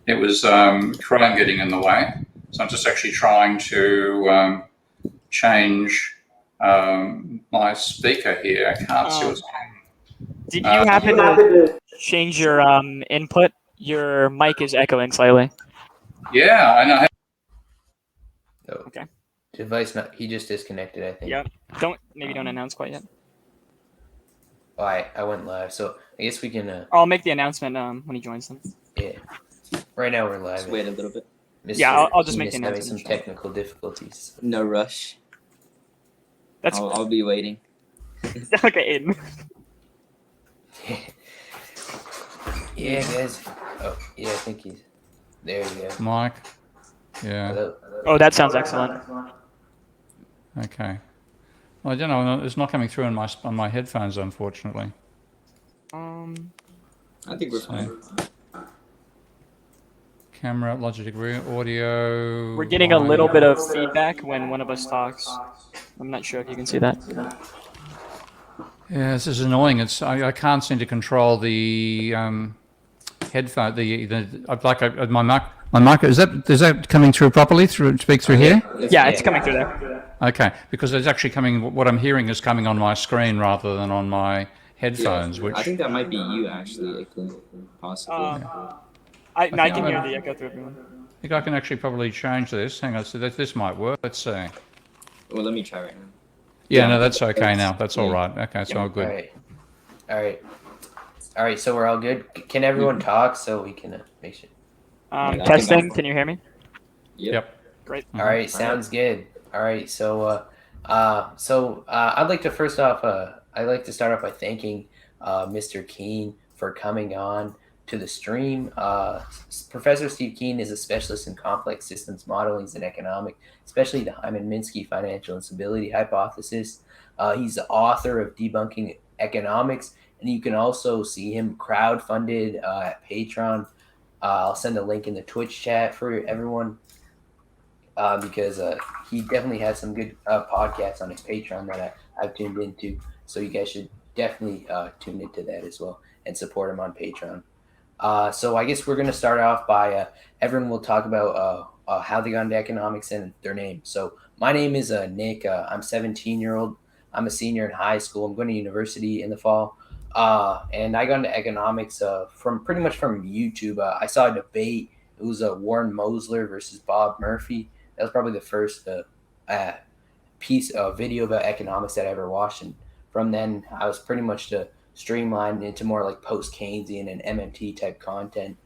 it was Chrome getting in the way. So I'm just actually trying to change my speaker here. I can't see what's Did you happen to change your input? Your mic is echoing slightly. Yeah, I know. Oh, Okay. Device not. He just disconnected, I think. Yep. Don't announce quite yet. Oh, I went live, so I guess we can. I'll make the announcement when he joins them. Yeah. Right now we're live. Just wait a little bit. Mr. Yeah, I'll just make the Keynesian having announcement. some technical difficulties. No rush. That's I'll be waiting. okay, Aiden. Yeah, guys. Oh, yeah, I think he's there. You go. Mike. Yeah. Hello. Oh, that sounds excellent. Okay. Well, I don't know. It's not coming through on my headphones, unfortunately. I think we're fine. Camera, Logitech audio. We're getting a little bit of feedback when one of us talks. I'm not sure if you can see that. Yeah, this is annoying. I can't seem to control the headphone. My mic is that coming through properly? Speak through here? Yeah, it's coming through there. Okay, because it's actually coming. What I'm hearing is coming on my screen rather than on my headphones. Yeah, which I think that might be you actually, possibly. I can hear the echo through everyone. I think I can actually probably change this. Hang on, so this might work. Let's see. Well, let me try right now. Yeah, no, that's okay now. That's all right. Okay, it's all good. All right. So we're all good. Can everyone talk so we can make sure? Testing. Can you hear me? Yep. Great. All right, sounds good. All right, so I'd like to I'd like to start off by thanking Mr. Keen for coming on to the stream. Professor Steve Keen is a specialist in complex systems modeling and economics, especially the Hyman-Minsky financial instability hypothesis. He's the author of Debunking Economics, and you can also see him crowdfunded at Patreon. I'll send a link in the Twitch chat for everyone because he definitely has some good podcasts on his Patreon that I've tuned into. So you guys should definitely tune into that as well and support him on Patreon. So I guess we're going to start off by everyone will talk about how they got into economics and their name. So my name is Nick. I'm 17-year-old. I'm a senior in high school. I'm going to university in the fall. And I got into economics from YouTube. I saw a debate. It was Warren Mosler versus Bob Murphy. That was probably the first piece of video about economics that I ever watched. And from then, I was pretty much streamlined into more like post-Keynesian and MMT type content,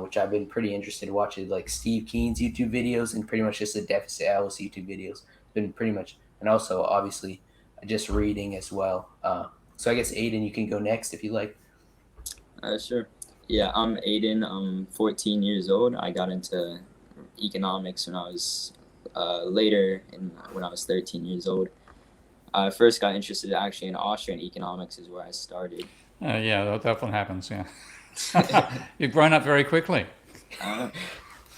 which I've been pretty interested in watching, like Steve Keen's YouTube videos and pretty much just the deficit analysis YouTube videos. It's been pretty much, and also obviously just reading as well. So I guess Aiden, you can go next if you like. Sure. Yeah, I'm Aiden. I'm 14 years old. I got into economics when I was when I was 13 years old. I first got interested actually in Austrian economics is where I started. Yeah, that one happens, yeah. You've grown up very quickly.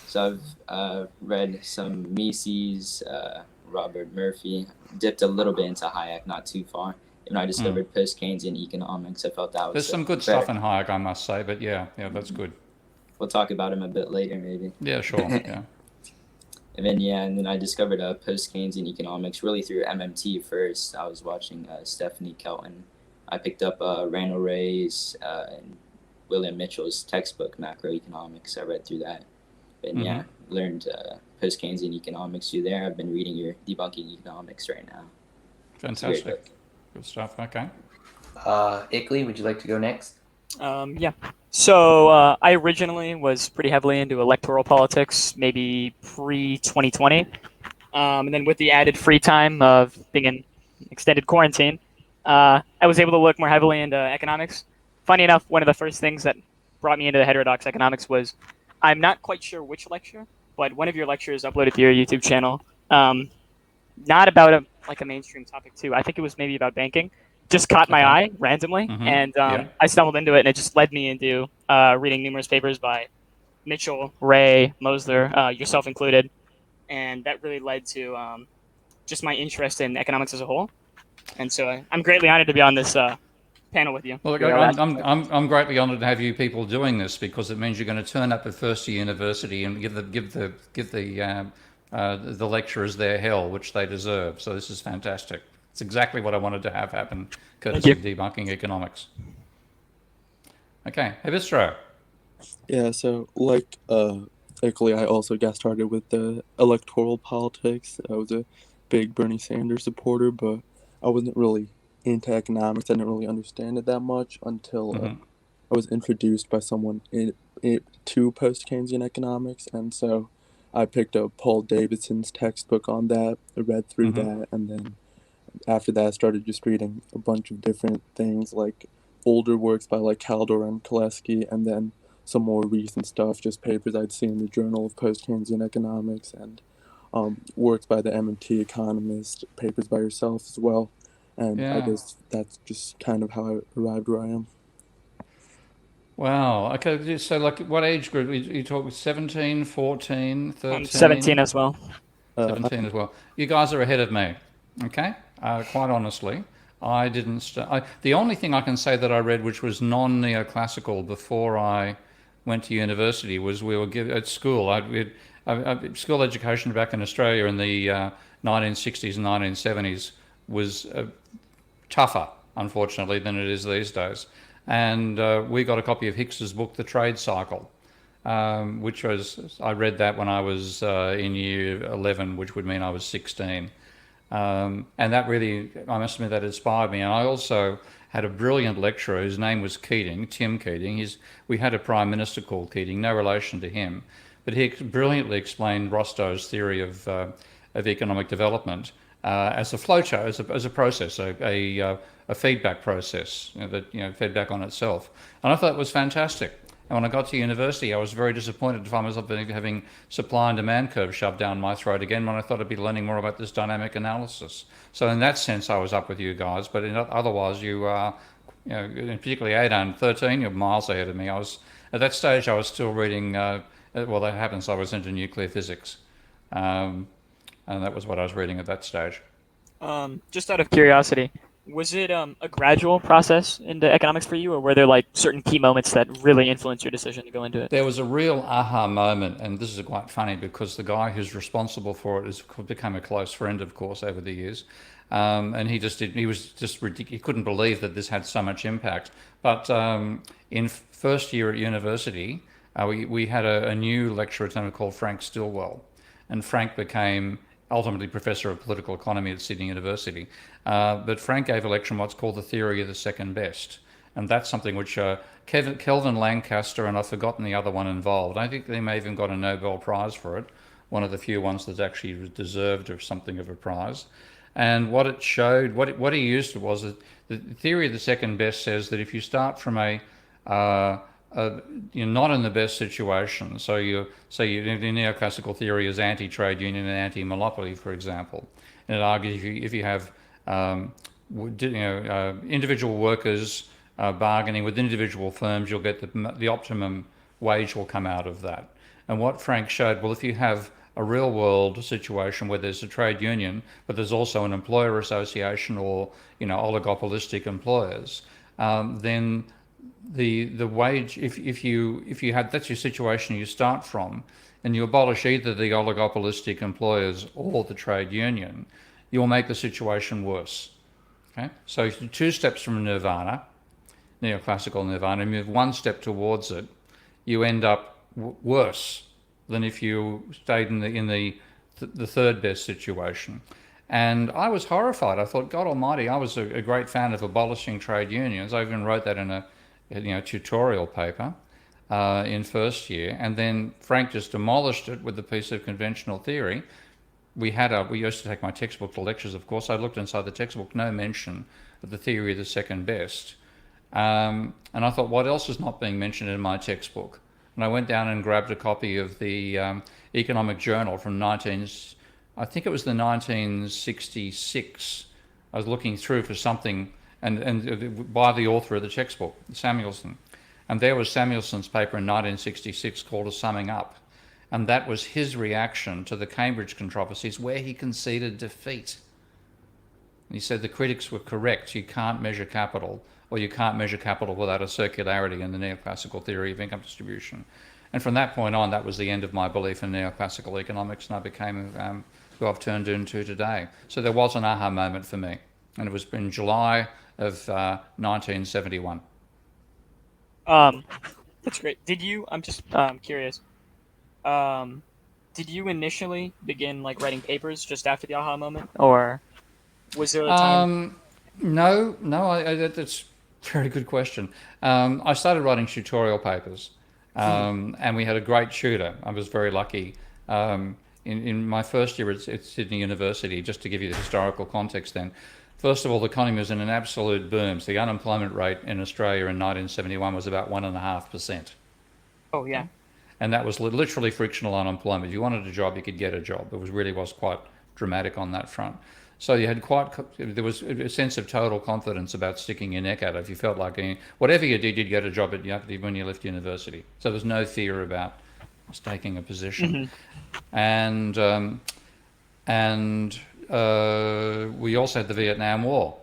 So I've read some Mises, Robert Murphy, dipped a little bit into Hayek, not too far. And I discovered post-Keynesian economics. I felt that was There's some good stuff in Hayek, I must say, but yeah, that's good. We'll talk about him a bit later, maybe. Yeah, sure, yeah. And then I discovered post-Keynesian economics really through MMT first. I was watching Stephanie Kelton. I picked up Randall Ray's and William Mitchell's textbook, Macroeconomics. I read through that. And learned post-Keynesian economics through there. I've been reading your Debunking Economics right now. Fantastic. Good stuff, okay. Ickley, would you like to go next? Yeah. So I originally was pretty heavily into electoral politics, maybe pre-2020. And then with the added free time of being in extended quarantine, I was able to look more heavily into economics. Funny enough, one of the first things that brought me into the heterodox economics was, I'm not quite sure which lecture, but one of your lectures uploaded to your YouTube channel, not about a mainstream topic too. I think it was maybe about banking. Just caught my eye randomly, and I stumbled into it, and it just led me into reading numerous papers by Mitchell, Ray, Mosler, yourself included, and that really led to just my interest in economics as a whole. And so I'm greatly honored to be on this panel with you. Well, look, You're allowed to- I'm greatly honoured to have you people doing this because it means you're going to turn up at first year university and give the lecturers their hell, which they deserve. So this is fantastic. It's exactly what I wanted to have happen, courtesy of debunking economics. Okay, hey, Bistro. Yeah, so luckily I also got started with the electoral politics. I was a big Bernie Sanders supporter, but I wasn't really into economics. I didn't really understand it that much until I was introduced by someone to post-Keynesian economics, and so I picked up Paul Davidson's textbook on that. I read through that, and then after that I started just reading a bunch of different things, like older works by like Kaldor and Koleski, and then some more recent stuff, just papers I'd seen in the Journal of Post-Keynesian Economics, and works by the MMT economist, papers by yourself as well. And I Yeah. guess that's just kind of how I arrived where I am. Wow. Okay, so like what age group? You talk 17, 14, 13? 17 as well. 17 as well. You guys are ahead of me, okay? Quite honestly. I didn't... the only thing I can say that I read which was non-neoclassical before I went to university was we were at school. School education back in Australia in the 1960s and 1970s was tougher, unfortunately, than it is these days. And we got a copy of Hicks's book, The Trade Cycle, which was, I read that when I was in year 11, which would mean I was 16. And that really, I must admit, that inspired me. And I also had a brilliant lecturer whose name was Keating, Tim Keating. We had a prime minister called Keating, no relation to him, but he brilliantly explained Rostow's theory of economic development as a flowchart, as a process, a feedback process that fed back on itself. And I thought it was fantastic. And when I got to university, I was very disappointed to find myself having supply and demand curves shoved down my throat again when I thought I'd be learning more about this dynamic analysis. So in that sense, I was up with you guys, but otherwise you are, particularly Ada and 13, you're miles ahead of me. At that stage, I was still reading, well, that happens, I was into nuclear physics. And that was what I was reading at that stage. Just out of curiosity, was it a gradual process into economics for you, or were there like certain key moments that really influenced your decision to go into it? There was a real aha moment, and this is quite funny because the guy who's responsible for it has become a close friend, of course, over the years. And he was just ridiculous. He couldn't believe that this had so much impact. But in first year at university, we had a new lecturer at the time called Frank Stilwell, and Frank became ultimately professor of political economy at Sydney University. But Frank gave a lecture on what's called the theory of the second best. And that's something which Kelvin Lancaster, and I've forgotten the other one involved. I think they may have even got a Nobel Prize for it, one of the few ones that's actually deserved of something of a prize. And what it showed, what he used was that the theory of the second best says that if you start from you're not in the best situation. So the neoclassical theory is anti-trade union and anti-monopoly, for example. And it argues if you have individual workers bargaining with individual firms, you'll get the optimum wage will come out of that. And what Frank showed, well, if you have a real world situation where there's a trade union, but there's also an employer association or oligopolistic employers, then the wage, if you had, that's your situation you start from, and you abolish either the oligopolistic employers or the trade union, you'll make the situation worse. Okay, so if you're 2 steps from nirvana, neoclassical nirvana, and you move 1 step towards it, you end up worse than if you stayed in the third best situation. And I was horrified. I thought, God Almighty, I was a great fan of abolishing trade unions. I even wrote that in a tutorial paper in first year, and then Frank just demolished it with a piece of conventional theory. We used to take my textbook to lectures, of course. I looked inside the textbook, no mention of the theory of the second best. And I thought, what else is not being mentioned in my textbook? And I went down and grabbed a copy of the Economic Journal from I think it was the 1966. I was looking through for something, and by the author of the textbook, Samuelson. And there was Samuelson's paper in 1966 called A Summing Up. And that was his reaction to the Cambridge controversies, where he conceded defeat. And he said the critics were correct. You can't measure capital or you can't measure capital without a circularity in the neoclassical theory of income distribution. And from that point on, that was the end of my belief in neoclassical economics, and I became who I've turned into today. So there was an aha moment for me, and it was in July of 1971. That's great. Did you? I'm just curious. Did you initially begin like writing papers just after the aha moment, or was there a time? No, that's a very good question. I started writing tutorial papers, and we had a great tutor. I was very lucky. In my first year at Sydney University, just to give you the historical context then, first of all, the economy was in an absolute boom. So the unemployment rate in Australia in 1971 was about 1.5%. Oh yeah. And that was literally frictional unemployment. If you wanted a job, you could get a job. It really was quite dramatic on that front. So you had there was a sense of total confidence about sticking your neck out. If you felt like whatever you did, you'd get a job when you left university. So there's no fear about taking a position. And we also had the Vietnam War.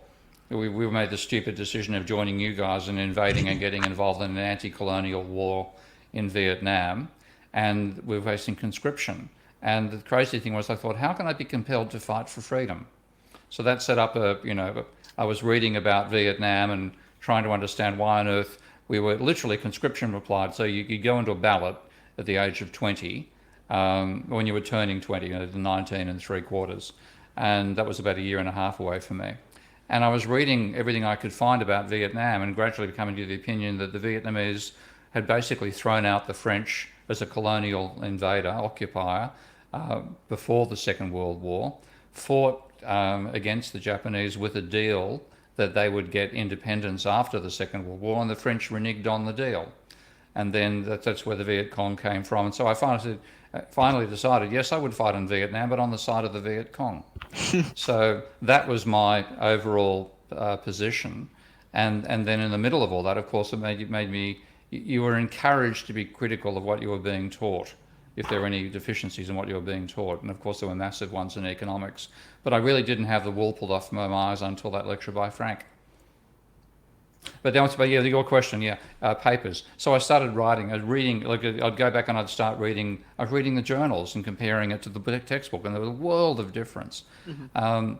We made the stupid decision of joining you guys and invading and getting involved in an anti-colonial war in Vietnam, and we were facing conscription. And the crazy thing was, I thought, how can I be compelled to fight for freedom? So that set up I was reading about Vietnam and trying to understand why on earth we were literally conscription applied. So you could go into a ballot at the age of 20, when you were turning 20, 19 3/4. And that was about a year and a half away from me. And I was reading everything I could find about Vietnam and gradually coming to the opinion that the Vietnamese had basically thrown out the French as a colonial invader, occupier, before the Second World War, fought against the Japanese with a deal that they would get independence after the Second World War, and the French reneged on the deal. And then that's where the Viet Cong came from. And so I finally decided, yes, I would fight in Vietnam, but on the side of the Viet Cong. So that was my overall position. And then in the middle of all that, of course, it made me, you were encouraged to be critical of what you were being taught, if there were any deficiencies in what you were being taught. And of course, there were massive ones in economics. But I really didn't have the wool pulled off my eyes until that lecture by Frank. But your question, papers. So I started writing. I'd go back and I'd start reading. I was reading the journals and comparing it to the textbook, and there was a world of difference. And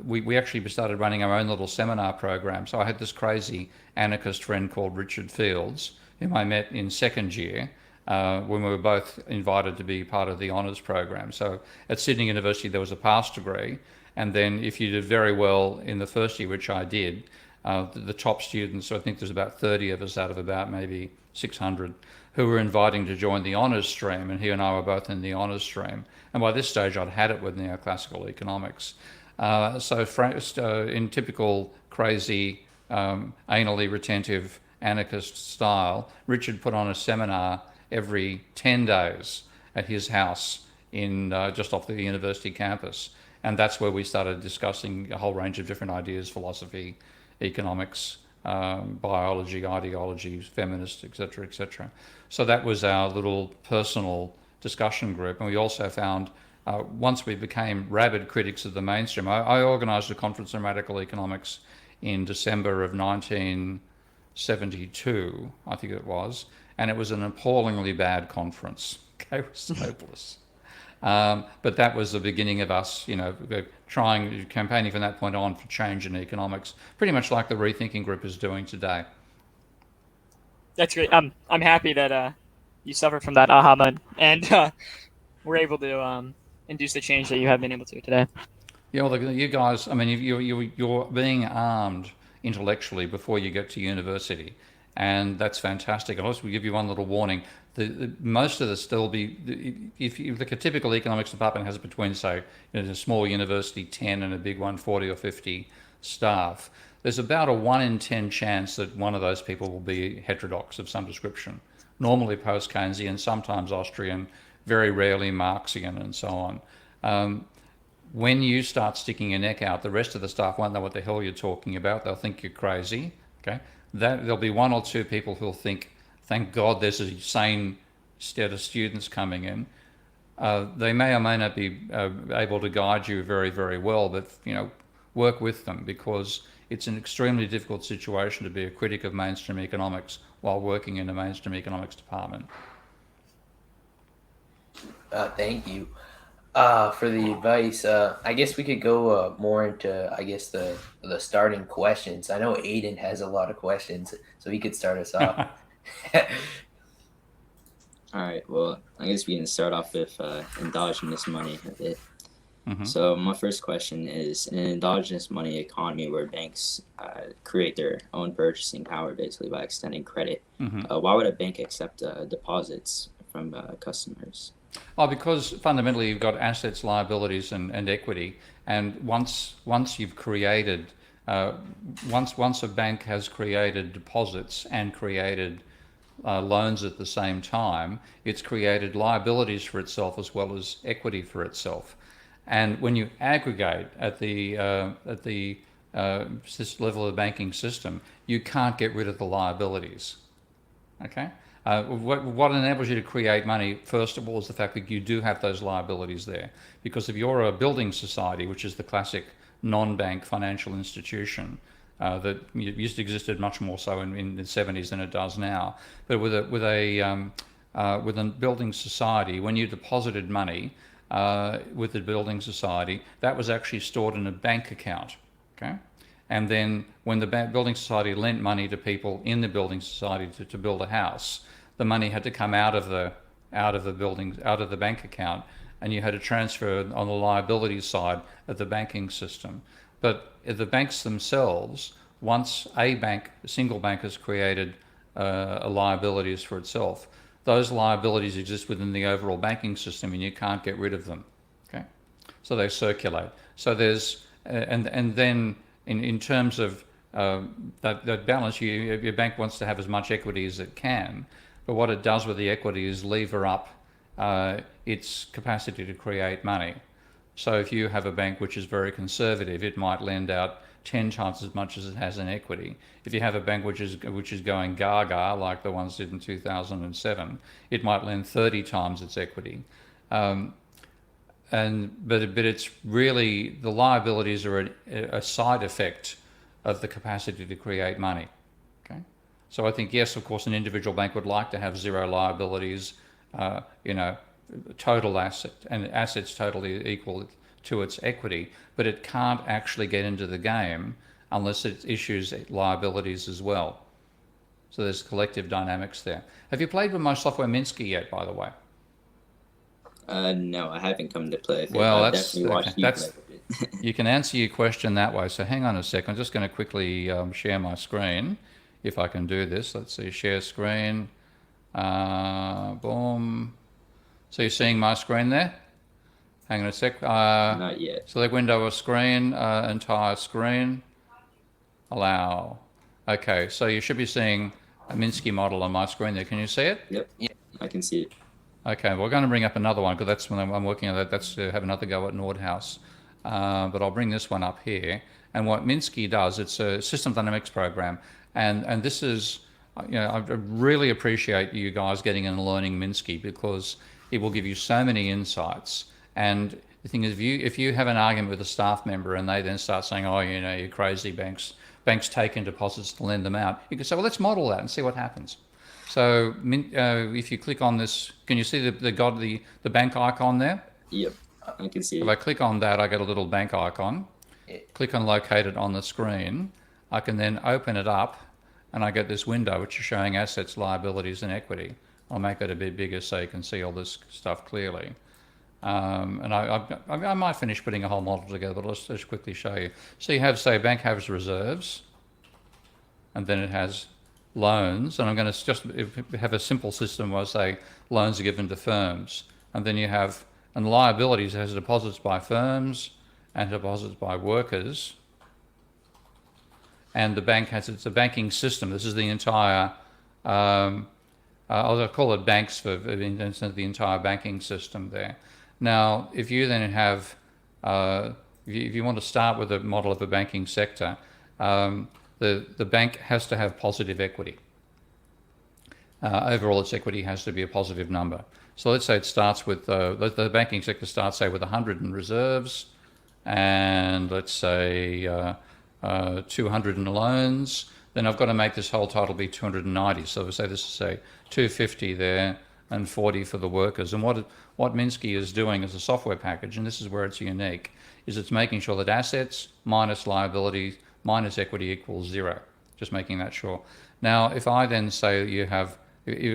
we actually started running our own little seminar program. So I had this crazy anarchist friend called Richard Fields, whom I met in second year, when we were both invited to be part of the honours program. So at Sydney University, there was a pass degree. And then if you did very well in the first year, which I did, the top students, so I think there's about 30 of us out of about maybe 600, who were inviting to join the honours stream, and he and I were both in the honours stream. And by this stage, I'd had it with neoclassical economics. In typical crazy, anally retentive anarchist style, Richard put on a seminar every 10 days at his house in just off the university campus. And that's where we started discussing a whole range of different ideas, philosophy, economics, biology, ideology, feminist, etc., etc. So that was our little personal discussion group. And we also found, once we became rabid critics of the mainstream, I organised a conference on radical economics in December of 1972, I think it was, and it was an appallingly bad conference. Okay, it was hopeless. But that was the beginning of us, campaigning from that point on for change in economics, pretty much like the Rethinking Group is doing today. That's great. I'm happy that you suffered from that aha moment and were able to induce the change that you have been able to today. Yeah, well, you guys, I mean, you're being armed intellectually before you get to university, and that's fantastic. I'll also give you one little warning. Most of this still if you look, a typical economics department has between, say, a small university 10 and a big one 40 or 50 staff. There's about a 1 in 10 chance that one of those people will be heterodox of some description, normally post-Keynesian, sometimes Austrian, very rarely Marxian, and so on. When you start sticking your neck out, the rest of the staff won't know what the hell you're talking about. They'll think you're crazy. Okay, there'll be 1 or 2 people who'll think, thank God there's a sane set of students coming in. They may or may not be able to guide you very, very well, but work with them, because It's an extremely difficult situation to be a critic of mainstream economics while working in a mainstream economics department. Thank you for the advice. I guess we could go more into, I guess, the starting questions. I know Aiden has a lot of questions, so he could start us off. All right. Well, I guess we can start off with endogenous money a bit. Mhm. So my first question is: in an endogenous money economy where banks create their own purchasing power basically by extending credit, why would a bank accept deposits from customers? Oh, because fundamentally you've got assets, liabilities, and equity, and once you've created, once a bank has created deposits and created loans at the same time, it's created liabilities for itself as well as equity for itself. And when you aggregate at the level of the banking system, you can't get rid of the liabilities. Okay. What enables you to create money, first of all, is the fact that you do have those liabilities there. Because if you're a building society, which is the classic non-bank financial institution that used to existed much more so in the 70s than it does now, but with a building society, when you deposited money with the building society, that was actually stored in a bank account. Okay. And then when the building society lent money to people in the building society to build a house, the money had to come out of the bank account, and you had to transfer on the liability side of the banking system. But the banks themselves, once a single bank has created liabilities for itself, those liabilities exist within the overall banking system, and you can't get rid of them. Okay, so they circulate. So there's and then in terms of that balance, your bank wants to have as much equity as it can, but what it does with the equity is lever up its capacity to create money. So if you have a bank which is very conservative, it might lend out 10 times as much as it has in equity. If you have a bank which is going gaga, like the ones did in 2007, it might lend 30 times its equity. But it's really, the liabilities are a side effect of the capacity to create money. Okay, so I think, yes, of course, an individual bank would like to have zero liabilities, total assets totally equal to its equity, but it can't actually get into the game unless it issues liabilities as well. So there's collective dynamics there. Have you played with my software Minsky yet, by the way? No, I haven't come to play with it. Well, I've definitely watched you play with it. You can answer your question that way. So hang on a second. I'm just going to quickly share my screen, if I can do this. Let's see, share screen. Boom. So you're seeing my screen there? Hang on a sec. Not yet. Select window or screen, entire screen. Allow. Okay, so you should be seeing a Minsky model on my screen there. Can you see it? Yep. I can see it. Okay, we're going to bring up another one because that's when I'm working on that. That's to have another go at Nordhaus. But I'll bring this one up here. And what Minsky does, it's a system dynamics program. And this is, I really appreciate you guys getting in and learning Minsky because it will give you so many insights. And the thing is, if you have an argument with a staff member and they then start saying, oh, you're crazy, banks take in deposits to lend them out, you can say, well, let's model that and see what happens. So if you click on this, can you see the bank icon there? Yep, I can see If it. I click on that, I get a little bank icon. Click on locate it on the screen. I can then open it up and I get this window which is showing assets, liabilities and equity. I'll make it a bit bigger so you can see all this stuff clearly. And I might finish putting a whole model together, but let's just quickly show you. So you have, say, bank has reserves, and then it has loans, and I'm going to just have a simple system where I say loans are given to firms, and then you have, and liabilities has deposits by firms and deposits by workers, and the bank has, it's a banking system. This is the entire, I'll call it banks for the entire banking system there. Now, if you then have, if you want to start with a model of a banking sector, the bank has to have positive equity. Overall, its equity has to be a positive number. So let's say it starts with, the banking sector starts, say, with 100 in reserves, and let's say 200 in loans, then I've got to make this whole total be 290. So we say this is say 250 there and 40 for the workers. And what Minsky is doing as a software package, and this is where it's unique, is it's making sure that assets minus liability minus equity equals zero. Just making that sure. Now, if I then say you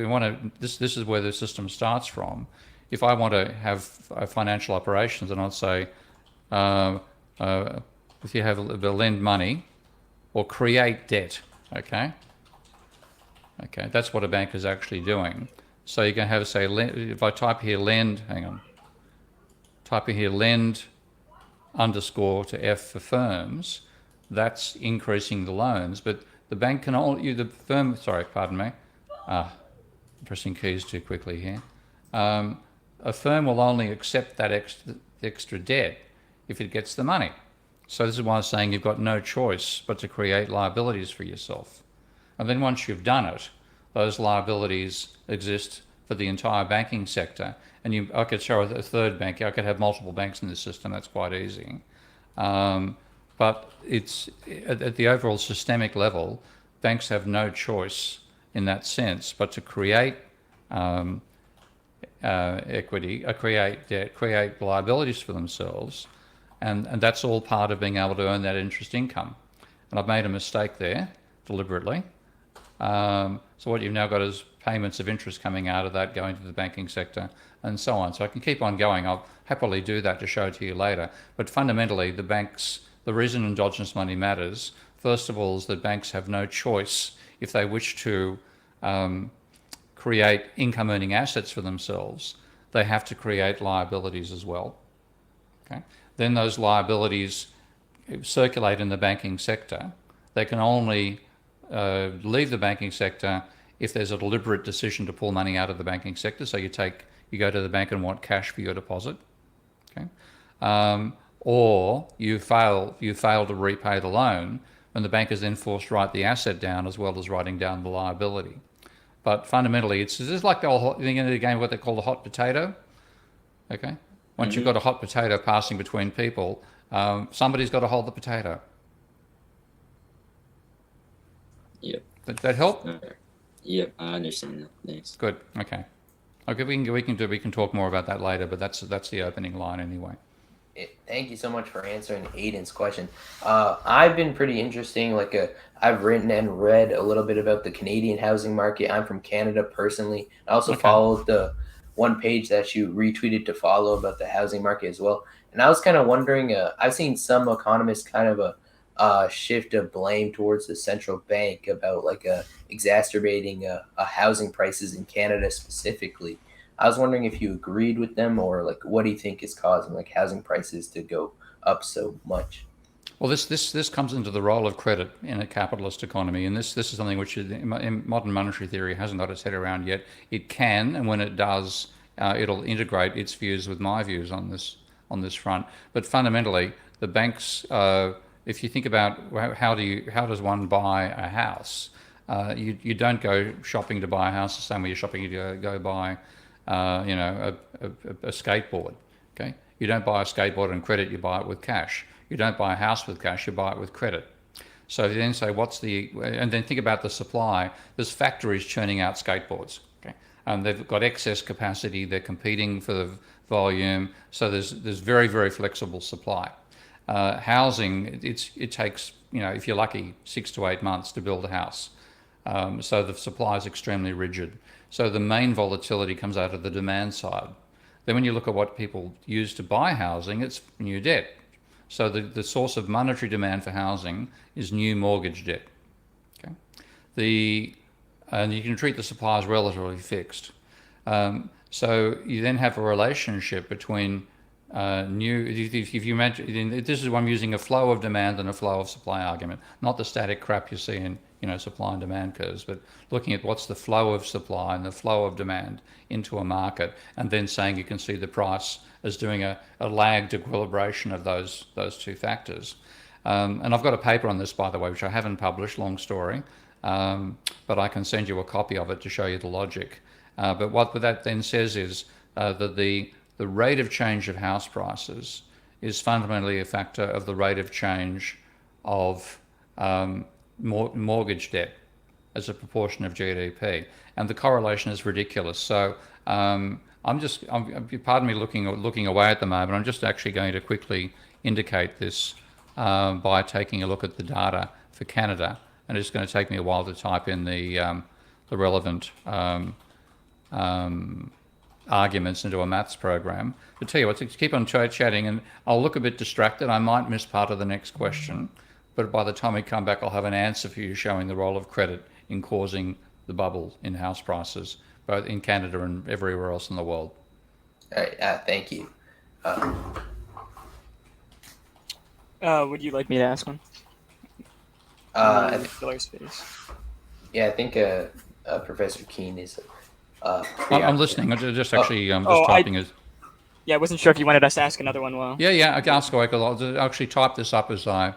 want to, this is where the system starts from. If I want to have financial operations, and I'll say, if you have the lend money or create debt, okay, that's what a bank is actually doing. So you can have, say, if I type here lend, type in here lend underscore to F for firms, that's increasing the loans, but the bank can only, pressing keys too quickly here. A firm will only accept that extra debt if it gets the money. So this is why I'm saying you've got no choice but to create liabilities for yourself. And then once you've done it, those liabilities exist for the entire banking sector. And I could show a third bank. I could have multiple banks in this system. That's quite easy. But it's at the overall systemic level, banks have no choice in that sense but to create equity, create debt, create liabilities for themselves. And that's all part of being able to earn that interest income. And I've made a mistake there deliberately. So what you've now got is payments of interest coming out of that going to the banking sector and so on. So I can keep on going. I'll happily do that to show it to you later. But fundamentally, the reason endogenous money matters, first of all, is that banks have no choice if they wish to create income earning assets for themselves. They have to create liabilities as well. Okay. Then those liabilities circulate in the banking sector. They can only leave the banking sector if there's a deliberate decision to pull money out of the banking sector. So you go to the bank and want cash for your deposit, okay? Or you fail to repay the loan, and the bank is then forced to write the asset down as well as writing down the liability. But fundamentally, it's just like the whole thing in the game, what they call the hot potato. Okay, once you've got a hot potato passing between people, somebody's got to hold the potato. Yep. That help? Yep, I understand that. Thanks. Good. Okay. Okay, we can talk more about that later, but that's the opening line anyway. Thank you so much for answering Aiden's question. I've been pretty interesting. I've written and read a little bit about the Canadian housing market. I'm from Canada personally. I also followed the one page that you retweeted to follow about the housing market as well. And I was kind of wondering, I've seen some economists kind of shift of blame towards the central bank about exacerbating housing prices in Canada specifically. I was wondering if you agreed with them, or what do you think is causing housing prices to go up so much? Well, this comes into the role of credit in a capitalist economy, and this is something which in modern monetary theory hasn't got its head around yet. It can, and when it does, it'll integrate its views with my views on this front. But fundamentally, the banks, if you think about how does one buy a house, you don't go shopping to buy a house the same way you're shopping to go buy a skateboard. Okay, you don't buy a skateboard on credit; you buy it with cash. You don't buy a house with cash; you buy it with credit. So you then say, and then think about the supply. There's factories churning out skateboards. Okay, and they've got excess capacity. They're competing for the volume. So there's very, very flexible supply. Housing, it takes, if you're lucky, 6 to 8 months to build a house. So the supply is extremely rigid. So the main volatility comes out of the demand side. Then when you look at what people use to buy housing, it's new debt. So the source of monetary demand for housing is new mortgage debt. Okay, and you can treat the supply as relatively fixed. So you then have a relationship between if you imagine, this is why I'm using a flow of demand and a flow of supply argument, not the static crap you see in supply and demand curves, but looking at what's the flow of supply and the flow of demand into a market, and then saying you can see the price as doing a lagged equilibration of those two factors. And I've got a paper on this, by the way, which I haven't published, long story, but I can send you a copy of it to show you the logic. But what that then says is that the rate of change of house prices is fundamentally a factor of the rate of change of mortgage debt as a proportion of GDP, and the correlation is ridiculous. So pardon me looking away at the moment. I'm just actually going to quickly indicate this by taking a look at the data for Canada, and it's going to take me a while to type in the relevant arguments into a maths program. But tell you what, to keep on chatting, and I'll look a bit distracted. I might miss part of the next question, but by the time we come back, I'll have an answer for you showing the role of credit in causing the bubble in house prices, both in Canada and everywhere else in the world. All right, thank you. Would you like me to ask one? Filler space. Yeah, I think Professor Keen is. I'm listening. I'm just typing it. Yeah, I wasn't sure if you wanted us to ask another one. Well. Yeah. I can ask away. I'll actually type this up as I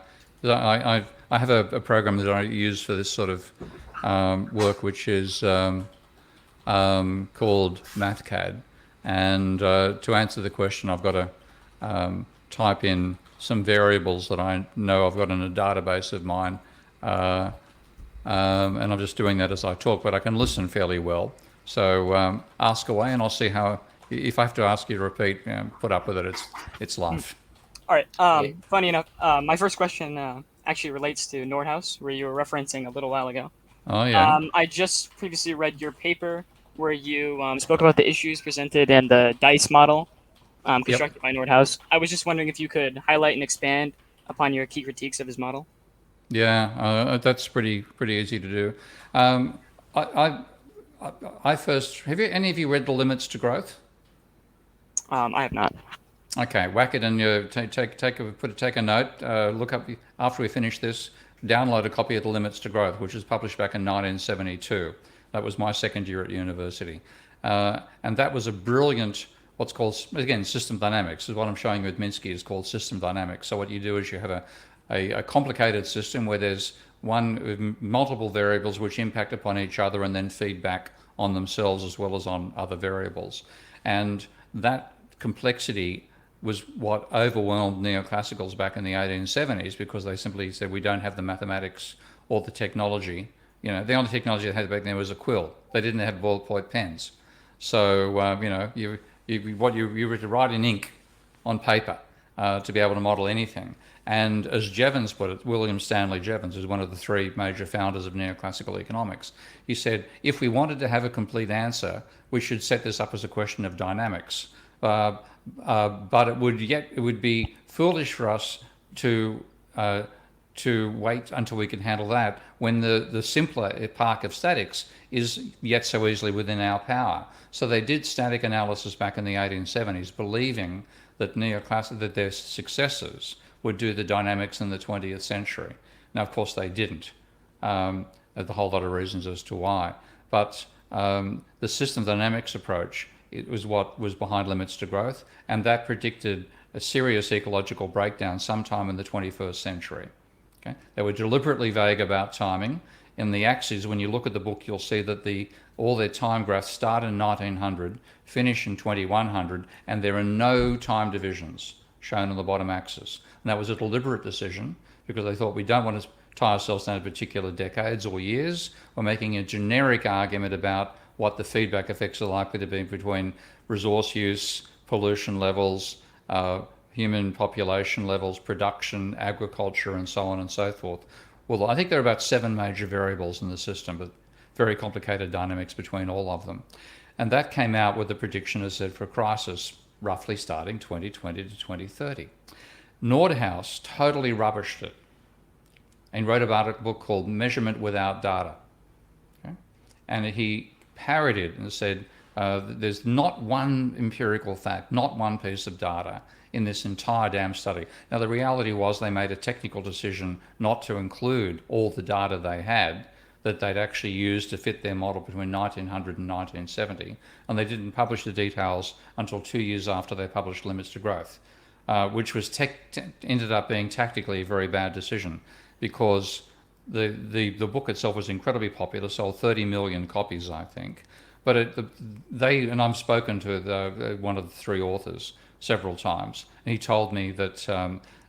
have a program that I use for this sort of work, which is called MathCAD. And to answer the question, I've got to type in some variables that I know I've got in a database of mine, and I'm just doing that as I talk, but I can listen fairly well. So ask away, and I'll see how. If I have to ask you to repeat, put up with it. It's life. All right. Funny enough, my first question actually relates to Nordhaus, where you were referencing a little while ago. Oh yeah. I just previously read your paper where you spoke about the issues presented in the DICE model constructed by Nordhaus. I was just wondering if you could highlight and expand upon your key critiques of his model. Yeah, that's pretty easy to do. I first have any of you read The Limits to Growth? I have not. Okay, whack it and you take a note. Look up after we finish this. Download a copy of The Limits to Growth, which was published back in 1972. That was my second year at university, and that was a brilliant what's called, again, system dynamics. Is what I'm showing you with Minsky is called system dynamics. So what you do is you have a complicated system where there's multiple variables which impact upon each other and then feed back on themselves as well as on other variables, and that complexity was what overwhelmed neoclassicals back in the 1870s, because they simply said we don't have the mathematics or the technology. The only technology they had back then was a quill. They didn't have ballpoint pens. So you were to write in ink on paper to be able to model anything. And as Jevons put it, William Stanley Jevons is one of the three major founders of neoclassical economics. He said, if we wanted to have a complete answer, we should set this up as a question of dynamics. But it would be foolish for us to wait until we can handle that when the simpler park of statics is yet so easily within our power. So they did static analysis back in the 1870s, believing that that their successors would do the dynamics in the 20th century. Now, of course, they didn't. There's a whole lot of reasons as to why. But the system dynamics approach, it was what was behind Limits to Growth, and that predicted a serious ecological breakdown sometime in the 21st century. Okay? They were deliberately vague about timing. In the axes, when you look at the book, you'll see that all their time graphs start in 1900, finish in 2100, and there are no time divisions shown on the bottom axis. And that was a deliberate decision because they thought we don't want to tie ourselves down to particular decades or years. We're making a generic argument about what the feedback effects are likely to be between resource use, pollution levels, human population levels, production, agriculture, and so on and so forth. Well, I think there are about 7 major variables in the system, but very complicated dynamics between all of them. And that came out with the prediction, as said, for a crisis roughly starting 2020 to 2030. Nordhaus totally rubbished it and wrote about a book called Measurement Without Data. Okay? And he parodied and said, there's not one empirical fact, not one piece of data in this entire damn study. Now, the reality was they made a technical decision not to include all the data they had that they'd actually used to fit their model between 1900 and 1970, and they didn't publish the details until 2 years after they published Limits to Growth, which was ended up being tactically a very bad decision, because the book itself was incredibly popular, sold 30 million copies, I think. But and I've spoken to one of the 3 authors several times, and he told me that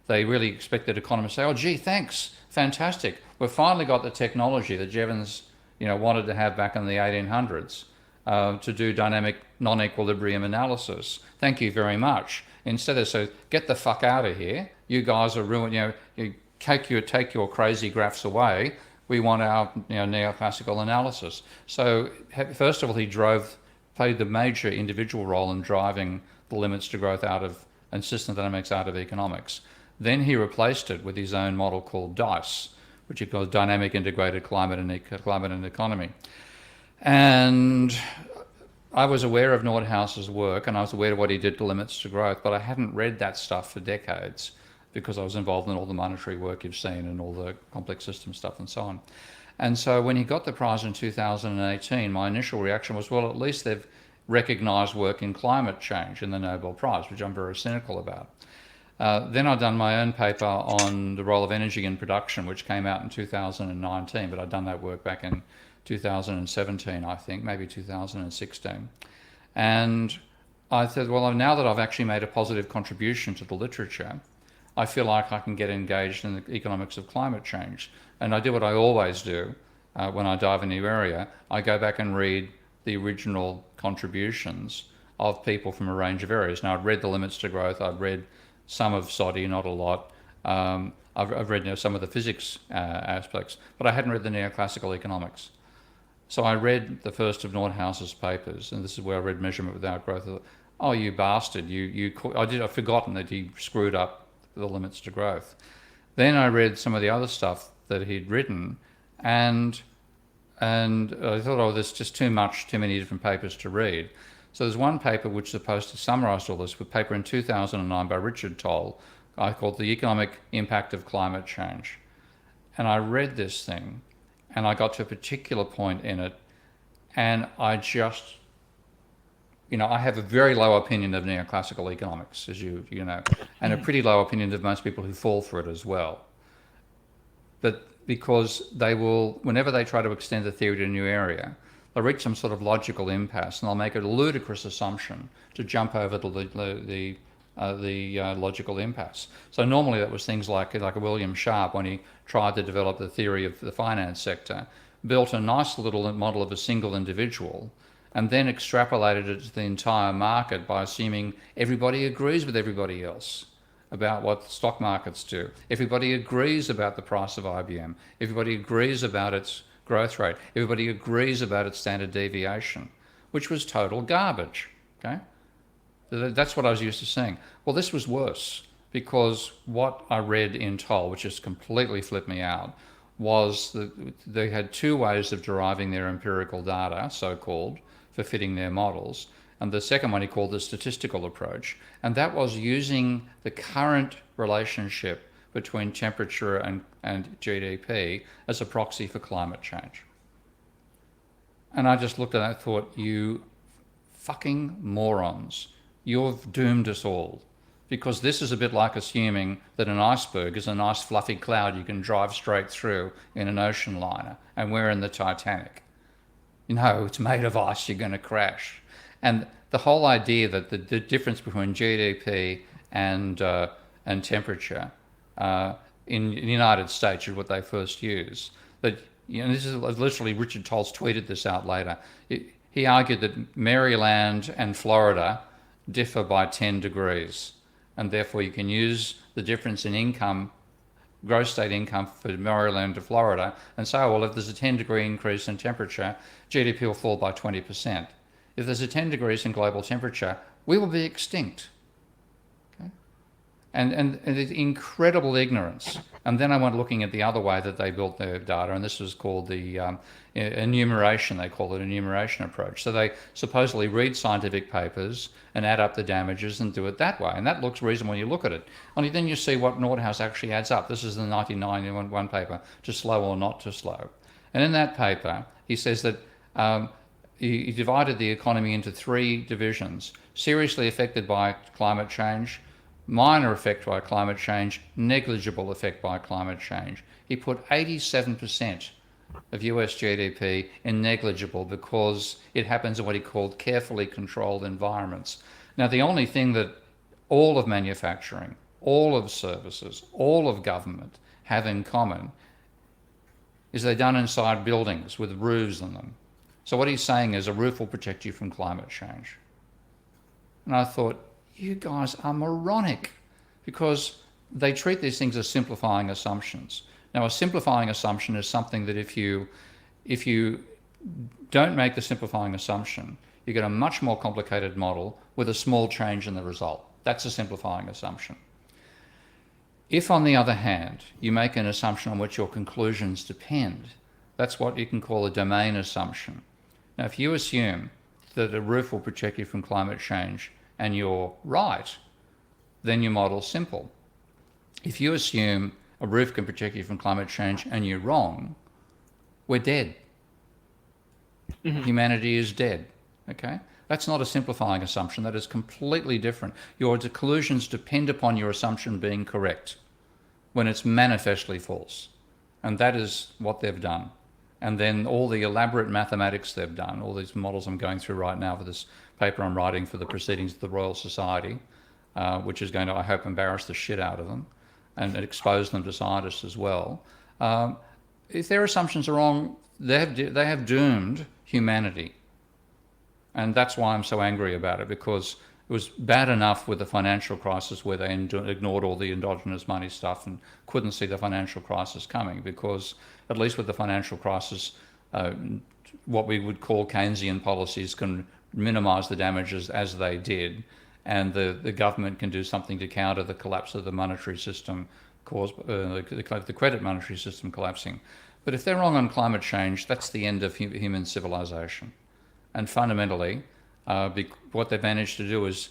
They really expected economists to say, "Oh, gee, thanks, fantastic. We've finally got the technology that Jevons, wanted to have back in the 1800s to do dynamic non-equilibrium analysis. Thank you very much." Instead of so, get the fuck out of here. You guys are ruined. You take your crazy graphs away. We want our neoclassical analysis. So first of all, he played the major individual role in driving the limits to growth out of and system dynamics out of economics. Then he replaced it with his own model called DICE, which he calls Dynamic Integrated Climate and Economy. And I was aware of Nordhaus's work, and I was aware of what he did to limits to growth, but I hadn't read that stuff for decades because I was involved in all the monetary work you've seen and all the complex system stuff and so on. And so when he got the prize in 2018, my initial reaction was, well, at least they've recognised work in climate change in the Nobel Prize, which I'm very cynical about. Then I'd done my own paper on the role of energy in production, which came out in 2019, but I'd done that work back in 2017, I think, maybe 2016. And I said, well, now that I've actually made a positive contribution to the literature, I feel like I can get engaged in the economics of climate change. And I do what I always do when I dive in a new area. I go back and read the original contributions of people from a range of areas. Now, I've read The Limits to Growth. I've read some of Soddy, not a lot. I've read some of the physics aspects, but I hadn't read the neoclassical economics. So I read the first of Nordhaus's papers, and this is where I read Measurement Without Growth. Oh, you bastard! I'd forgotten that he screwed up the limits to growth. Then I read some of the other stuff that he'd written, and I thought, oh, there's just too many different papers to read. So there's one paper which is supposed to summarise all this, a paper in 2009 by Richard Toll, I called The Economic Impact of Climate Change. And I read this thing, and I got to a particular point in it, and I just, I have a very low opinion of neoclassical economics, as you know, and a pretty low opinion of most people who fall for it as well. But because they will, whenever they try to extend the theory to a new area, they'll reach some sort of logical impasse, and they'll make a ludicrous assumption to jump over the logical impasse. So normally that was things like a William Sharp, when he tried to develop the theory of the finance sector, built a nice little model of a single individual, and then extrapolated it to the entire market by assuming everybody agrees with everybody else about what stock markets do. Everybody agrees about the price of IBM. Everybody agrees about its growth rate. Everybody agrees about its standard deviation, which was total garbage. Okay, that's what I was used to seeing. Well, this was worse, because what I read in Toll, which just completely flipped me out, was that they had two ways of deriving their empirical data, so-called, for fitting their models. And the second one he called the statistical approach. And that was using the current relationship between temperature and GDP as a proxy for climate change. And I just looked at that and thought, you fucking morons, you've doomed us all. Because this is a bit like assuming that an iceberg is a nice fluffy cloud you can drive straight through in an ocean liner, and we're in the Titanic. It's made of ice, you're going to crash. And the whole idea that the difference between GDP and temperature in the United States is what they first used. That this is literally, Richard Toll's tweeted this out later. He argued that Maryland and Florida differ by 10 degrees, and therefore you can use the difference in income, gross state income for Maryland to Florida, and say, well, if there's a 10-degree increase in temperature, GDP will fall by 20%. If there's a 10 degrees in global temperature, we will be extinct. Okay? And it's incredible ignorance. And then I went looking at the other way that they built their data, and this was called the enumeration. They call it enumeration approach. So they supposedly read scientific papers and add up the damages and do it that way. And that looks reasonable when you look at it. Only then you see what Nordhaus actually adds up. This is the 1991 paper, to slow or not to slow. And in that paper, he says that he divided the economy into three divisions: seriously affected by climate change, minor effect by climate change, negligible effect by climate change. He put 87% of US GDP in negligible because it happens in what he called carefully controlled environments. Now, the only thing that all of manufacturing, all of services, all of government have in common is they're done inside buildings with roofs on them. So what he's saying is a roof will protect you from climate change. And I thought, you guys are moronic, because they treat these things as simplifying assumptions. Now, a simplifying assumption is something that if you don't make the simplifying assumption, you get a much more complicated model with a small change in the result. That's a simplifying assumption. If, on the other hand, you make an assumption on which your conclusions depend, that's what you can call a domain assumption. Now, if you assume that a roof will protect you from climate change and you're right, then your model's simple. If you assume a roof can protect you from climate change and you're wrong, we're dead. Humanity is dead. Okay? That's not a simplifying assumption. That is completely different. Your conclusions depend upon your assumption being correct when it's manifestly false. And that is what they've done. And then all the elaborate mathematics they've done, all these models I'm going through right now for this paper I'm writing for the Proceedings of the Royal Society, which is going to, I hope, embarrass the shit out of them and expose them to scientists as well. If their assumptions are wrong, they have doomed humanity. And that's why I'm so angry about it, because it was bad enough with the financial crisis where they ignored all the endogenous money stuff and couldn't see the financial crisis coming, because at least with the financial crisis, what we would call Keynesian policies can minimize the damages as they did, and the government can do something to counter the collapse of the monetary system caused the credit monetary system collapsing. But if they're wrong on climate change, that's the end of human civilization. And fundamentally, what they've managed to do is,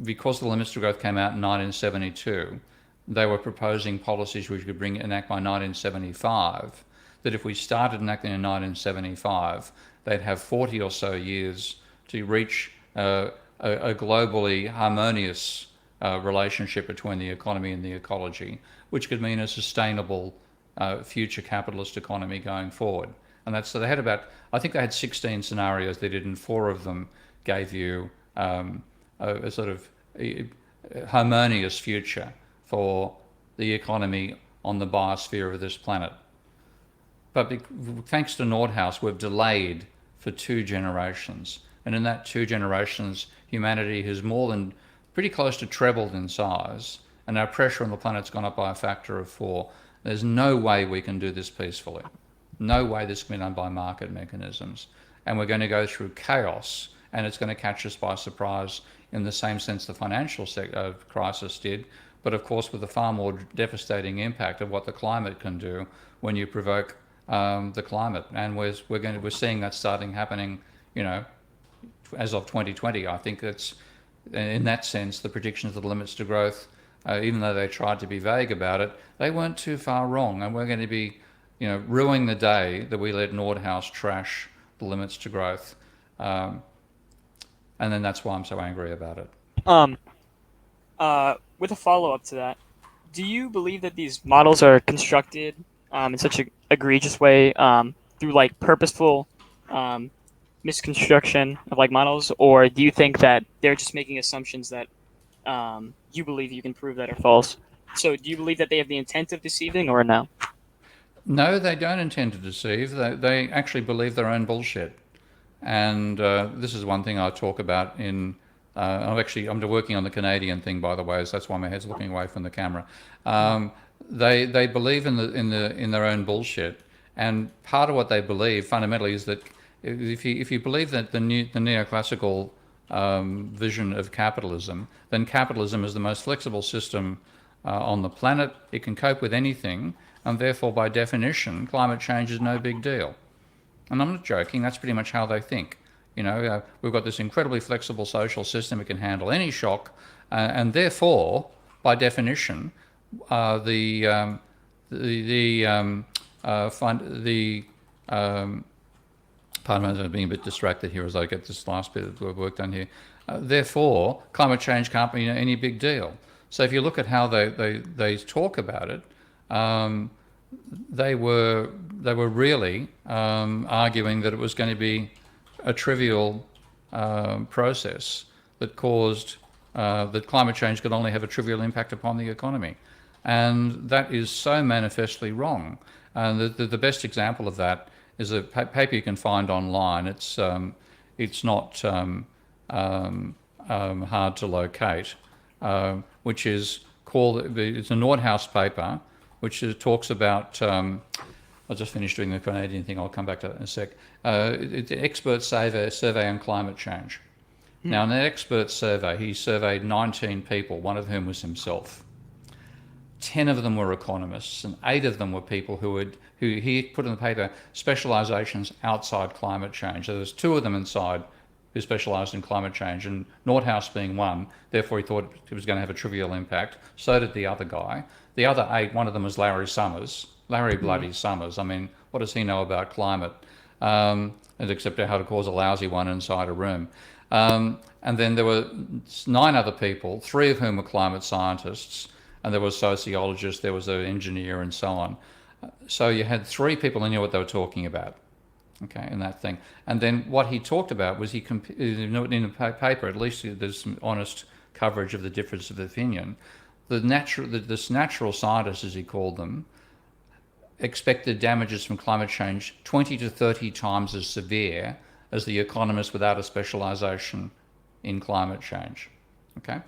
because the limits to growth came out in 1972, they were proposing policies which could enact by 1975, that if we started enacting in 1975, they'd have 40 or so years to reach a globally harmonious relationship between the economy and the ecology, which could mean a sustainable future capitalist economy going forward. And so they had I think they had 16 scenarios they did, and 4 of them gave you a sort of harmonious future for the economy on the biosphere of this planet. But thanks to Nordhaus, we've delayed for 2 generations. And in that 2 generations, humanity has more than pretty close to trebled in size, and our pressure on the planet's gone up by a factor of 4. There's no way we can do this peacefully. No way this can be done by market mechanisms. And we're going to go through chaos, and it's going to catch us by surprise in the same sense the financial crisis did, but of course with a far more devastating impact of what the climate can do when you provoke the climate. And we're seeing that starting happening, as of 2020. I think that's, in that sense, the predictions of the limits to growth, even though they tried to be vague about it, they weren't too far wrong. And we're going to be ruining the day that we let Nordhaus trash the limits to growth. And then that's why I'm so angry about it. With a follow-up to that, do you believe that these models are constructed in such an egregious way through purposeful misconstruction of models, or do you think that they're just making assumptions that you believe you can prove that are false? So do you believe that they have the intent of deceiving, or no? No, they don't intend to deceive. They actually believe their own bullshit. And this is one thing I talk about in... I'm working on the Canadian thing, by the way, so that's why my head's looking away from the camera. They believe in their own bullshit, and part of what they believe fundamentally is that if you believe that the neoclassical vision of capitalism, then capitalism is the most flexible system on the planet. It can cope with anything, and therefore, by definition, climate change is no big deal. And I'm not joking. That's pretty much how they think. We've got this incredibly flexible social system. It can handle any shock, and therefore, by definition, pardon me, I'm being a bit distracted here as I get this last bit of work done here. Therefore, climate change can't be any big deal. So if you look at how they talk about it, they were really arguing that it was going to be a trivial process that caused that climate change could only have a trivial impact upon the economy. And that is so manifestly wrong. And the best example of that is a paper you can find online. It's not hard to locate, which is called, it's a Nordhaus paper, which talks about, I'll just finish doing the Canadian thing, I'll come back to that in a sec. It's an expert survey on climate change. Now, in that expert survey, he surveyed 19 people, one of whom was himself. 10 of them were economists, and 8 of them were people who he put in the paper specialisations outside climate change. So there's 2 of them inside who specialised in climate change, and Nordhaus being one, therefore he thought it was going to have a trivial impact. So did the other guy. The other 8, one of them was Larry bloody Summers. I mean, what does he know about climate? Except how to cause a lousy one inside a room. And then there were 9 other people, 3 of whom were climate scientists, and there was a sociologist, there was an engineer, and so on. So you had 3 people who knew what they were talking about, okay, in that thing. And then what he talked about was in the paper, at least there's some honest coverage of the difference of opinion. This natural scientist, as he called them, expected damages from climate change 20 to 30 times as severe as the economists without a specialisation in climate change, okay?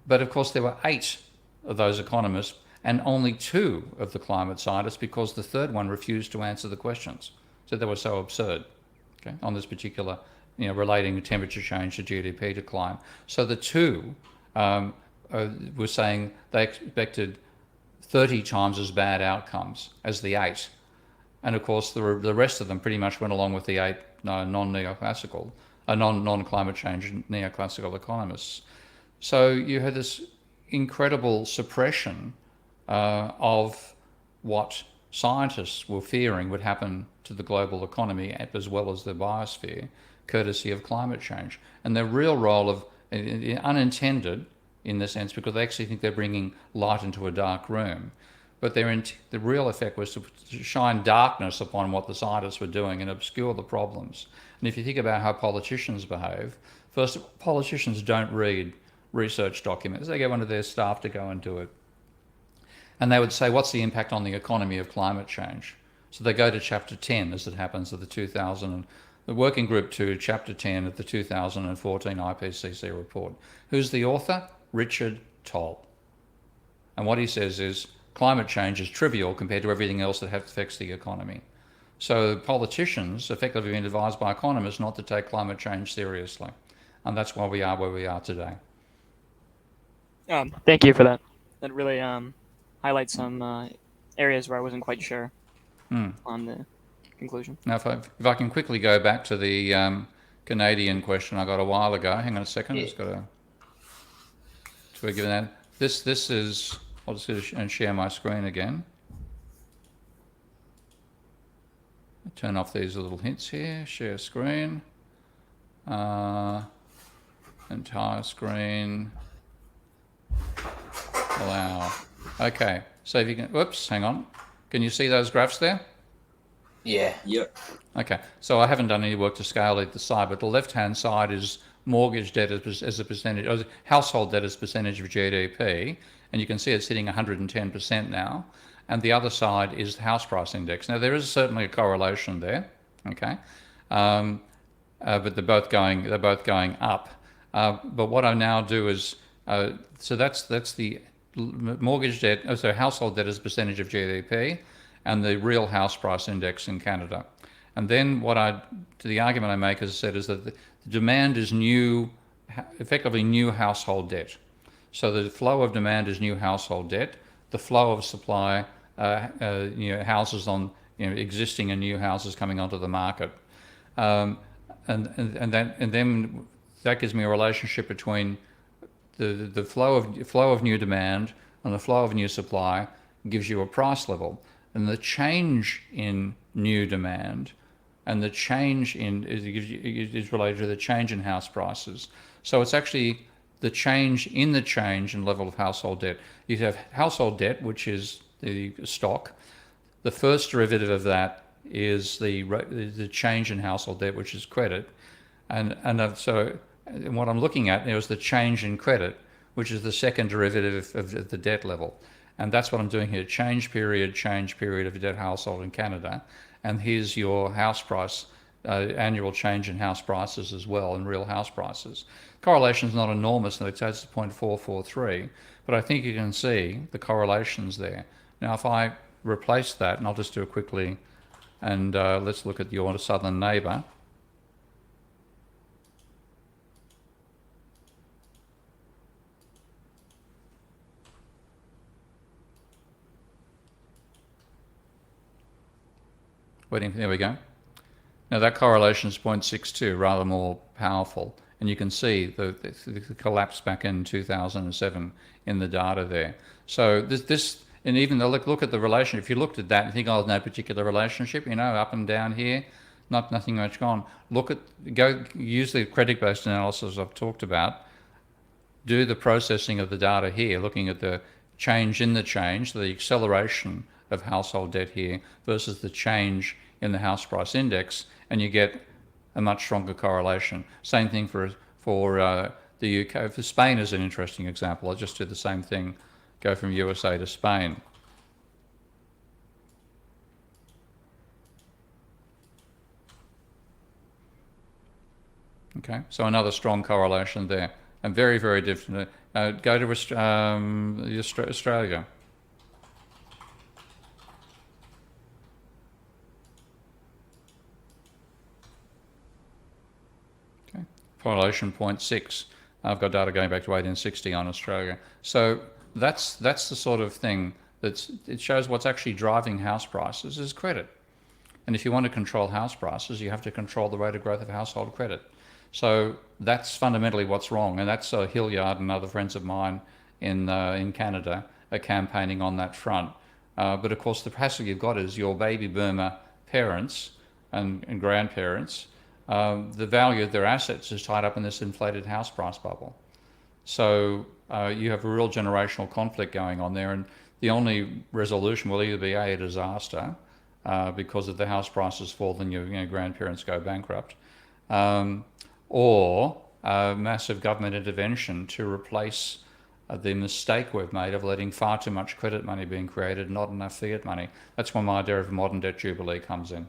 But of course there were 8 of those economists and only 2 of the climate scientists, because the third one refused to answer the questions. So they were so absurd, okay, on this particular, relating temperature change to GDP decline. So the 2 were saying they expected 30 times as bad outcomes as the 8. And of course the rest of them pretty much went along with the 8 non-neoclassical, non-climate change neoclassical economists. So you had this incredible suppression of what scientists were fearing would happen to the global economy as well as the biosphere, courtesy of climate change. And their real role of, unintended in the sense, because they actually think they're bringing light into a dark room, but the real effect was to shine darkness upon what the scientists were doing and obscure the problems. And if you think about how politicians behave, first, politicians don't read research documents. They get one of their staff to go and do it. And they would say, what's the impact on the economy of climate change? So they go to chapter 10, as it happens, of the working group 2, chapter 10 of the 2014 IPCC report. Who's the author? Richard Toll. And what he says is, climate change is trivial compared to everything else that affects the economy. So politicians effectively been advised by economists not to take climate change seriously. And that's why we are where we are today. Thank you for that. That really highlights some areas where I wasn't quite sure on the conclusion. Now, if I can quickly go back to the Canadian question I got a while ago. Hang on a second. Just got to give that. This is. I'll just go and share my screen again. Turn off these little hints here. Share screen. Entire screen. Allow. Okay. So if you can. Whoops. Hang on. Can you see those graphs there? Yeah. Yep. Okay. So I haven't done any work to scale either side, but the left-hand side is mortgage debt as a percentage, or household debt as a percentage of GDP, and you can see it's hitting 110% now. And the other side is the house price index. Now there is certainly a correlation there, okay, but they're both going up. But what I now do is so that's the mortgage debt, so household debt as a percentage of GDP, and the real house price index in Canada. And then the argument I make, as I said, is that the demand is effectively new household debt. So the flow of demand is new household debt. The flow of supply, houses on, existing and new houses coming onto the market, and then that gives me a relationship between the flow of new demand and the flow of new supply gives you a price level, and the change in new demand and the change is related to the change in house prices. So it's actually the change in level of household debt. You have household debt, which is the stock. The first derivative of that is the change in household debt, which is credit. And so what I'm looking at is the change in credit. which is the second derivative of the debt level. And that's what I'm doing here, change period of a debt household in Canada. And here's your house price, annual change in house prices as well, in real house prices. Correlation's not enormous, and it's 0.443, but I think you can see the correlations there. Now, if I replace that, and I'll just do it quickly, and let's look at your southern neighbour. There we go. Now that correlation is 0.62, rather more powerful. And you can see the collapse back in 2007 in the data there. So and even look at the relation. If you looked at that and think, oh, no particular relationship, up and down here, nothing much gone. Use the credit-based analysis I've talked about. Do the processing of the data here, looking at the change in the change, the acceleration of household debt here versus the change in the house price index, and you get a much stronger correlation. Same thing for the UK. For Spain is an interesting example. I'll just do the same thing, go from USA to Spain. Okay, so another strong correlation there, and very, very different. Go to Australia. Correlation 0.6. I've got data going back to 1860 on Australia. So that's the sort of thing it shows what's actually driving house prices is credit. And if you want to control house prices, you have to control the rate of growth of household credit. So that's fundamentally what's wrong. And that's Hilliard and other friends of mine in Canada are campaigning on that front. But of course, the hassle you've got is your baby boomer parents and grandparents. The value of their assets is tied up in this inflated house price bubble. So you have a real generational conflict going on there, and the only resolution will either be a disaster because if the house prices fall, then your grandparents go bankrupt, or massive government intervention to replace the mistake we've made of letting far too much credit money being created, not enough fiat money. That's when my idea of modern debt jubilee comes in.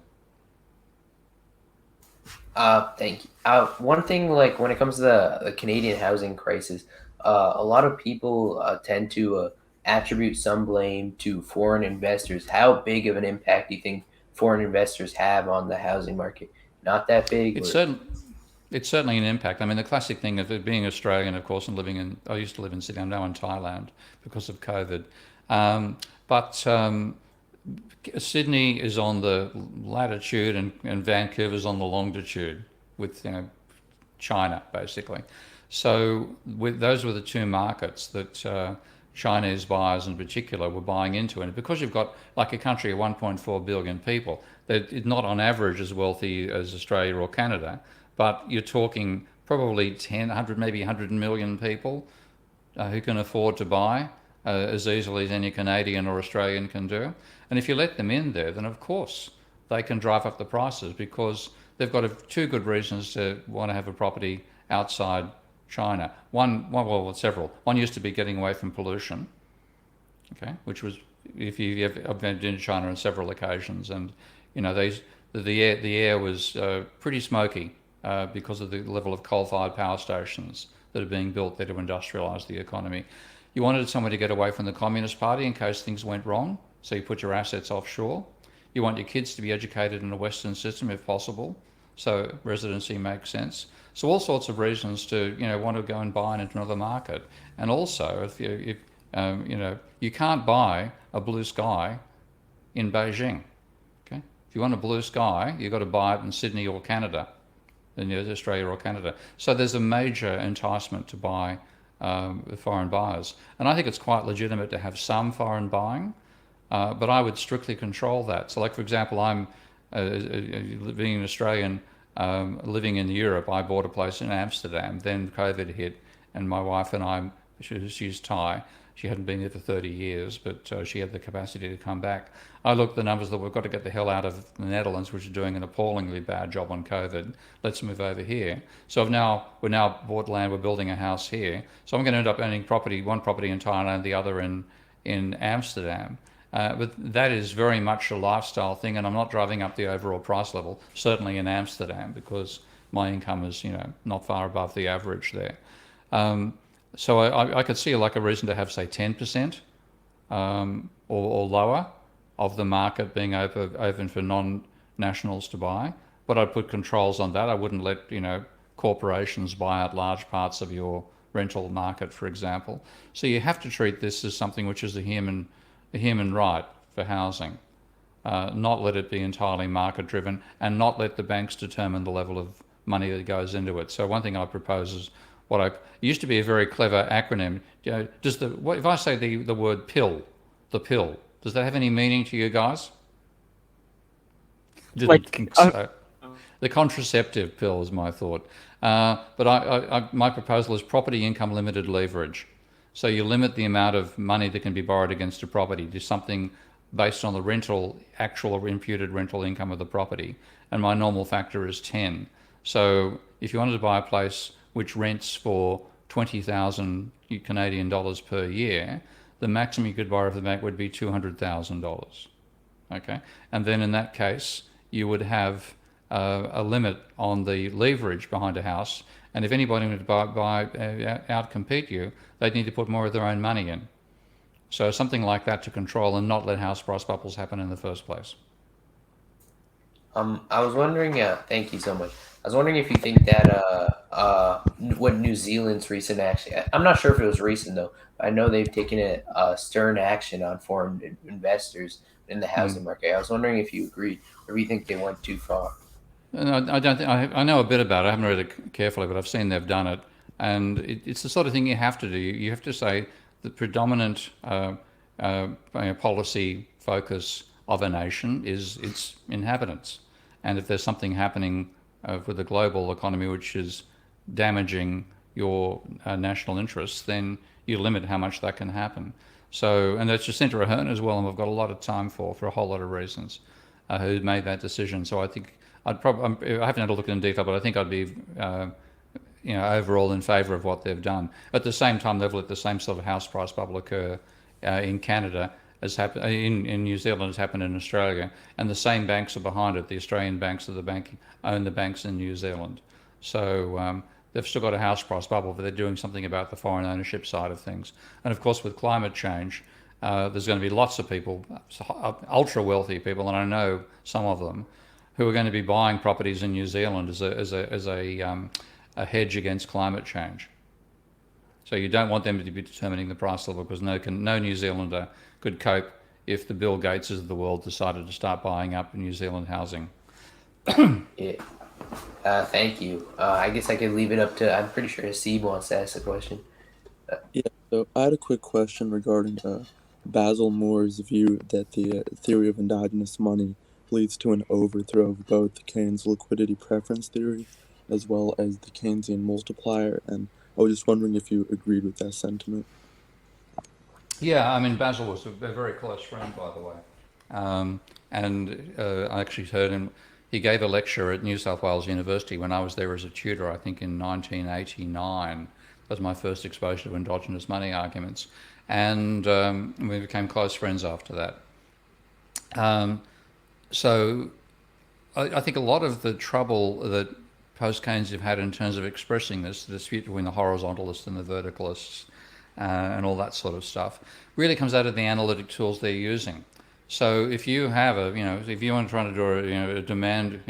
Thank you. One thing, like when it comes to the Canadian housing crisis, a lot of people tend to attribute some blame to foreign investors. How big of an impact do you think foreign investors have on the housing market? Not that big? It's certainly an impact. I mean, the classic thing of it being Australian, of course, and I used to live in Sydney, I'm now in Thailand because of COVID. But Sydney is on the latitude and Vancouver's on the longitude with China, basically. So those were the two markets that Chinese buyers in particular were buying into. And because you've got like a country of 1.4 billion people, they're not on average as wealthy as Australia or Canada, but you're talking probably 10, 100, maybe 100 million people who can afford to buy as easily as any Canadian or Australian can do. And if you let them in there, then of course they can drive up the prices because they've got two good reasons to want to have a property outside China. Several. One used to be getting away from pollution, okay, which was, if I've been in China on several occasions, and the air was pretty smoky because of the level of coal-fired power stations that are being built there to industrialise the economy. You wanted somewhere to get away from the Communist Party in case things went wrong, so you put your assets offshore. You want your kids to be educated in a Western system if possible, so residency makes sense. So all sorts of reasons to want to go and buy into another market. And also, if you can't buy a blue sky in Beijing. Okay, if you want a blue sky, you've got to buy it in Sydney or Canada, in Australia or Canada. So there's a major enticement to buy foreign buyers, and I think it's quite legitimate to have some foreign buying, but I would strictly control that. So, like for example, I'm being an Australian living in Europe. I bought a place in Amsterdam. Then COVID hit, and my wife and I She's Thai. She hadn't been there for 30 years, but she had the capacity to come back. I looked at the numbers that we've got to get the hell out of the Netherlands, which are doing an appallingly bad job on COVID. Let's move over here. So we're now bought land. We're building a house here. So I'm going to end up owning one property in Thailand, the other in Amsterdam. But that is very much a lifestyle thing, and I'm not driving up the overall price level. Certainly in Amsterdam, because my income is not far above the average there. So I could see like a reason to have, say, 10% or lower of the market being open for non-nationals to buy. But I'd put controls on that. I wouldn't let corporations buy out large parts of your rental market, for example. So you have to treat this as something which is a human right for housing. Not let it be entirely market-driven, and not let the banks determine the level of money that goes into it. So one thing I propose is it used to be a very clever acronym. If I say the word pill, the pill, does that have any meaning to you guys? Didn't think so. The contraceptive pill is my thought. But my proposal is property income limited leverage. So you limit the amount of money that can be borrowed against a property to something based on the actual or imputed rental income of the property. And my normal factor is 10. So if you wanted to buy a place which rents for 20,000 Canadian dollars per year, the maximum you could borrow from the bank would be $200,000. Okay, and then in that case, you would have a limit on the leverage behind a house, and if anybody wanted to outcompete you, they'd need to put more of their own money in. So something like that to control and not let house price bubbles happen in the first place. I was wondering. Thank you so much. I was wondering if you think that what New Zealand's recent action. I'm not sure if it was recent though. I know they've taken a stern action on foreign investors in the housing market. I was wondering if you agree, or if you think they went too far. No, I don't think I know a bit about it. I haven't read it carefully, but I've seen they've done it, and it's the sort of thing you have to do. You have to say the predominant policy focus of a nation is its inhabitants, and if there's something happening with the global economy which is damaging your national interests, then you limit how much that can happen. So, and that's Jacinta Ardern as well, and we've got a lot of time for a whole lot of reasons, who made that decision. So I think I haven't had a look in detail, but I think I'd be, overall in favour of what they've done. At the same time, they've let the same sort of house price bubble occur in Canada as happened in New Zealand as happened in Australia, and the same banks are behind it. The Australian banks own the banks in New Zealand, so they've still got a house price bubble, but they're doing something about the foreign ownership side of things. And of course, with climate change, there's going to be lots of people, ultra wealthy people, and I know some of them, who are going to be buying properties in New Zealand as a hedge against climate change. So you don't want them to be determining the price level, because no New Zealander could cope if the Bill Gateses of the world decided to start buying up New Zealand housing. Yeah. Thank you. I guess I could leave it up to. I'm pretty sure Hasib wants to ask the question. Yeah, so I had a quick question regarding Basil Moore's view that the theory of endogenous money leads to an overthrow of both the Keynes liquidity preference theory as well as the Keynesian multiplier, and I was just wondering if you agreed with that sentiment. Yeah, I mean, Basil was a very close friend, by the way. And I actually heard him, he gave a lecture at New South Wales University when I was there as a tutor, I think in 1989. That was my first exposure to endogenous money arguments. And we became close friends after that. So I think a lot of the trouble that post-Keynes have had in terms of expressing this, the dispute between the horizontalists and the verticalists, and all that sort of stuff, really comes out of the analytic tools they're using. So if you have if you want to try to draw a demand,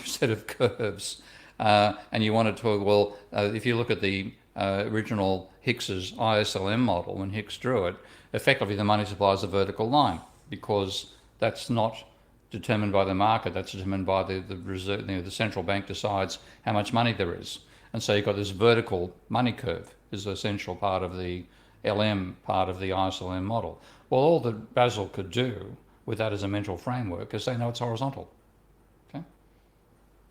set of curves, and you want to talk, if you look at the original Hicks's ISLM model, when Hicks drew it, effectively the money supply is a vertical line, because that's not determined by the market, that's determined by the reserve, the central bank decides how much money there is. And so you've got this vertical money curve is an essential part of the LM part of the ISLM model. Well, all that Basil could do with that as a mental framework is say, no, it's horizontal. Okay.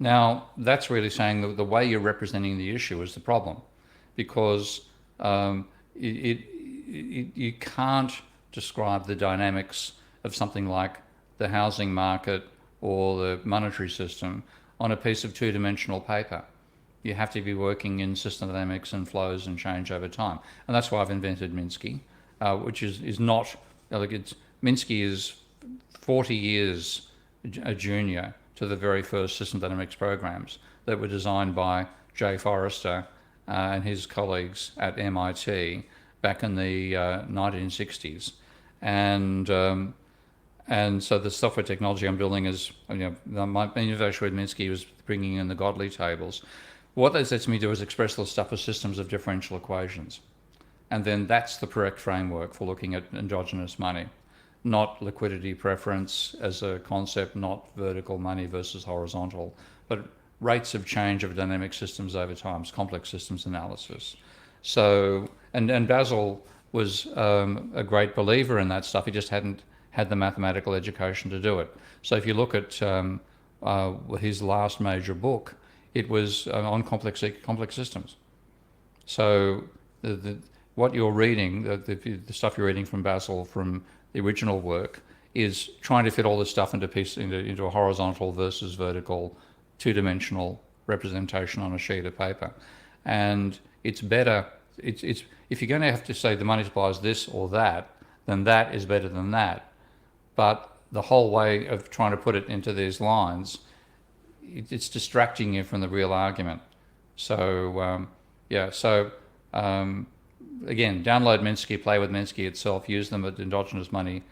Now, that's really saying that the way you're representing the issue is the problem, because you can't describe the dynamics of something like the housing market or the monetary system on a piece of two-dimensional paper. You have to be working in system dynamics and flows and change over time. And that's why I've invented Minsky, which is not, like Minsky is 40 years a junior to the very first system dynamics programs that were designed by Jay Forrester and his colleagues at MIT back in the 1960s. And so the software technology I'm building is, my innovation with Minsky was bringing in the Godley tables. What that lets me do is express the stuff as systems of differential equations. And then that's the correct framework for looking at endogenous money, not liquidity preference as a concept, not vertical money versus horizontal, but rates of change of dynamic systems over time, complex systems analysis. So, and Basil was a great believer in that stuff. He just hadn't had the mathematical education to do it. So if you look at his last major book, it was on complex systems. So what you're reading, the stuff you're reading from Basil from the original work, is trying to fit all this stuff into a horizontal versus vertical, two-dimensional representation on a sheet of paper. And it's better. It's if you're going to have to say the money supply is this or that, then that is better than that. But the whole way of trying to put it into these lines, it's distracting you from the real argument. So again, download Minsky, play with Minsky itself, use them at endogenous money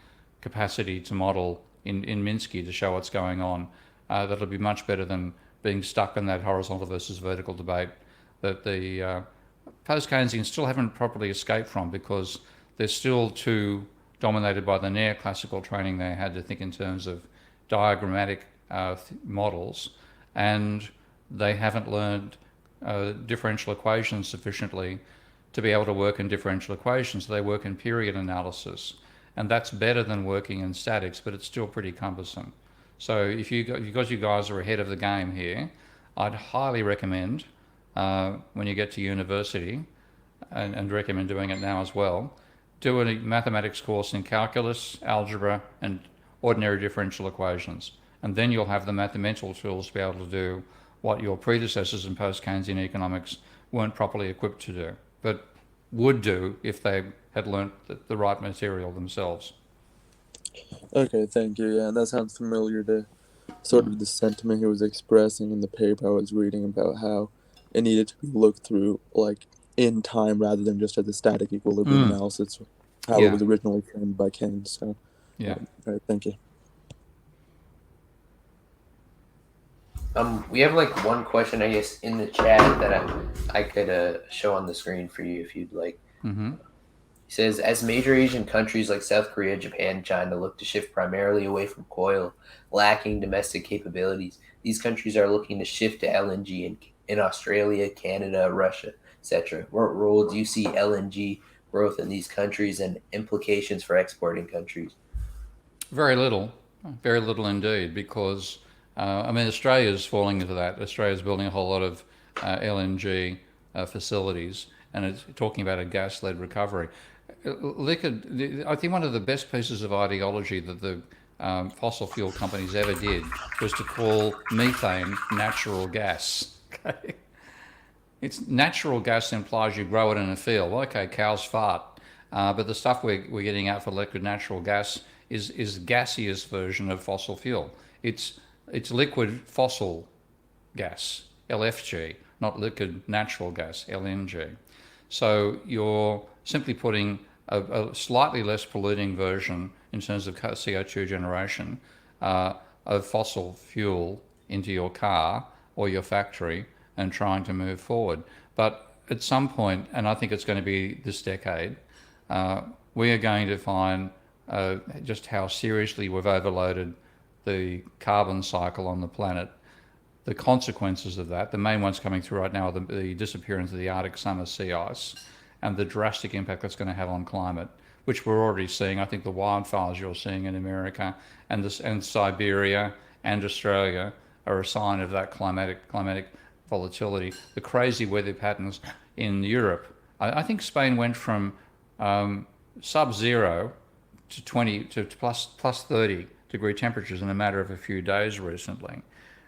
capacity to model in Minsky to show what's going on. That'll be much better than being stuck in that horizontal versus vertical debate that the post-Keynesians still haven't properly escaped from, because they're still too dominated by the neoclassical training they had to think in terms of diagrammatic models, and they haven't learned differential equations sufficiently to be able to work in differential equations. So they work in period analysis, and that's better than working in statics, but it's still pretty cumbersome. So because you guys are ahead of the game here, I'd highly recommend when you get to university, and recommend doing it now as well, do a mathematics course in calculus, algebra, and ordinary differential equations. And then you'll have the mathematical tools to be able to do what your predecessors in post-Keynesian economics weren't properly equipped to do, but would do if they had learnt the right material themselves. Okay, thank you. Yeah, that sounds familiar to sort of the sentiment he was expressing in the paper I was reading about how it needed to be looked through like in time rather than just as a static equilibrium analysis, how it was originally framed by Keynes. So, yeah. All right, thank you. We have like one question, I guess, in the chat that I could show on the screen for you if you'd like. Mm-hmm. He says, as major Asian countries like South Korea, Japan, and China look to shift primarily away from coal, lacking domestic capabilities, these countries are looking to shift to LNG in Australia, Canada, Russia, etc. What role do you see LNG growth in these countries and implications for exporting countries? Very little indeed, because Australia's falling into that. Australia's building a whole lot of LNG facilities, and it's talking about a gas-led recovery. I think one of the best pieces of ideology that the fossil fuel companies ever did was to call methane natural gas. Okay? It's natural gas implies you grow it in a field. Well, okay, cows fart, but the stuff we're getting out for liquid natural gas is gaseous version of fossil fuel. It's liquid fossil gas, LFG, not liquid natural gas, LNG. So you're simply putting a slightly less polluting version in terms of CO2 generation of fossil fuel into your car or your factory and trying to move forward. But at some point, and I think it's going to be this decade, we are going to find just how seriously we've overloaded the carbon cycle on the planet. The consequences of that, the main ones coming through right now are the disappearance of the Arctic summer sea ice and the drastic impact that's going to have on climate, which we're already seeing. I think the wildfires you're seeing in America and Siberia and Australia are a sign of that climatic volatility. The crazy weather patterns in Europe I think Spain went from sub-zero to 20 to plus 30 degree temperatures in a matter of a few days recently.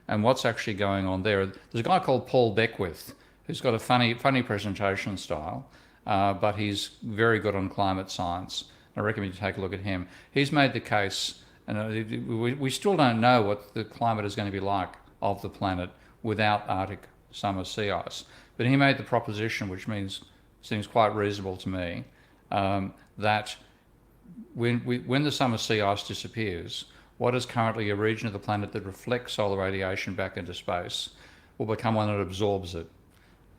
And what's actually going on there? There's a guy called Paul Beckwith who's got a funny presentation style, but he's very good on climate science. I recommend you take a look at him. He's made the case, and we still don't know what the climate is going to be like of the planet without Arctic summer sea ice. But he made the proposition, which seems quite reasonable to me, that when the summer sea ice disappears, what is currently a region of the planet that reflects solar radiation back into space will become one that absorbs it.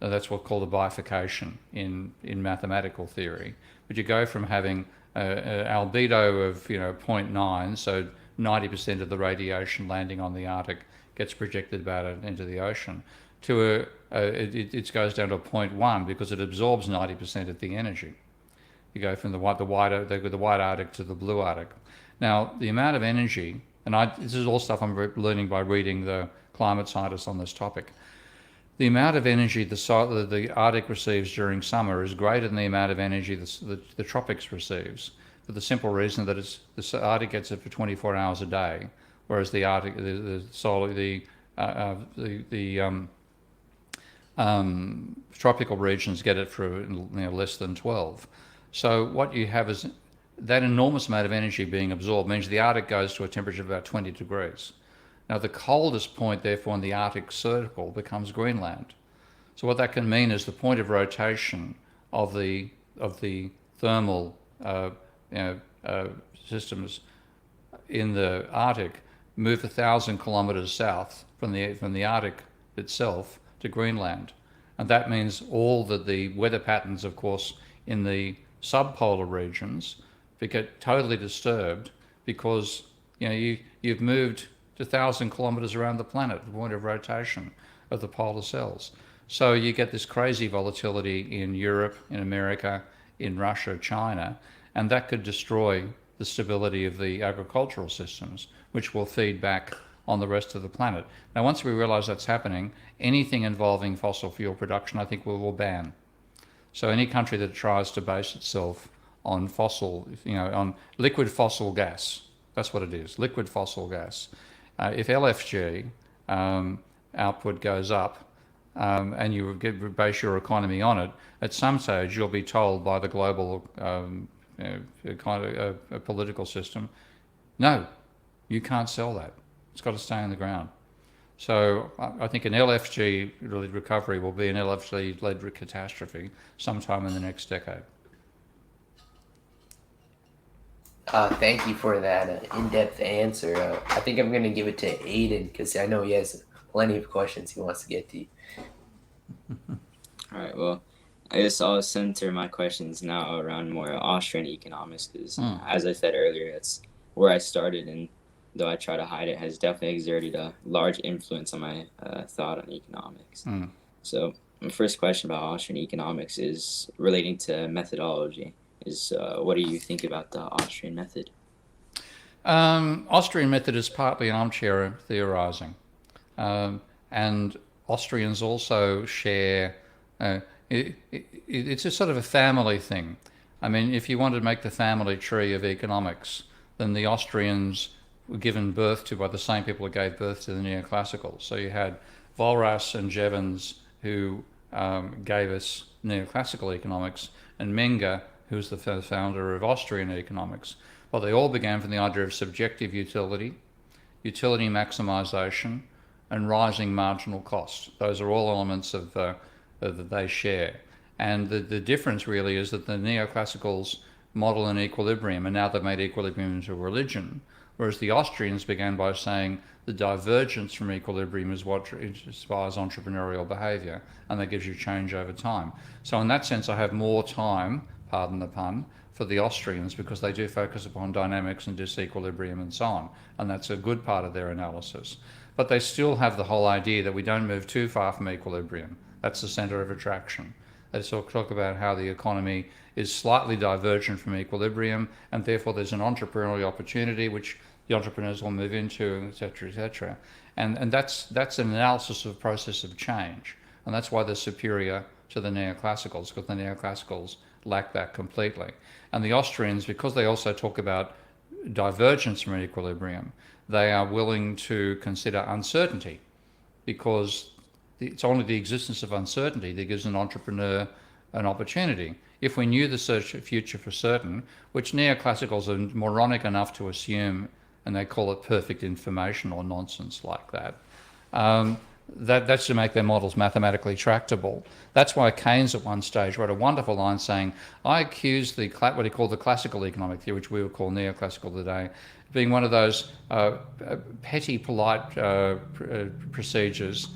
That's what's called a bifurcation in mathematical theory. But you go from having an albedo of 0.9, so 90% of the radiation landing on the Arctic gets projected back into the ocean, to it goes down to a 0.1 because it absorbs 90% of the energy. You go from the white Arctic to the blue Arctic. Now, the amount of energy, and this is all stuff I'm learning by reading the climate scientists on this topic. The amount of energy the Arctic receives during summer is greater than the amount of energy the tropics receives, for the simple reason that the Arctic gets it for 24 hours a day, whereas the Arctic, tropical regions get it for less than 12. So what you have is that enormous amount of energy being absorbed means the Arctic goes to a temperature of about 20 degrees. Now, the coldest point, therefore, in the Arctic Circle becomes Greenland. So what that can mean is the point of rotation of the thermal systems in the Arctic move 1,000 kilometers south from the Arctic itself to Greenland. And that means all the weather patterns, of course, in the subpolar regions get totally disturbed because you've moved 1,000 kilometers around the planet, the point of rotation of the polar cells. So you get this crazy volatility in Europe, in America, in Russia, China, and that could destroy the stability of the agricultural systems, which will feed back on the rest of the planet. Now, once we realize that's happening, anything involving fossil fuel production, I think we will ban. So any country that tries to base itself on on liquid fossil gas, that's what it is, liquid fossil gas. If LFG output goes up and you base your economy on it, at some stage you'll be told by the global political system, no, you can't sell that. It's got to stay on the ground. So I think an LFG recovery will be an LFG-led catastrophe sometime in the next decade. Thank you for that in-depth answer. I think I'm going to give it to Aiden because I know he has plenty of questions he wants to get to you. All right, well, I guess I'll center my questions now around more Austrian economics because, as I said earlier, that's where I started, and though I try to hide it, has definitely exerted a large influence on my thought on economics. So my first question about Austrian economics is relating to methodology. What do you think about the Austrian method? Austrian method is partly an armchair theorizing. And Austrians also share, it's a sort of a family thing. I mean, if you want to make the family tree of economics, then the Austrians were given birth to by the same people who gave birth to the neoclassicals. So you had Walras and Jevons, who gave us neoclassical economics, and Menger, who's the founder of Austrian economics. Well, they all began from the idea of subjective utility, utility maximization, and rising marginal cost. Those are all elements that they share. And the difference really is that the neoclassicals model an equilibrium, and now they've made equilibrium into a religion, whereas the Austrians began by saying the divergence from equilibrium is what inspires entrepreneurial behavior, and that gives you change over time. So in that sense, I have more time, pardon the pun, for the Austrians because they do focus upon dynamics and disequilibrium and so on, and that's a good part of their analysis. But they still have the whole idea that we don't move too far from equilibrium. That's the center of attraction. They talk about how the economy is slightly divergent from equilibrium, and therefore there's an entrepreneurial opportunity which the entrepreneurs will move into, et cetera, et cetera. And that's an analysis of process of change, and that's why they're superior to the neoclassicals, because the neoclassicals lack that completely. And the Austrians, because they also talk about divergence from equilibrium, they are willing to consider uncertainty, because it's only the existence of uncertainty that gives an entrepreneur an opportunity. If we knew the future for certain, which neoclassicals are moronic enough to assume, and they call it perfect information or nonsense like that, that's to make their models mathematically tractable. That's why Keynes at one stage wrote a wonderful line saying, I accuse what he called the classical economic theory, which we would call neoclassical today, being one of those petty, polite procedures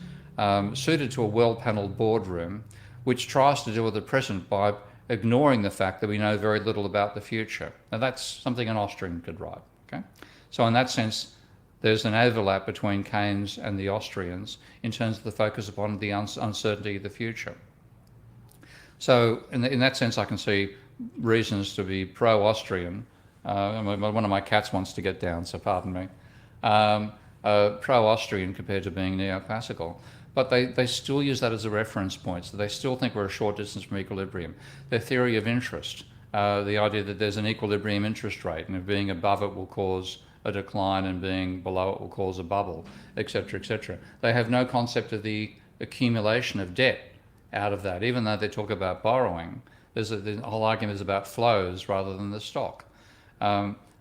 suited to a well-panelled boardroom, which tries to deal with the present by ignoring the fact that we know very little about the future. Now that's something an Austrian could write. Okay, so in that sense, there's an overlap between Keynes and the Austrians in terms of the focus upon the uncertainty of the future. So in that sense, I can see reasons to be pro-Austrian. One of my cats wants to get down, so pardon me. Pro-Austrian compared to being neoclassical. But they still use that as a reference point, so they still think we're a short distance from equilibrium. Their theory of interest, the idea that there's an equilibrium interest rate, and if being above it will cause a decline and being below it will cause a bubble, etc., etc. They have no concept of the accumulation of debt out of that, even though they talk about borrowing. The whole argument is about flows rather than the stock.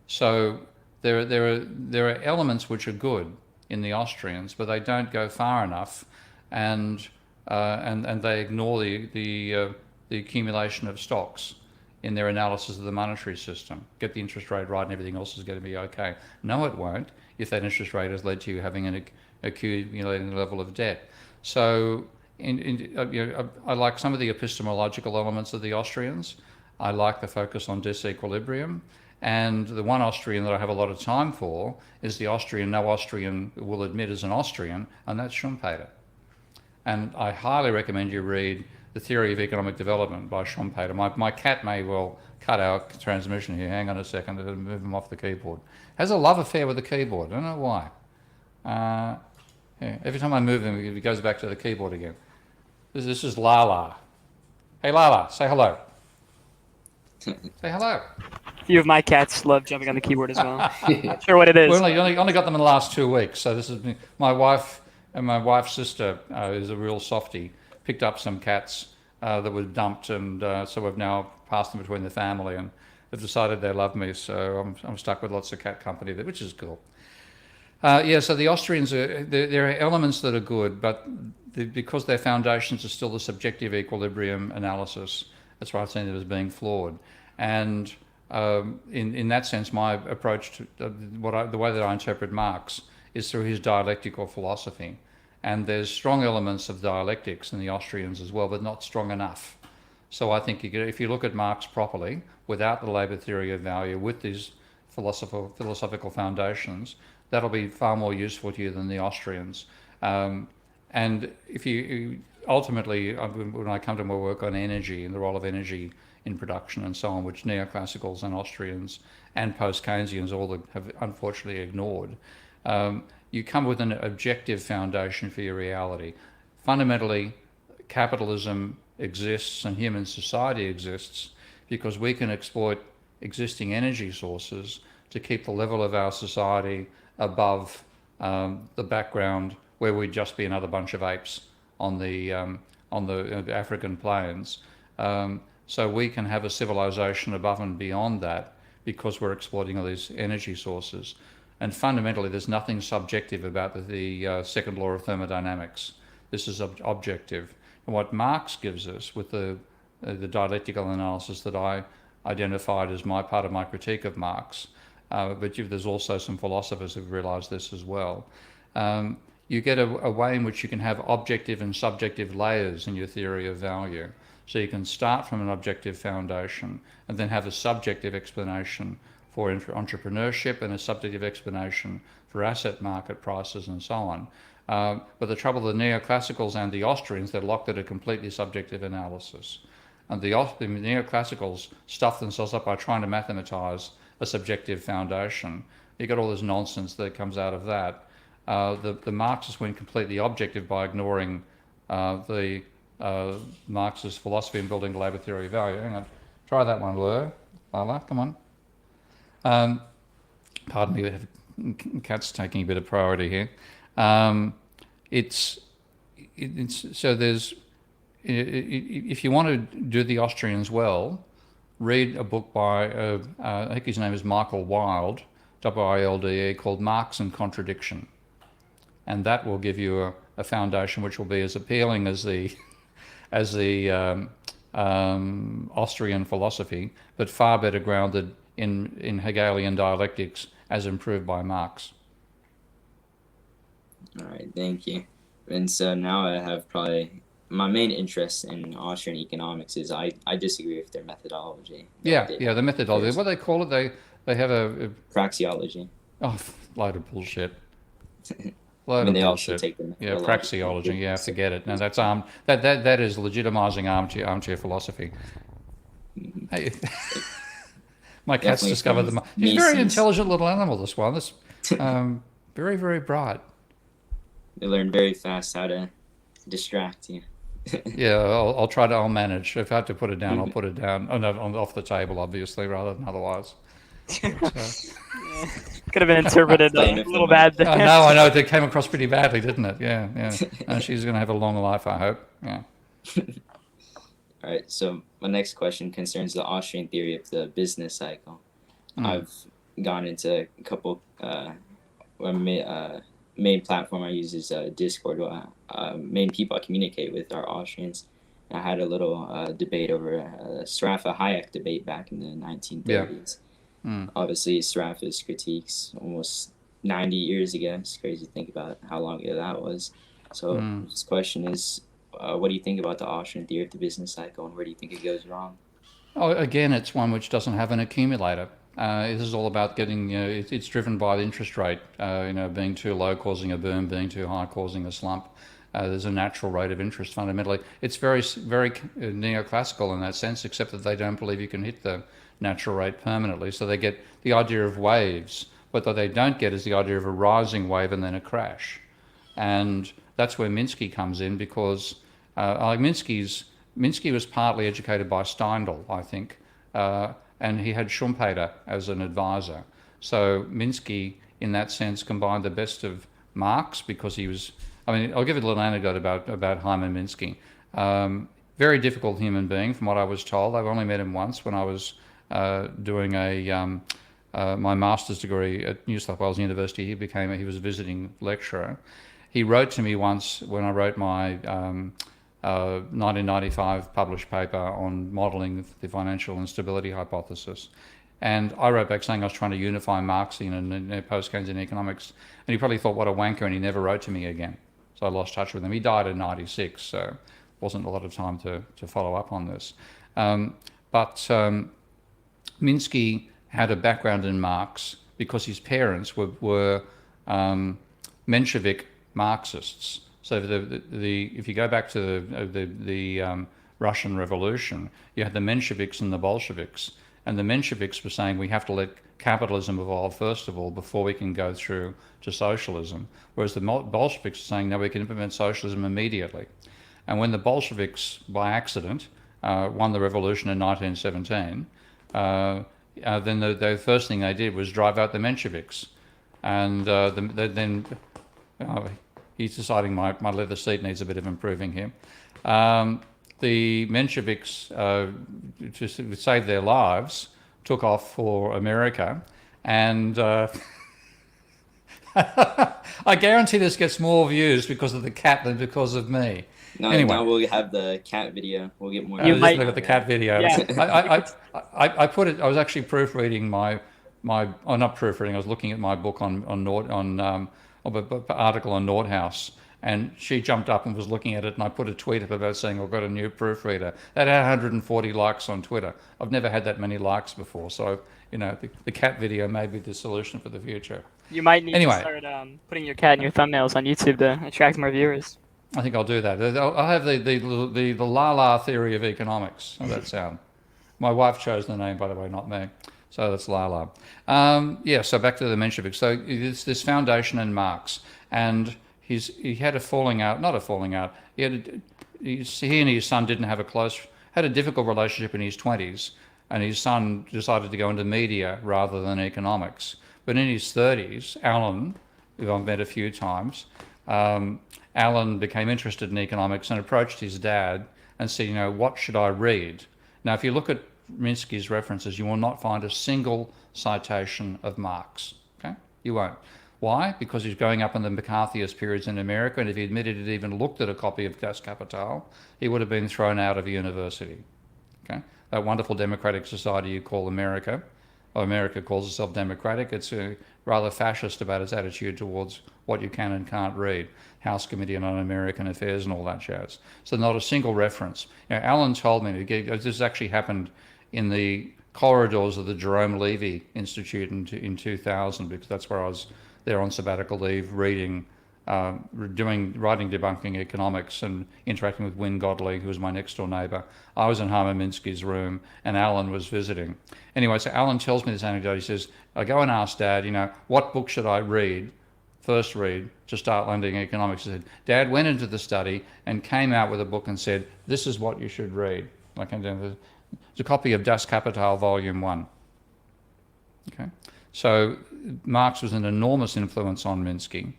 So there are elements which are good in the Austrians, but they don't go far enough, and they ignore the accumulation of stocks in their analysis of the monetary system. Get the interest rate right and everything else is going to be okay. No, it won't, if that interest rate has led to you having an accumulating level of debt. So I like some of the epistemological elements of the Austrians. I like the focus on disequilibrium. And the one Austrian that I have a lot of time for is the Austrian no Austrian will admit is an Austrian, and that's Schumpeter. And I highly recommend you read The Theory of Economic Development by Schumpeter. My cat may well cut our transmission here. Hang on a second, I'll move him off the keyboard. Has a love affair with the keyboard. I don't know why. Yeah, every time I move him, he goes back to the keyboard again. This is Lala. Hey Lala, say hello. Say hello. A few of my cats love jumping on the keyboard as well. Not sure what it is. We only got them in the last 2 weeks. So this is my wife and my wife's sister is a real softie. Picked up some cats that were dumped, and so we've now passed them between the family, and they've decided they love me. So I'm stuck with lots of cat company, which is cool. So the Austrians, there are elements that are good, but because their foundations are still the subjective equilibrium analysis, that's why I've seen it as being flawed. And in that sense, my approach to the way that I interpret Marx is through his dialectical philosophy. And there's strong elements of dialectics in the Austrians as well, but not strong enough. So I think if you look at Marx properly, without the labour theory of value, with these philosophical foundations, that'll be far more useful to you than the Austrians. And if you ultimately, when I come to my work on energy and the role of energy in production and so on, which neoclassicals and Austrians and post-Keynesians all have unfortunately ignored, you come with an objective foundation for your reality. Fundamentally, capitalism exists and human society exists because we can exploit existing energy sources to keep the level of our society above the background where we'd just be another bunch of apes on the African plains. So we can have a civilization above and beyond that because we're exploiting all these energy sources. And fundamentally, there's nothing subjective about the second law of thermodynamics. This is objective. And what Marx gives us with the dialectical analysis that I identified as my part of my critique of Marx, but there's also some philosophers who've realised this as well. You get a way in which you can have objective and subjective layers in your theory of value. So you can start from an objective foundation and then have a subjective explanation for entrepreneurship and a subjective explanation for asset market prices and so on. But the trouble with the neoclassicals and the Austrians, they're locked at a completely subjective analysis. And the neoclassicals stuff themselves up by trying to mathematise a subjective foundation. You get all this nonsense that comes out of that. The Marxists went completely objective by ignoring the Marxist philosophy and building labour theory of value. Hang on, try that one, Lala, come on. Pardon me, cat's taking a bit of priority here. It's so there's, if you want to do the Austrians well, read a book by, I think his name is Michael Wilde, W-I-L-D-E, called Marx and Contradiction. And that will give you a foundation which will be as appealing as the Austrian philosophy, but far better grounded in Hegelian dialectics as improved by Marx. All right, thank you. And so now I have probably my main interest in Austrian economics is I disagree with their methodology. Yeah, the methodology. What do they call it? They have a praxeology. Oh, load of bullshit. I mean, they also take the praxeology. Yeah, forget it. No, that's that is legitimizing armchair philosophy. Hey, my cat's Definitely discovered them. He's a very intelligent little animal. This one. This very, very bright. They learn very fast how to distract you. Yeah, I'll try to. I'll manage. If I have to put it down, I'll put it down. Oh no, off the table, obviously, rather than otherwise. Could have been interpreted a little bad there. I know. It came across pretty badly, didn't it? Yeah. She's going to have a long life, I hope. Yeah. All right. So my next question concerns the Austrian theory of the business cycle. I've gone into a couple. Main platform I use is Discord. Main people I communicate with are Austrians. I had a little debate over Sraffa Hayek debate back in the 1930s. Obviously, Sraffa's critiques almost 90 years ago. It's crazy to think about how long ago that was. So this question is, what do you think about the Austrian theory of the business cycle, and where do you think it goes wrong? Oh, again, it's one which doesn't have an accumulator. This is all about getting, it's driven by the interest rate, being too low causing a boom, being too high causing a slump. There's a natural rate of interest fundamentally. It's very, very neoclassical in that sense, except that they don't believe you can hit the natural rate permanently. So they get the idea of waves. What they don't get is the idea of a rising wave and then a crash. And that's where Minsky comes in, because Minsky was partly educated by Steindl, I think, and he had Schumpeter as an advisor. So Minsky, in that sense, combined the best of Marx, because he was, I'll give you a little anecdote about Hyman Minsky. Very difficult human being, from what I was told. I've only met him once when I was doing my master's degree at New South Wales University. He was a visiting lecturer. He wrote to me once when I wrote my 1995 published paper on modelling the financial instability hypothesis. And I wrote back saying I was trying to unify Marxian and post-Keynesian economics. And he probably thought, what a wanker, and he never wrote to me again. So I lost touch with him. He died in 96, so wasn't a lot of time to follow up on this. But Minsky had a background in Marx because his parents were Menshevik Marxists. So if you go back to the Russian Revolution, you had the Mensheviks and the Bolsheviks. And the Mensheviks were saying we have to let capitalism evolve first of all before we can go through to socialism. Whereas the Bolsheviks are saying, no, we can implement socialism immediately. And when the Bolsheviks, by accident, won the revolution in 1917, then the first thing they did was drive out the Mensheviks. And then he's deciding my leather seat needs a bit of improving here. The Mensheviks, to save their lives, took off for America. And I guarantee this gets more views because of the cat than because of me. No, anyway, now we'll have the cat video. We'll get more. You might look at the cat video. Yeah. I put it. I was actually proofreading not proofreading. I was looking at my book on article on Nordhaus, and she jumped up and was looking at it, and I put a tweet up about saying I've got a new proofreader. That had 140 likes on Twitter. I've never had that many likes before, so the cat video may be the solution for the future. You might need to start putting your cat in your thumbnails on YouTube to attract more viewers. I think I'll do that. I'll have the la-la theory of economics. How does that sound? My wife chose the name, by the way, not me. So that's la-la. So back to the Mensheviks. So it's this foundation in Marx. And he had a falling out, not a falling out, he and his son didn't have had a difficult relationship in his 20s, and his son decided to go into media rather than economics. But in his 30s, Alan, who I've met a few times, Alan became interested in economics and approached his dad and said, what should I read? Now, if you look at Minsky's references, you will not find a single citation of Marx. Okay, you won't. Why? Because he's growing up in the McCarthyist periods in America, and if he admitted he'd even looked at a copy of Das Kapital, he would have been thrown out of university. Okay, that wonderful democratic society you call America, or America calls itself democratic. It's rather fascist about its attitude towards what you can and can't read. House Committee on Un-American Affairs and all that jazz. So not a single reference. Alan told me, this actually happened in the corridors of the Jerome Levy Institute in 2000, because that's where I was there on sabbatical leave, writing debunking economics and interacting with Wynne Godley, who was my next door neighbour. I was in Harman Minsky's room and Alan was visiting. Anyway, so Alan tells me this anecdote. He says, I go and ask Dad, what book should I first read to start learning economics? He said, Dad went into the study and came out with a book and said, this is what you should read. It's a copy of Das Kapital, Volume 1. Okay, so Marx was an enormous influence on Minsky.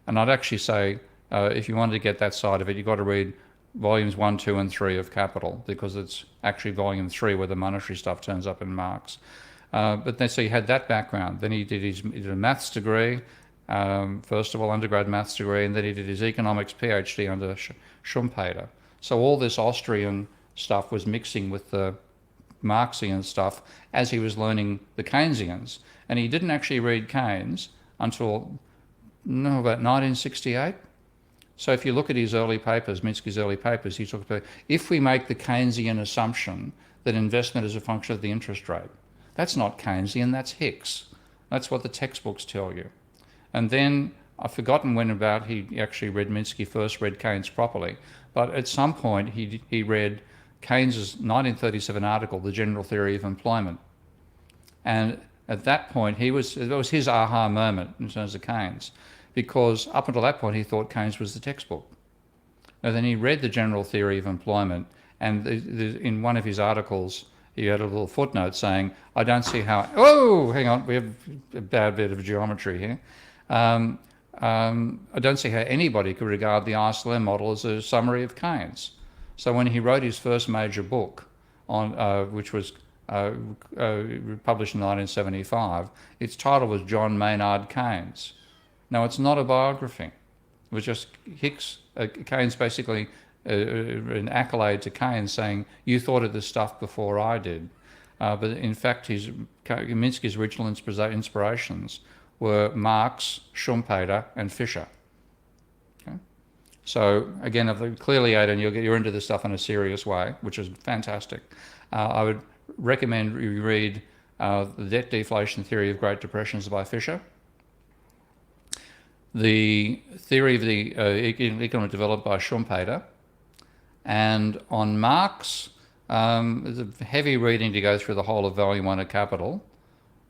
And I'd actually say, if you wanted to get that side of it, you've got to read volumes 1, 2, and 3 of Capital, because it's actually volume 3 where the monetary stuff turns up in Marx. But then, so he had that background. Then he did a maths degree, first of all, undergrad maths degree, and then he did his economics PhD under Schumpeter. So all this Austrian stuff was mixing with the Marxian stuff as he was learning the Keynesians. And he didn't actually read Keynes until about 1968. So if you look at his early papers, Minsky's early papers, he talks about, if we make the Keynesian assumption that investment is a function of the interest rate, that's not Keynesian, that's Hicks. That's what the textbooks tell you. And then I've forgotten when about he actually read Minsky first read Keynes properly, but at some point he read Keynes's 1937 article, The General Theory of Employment. And at that point, it was his aha moment in terms of Keynes, because up until that point, he thought Keynes was the textbook. And then he read The General Theory of Employment, and in one of his articles, he had a little footnote saying, I don't see how... Oh, hang on, we have a bad bit of geometry here. I don't see how anybody could regard the ISLM model as a summary of Keynes. So when he wrote his first major book, which was published in 1975, its title was John Maynard Keynes. Now, it's not a biography. It was just Hicks, Keynes basically, an accolade to Keynes saying, you thought of this stuff before I did. But in fact, Minsky's original inspirations were Marx, Schumpeter, and Fischer. Okay? So again, clearly, Aidan, you're into this stuff in a serious way, which is fantastic. I would recommend you read The Debt Deflation Theory of Great Depressions by Fischer, The Theory of the Economic Development by Schumpeter, and on Marx, it's a heavy reading to go through the whole of Volume 1 of Capital,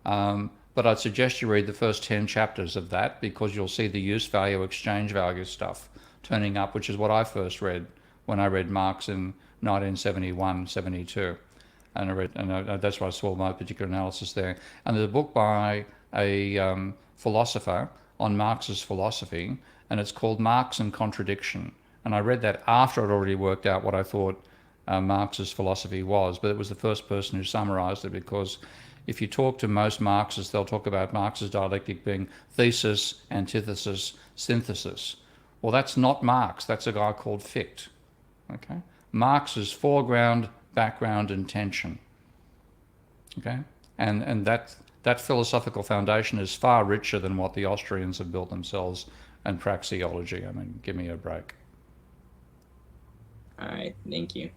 but I'd suggest you read the first 10 chapters of that, because you'll see the use value, exchange value stuff turning up, which is what I first read when I read Marx in 1971, 72. And that's why I saw my particular analysis there. And there's a book by a philosopher on Marx's philosophy, and it's called Marx and Contradiction. And I read that after I'd already worked out what I thought Marx's philosophy was, but it was the first person who summarized it, because if you talk to most Marxists, they'll talk about Marx's dialectic being thesis, antithesis, synthesis. Well, that's not Marx. That's a guy called Fichte. Okay? Marx is foreground, background, and tension. Okay? And that philosophical foundation is far richer than what the Austrians have built themselves and praxeology. I mean, give me a break. All right, thank you.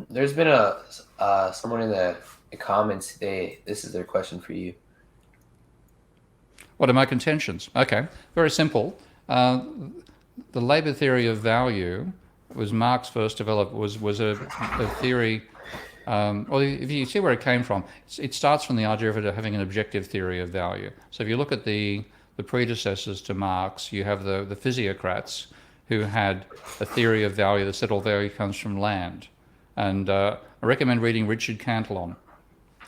There's been someone in the comments today. This is their question for you. What are my contentions? Okay, very simple. The labor theory of value was Marx first developed, was a theory. Well, if you see where it came from, it starts from the idea of it having an objective theory of value. So if you look at the the predecessors to Marx, you have the physiocrats who had a theory of value that said all value comes from land. And I recommend reading Richard Cantillon.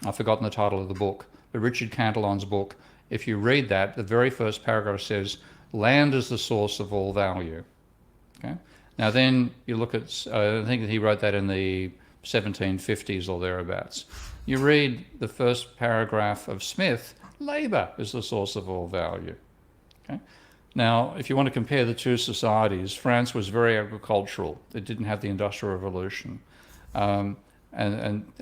I've forgotten the title of the book, but Richard Cantillon's book, if you read that, the very first paragraph says, land is the source of all value. Okay? Now then you look at, I think that he wrote that in the 1750s or thereabouts. You read the first paragraph of Smith, labour is the source of all value. Okay? Now, if you want to compare the two societies, France was very agricultural. It didn't have the Industrial Revolution. And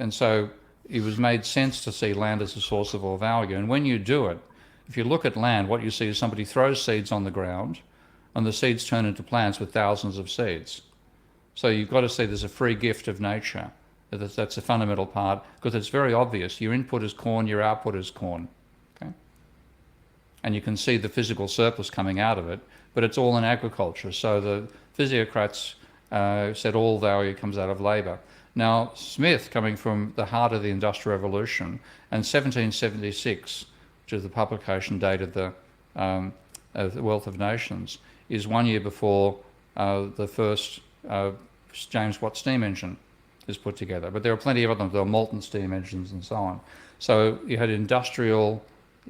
so it was made sense to see land as the source of all value. And when you do it, if you look at land, what you see is somebody throws seeds on the ground, and the seeds turn into plants with thousands of seeds. So you've got to see there's a free gift of nature. That's a fundamental part, because it's very obvious. Your input is corn, your output is corn. Okay? And you can see the physical surplus coming out of it, but it's all in agriculture. So the physiocrats said all value comes out of labour. Now, Smith, coming from the heart of the Industrial Revolution, and 1776, which is the publication date of the Wealth of Nations, is 1 year before the first James Watt steam engine is put together. But there are plenty of them. There are Molten steam engines and so on. So you had industrial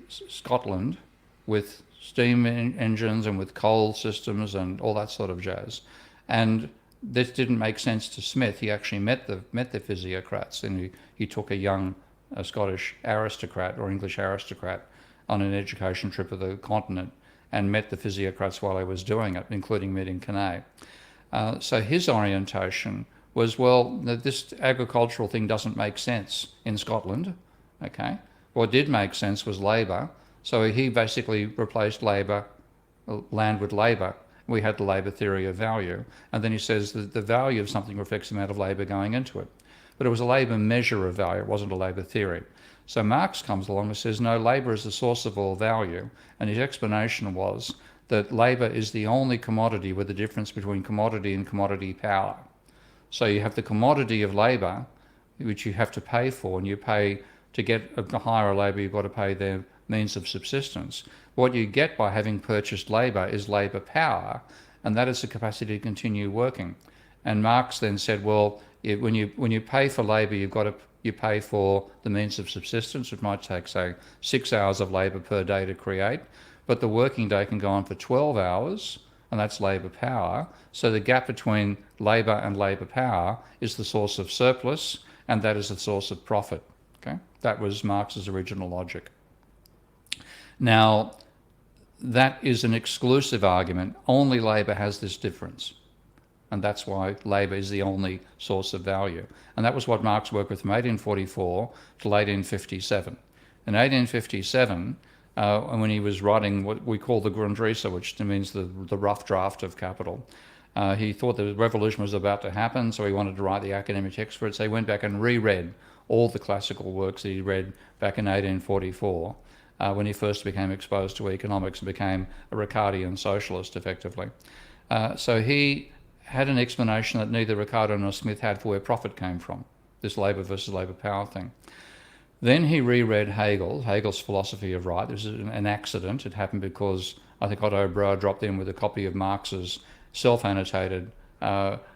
Scotland with steam engines and with coal systems and all that sort of jazz. And this didn't make sense to Smith. He actually met the physiocrats, and he took a young Scottish aristocrat or English aristocrat on an education trip of the continent and met the physiocrats while he was doing it, including meeting Keynesian. So his orientation was, well, this agricultural thing doesn't make sense in Scotland. Okay, what did make sense was labour. So he basically replaced labour, land with labour. We had the labour theory of value. And then he says that the value of something reflects the amount of labour going into it. But it was a labour measure of value, it wasn't a labour theory. So Marx comes along and says, no, labour is the source of all value. And his explanation was that labour is the only commodity with the difference between commodity and commodity power. So you have the commodity of labour, which you have to pay for, and you pay to get a higher labour, you've got to pay their means of subsistence. What you get by having purchased labour is labour power, and that is the capacity to continue working. And Marx then said, well, when you pay for labour, you pay for the means of subsistence, which might take, say, 6 hours of labour per day to create, but the working day can go on for 12 hours, and that's labour power. So the gap between labour and labour power is the source of surplus, and that is the source of profit. Okay? That was Marx's original logic. Now, that is an exclusive argument. Only labour has this difference. And that's why labour is the only source of value. And that was what Marx worked with from 1844 to 1857. In 1857, when he was writing what we call the Grundrisse, which means the rough draft of Capital, he thought the revolution was about to happen, so he wanted to write the academic text for it. So he went back and reread all the classical works that he read back in 1844, when he first became exposed to economics and became a Ricardian socialist, effectively. So he had an explanation that neither Ricardo nor Smith had for where profit came from, this labour versus labour power thing. Then he reread Hegel's philosophy of right. This is an accident. It happened because I think Otto Bauer dropped in with a copy of Marx's self-annotated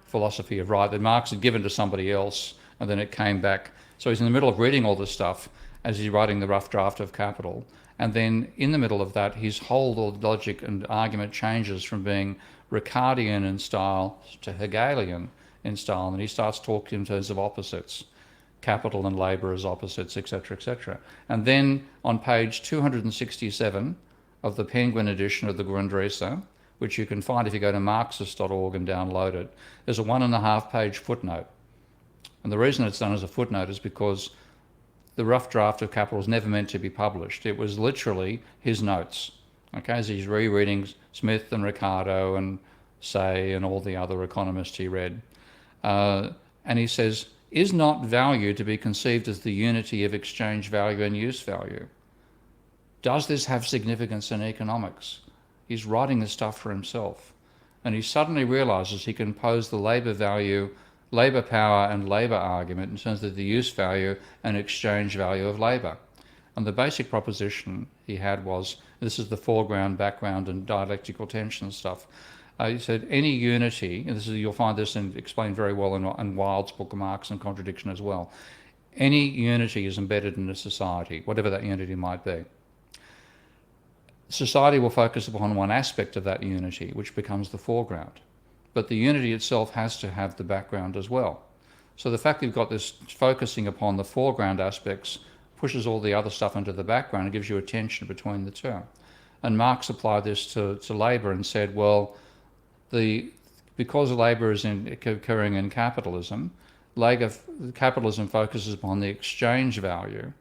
philosophy of right that Marx had given to somebody else, and then it came back. So he's in the middle of reading all this stuff as he's writing the rough draft of Capital. And then in the middle of that, his whole logic and argument changes from being Ricardian in style to Hegelian in style, and he starts talking in terms of opposites. Capital and labour as opposites, etc., etc. And then on page 267 of the Penguin edition of the Grundrisse, which you can find if you go to Marxist.org and download it, there's a 1.5-page footnote. And the reason it's done as a footnote is because the rough draft of Capital was never meant to be published. It was literally his notes. Okay, as he's rereading Smith and Ricardo and Say and all the other economists he read. And he says, is not value to be conceived as the unity of exchange value and use value? Does this have significance in economics? He's writing this stuff for himself. And he suddenly realizes he can pose the labour value, labour power and labour argument in terms of the use value and exchange value of labour. And the basic proposition he had was, This is the foreground, background, and dialectical tension stuff. He said any unity, and you'll find this explained very well in Wilde's book, Marx and Contradiction as well. Any unity is embedded in a society, whatever that unity might be. Society will focus upon one aspect of that unity, which becomes the foreground. But the unity itself has to have the background as well. So the fact that you've got this focusing upon the foreground aspects pushes all the other stuff into the background and gives you a tension between the two. And Marx applied this to labour and said, well, because labour is occurring in capitalism, capitalism focuses upon the exchange value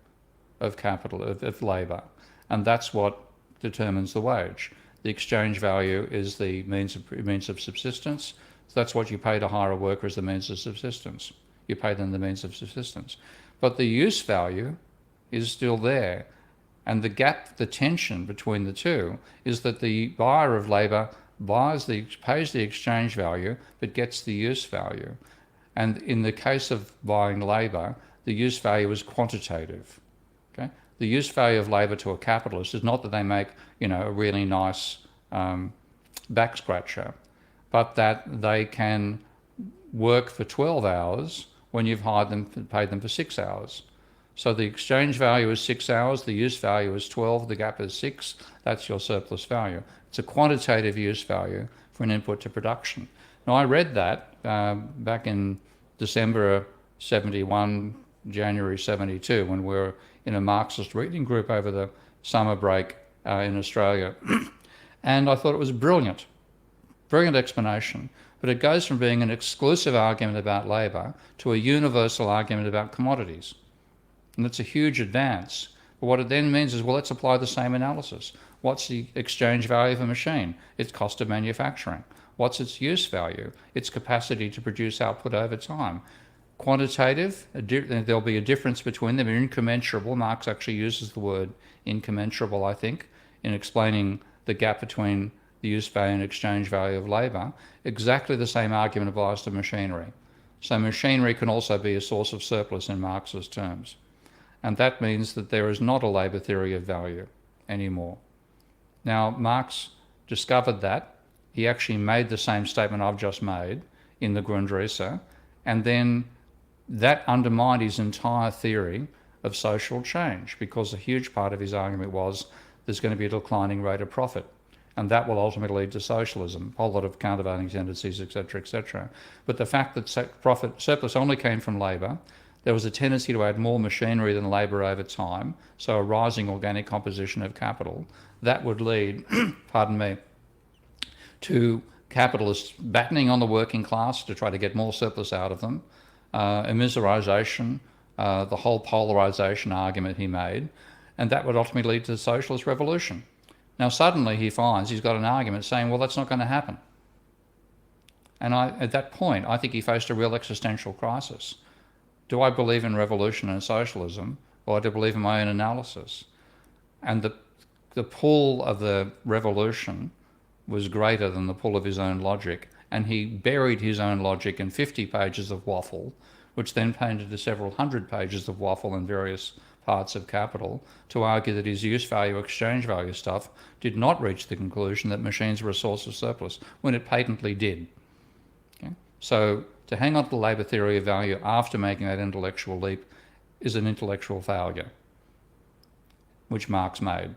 of labour, and that's what determines the wage. The exchange value is the means of subsistence. So that's what you pay to hire a worker as the means of subsistence. You pay them the means of subsistence. But the use value is still there. And the gap, the tension between the two is that the buyer of labour pays the exchange value but gets the use value. And in the case of buying labour, the use value is quantitative. Okay? The use value of labour to a capitalist is not that they make, a really nice back scratcher, but that they can work for 12 hours when you've paid them for 6 hours. So the exchange value is 6 hours, the use value is 12, the gap is 6, that's your surplus value. It's a quantitative use value for an input to production. Now I read that back in December 71, January 72, when we were in a Marxist reading group over the summer break in Australia. And I thought it was brilliant explanation. But it goes from being an exclusive argument about labour to a universal argument about commodities. And that's a huge advance. But what it then means is, well, let's apply the same analysis. What's the exchange value of a machine? Its cost of manufacturing. What's its use value? Its capacity to produce output over time. Quantitative, there'll be a difference between them. They're incommensurable. Marx actually uses the word incommensurable, I think, in explaining the gap between the use value and exchange value of labour. Exactly the same argument applies to machinery. So machinery can also be a source of surplus in Marxist terms. And that means that there is not a labour theory of value anymore. Now, Marx discovered that. He actually made the same statement I've just made in the Grundrisse, and then that undermined his entire theory of social change, because a huge part of his argument was there's going to be a declining rate of profit, and that will ultimately lead to socialism, a whole lot of countervailing tendencies, etc., etc. But the fact that surplus only came from labour, there was a tendency to add more machinery than labour over time, so a rising organic composition of capital, that would lead, pardon me, to capitalists battening on the working class to try to get more surplus out of them, immiserisation, the whole polarisation argument he made, and that would ultimately lead to the socialist revolution. Now suddenly he finds he's got an argument saying, well, that's not going to happen. And at that point, I think he faced a real existential crisis. Do I believe in revolution and socialism, or do I believe in my own analysis? And the pull of the revolution was greater than the pull of his own logic, and he buried his own logic in 50 pages of waffle, which then painted to several hundred pages of waffle in various parts of Capital, to argue that his use value, exchange value stuff did not reach the conclusion that machines were a source of surplus, when it patently did. Okay? So to hang on to the labour theory of value after making that intellectual leap is an intellectual failure, which Marx made.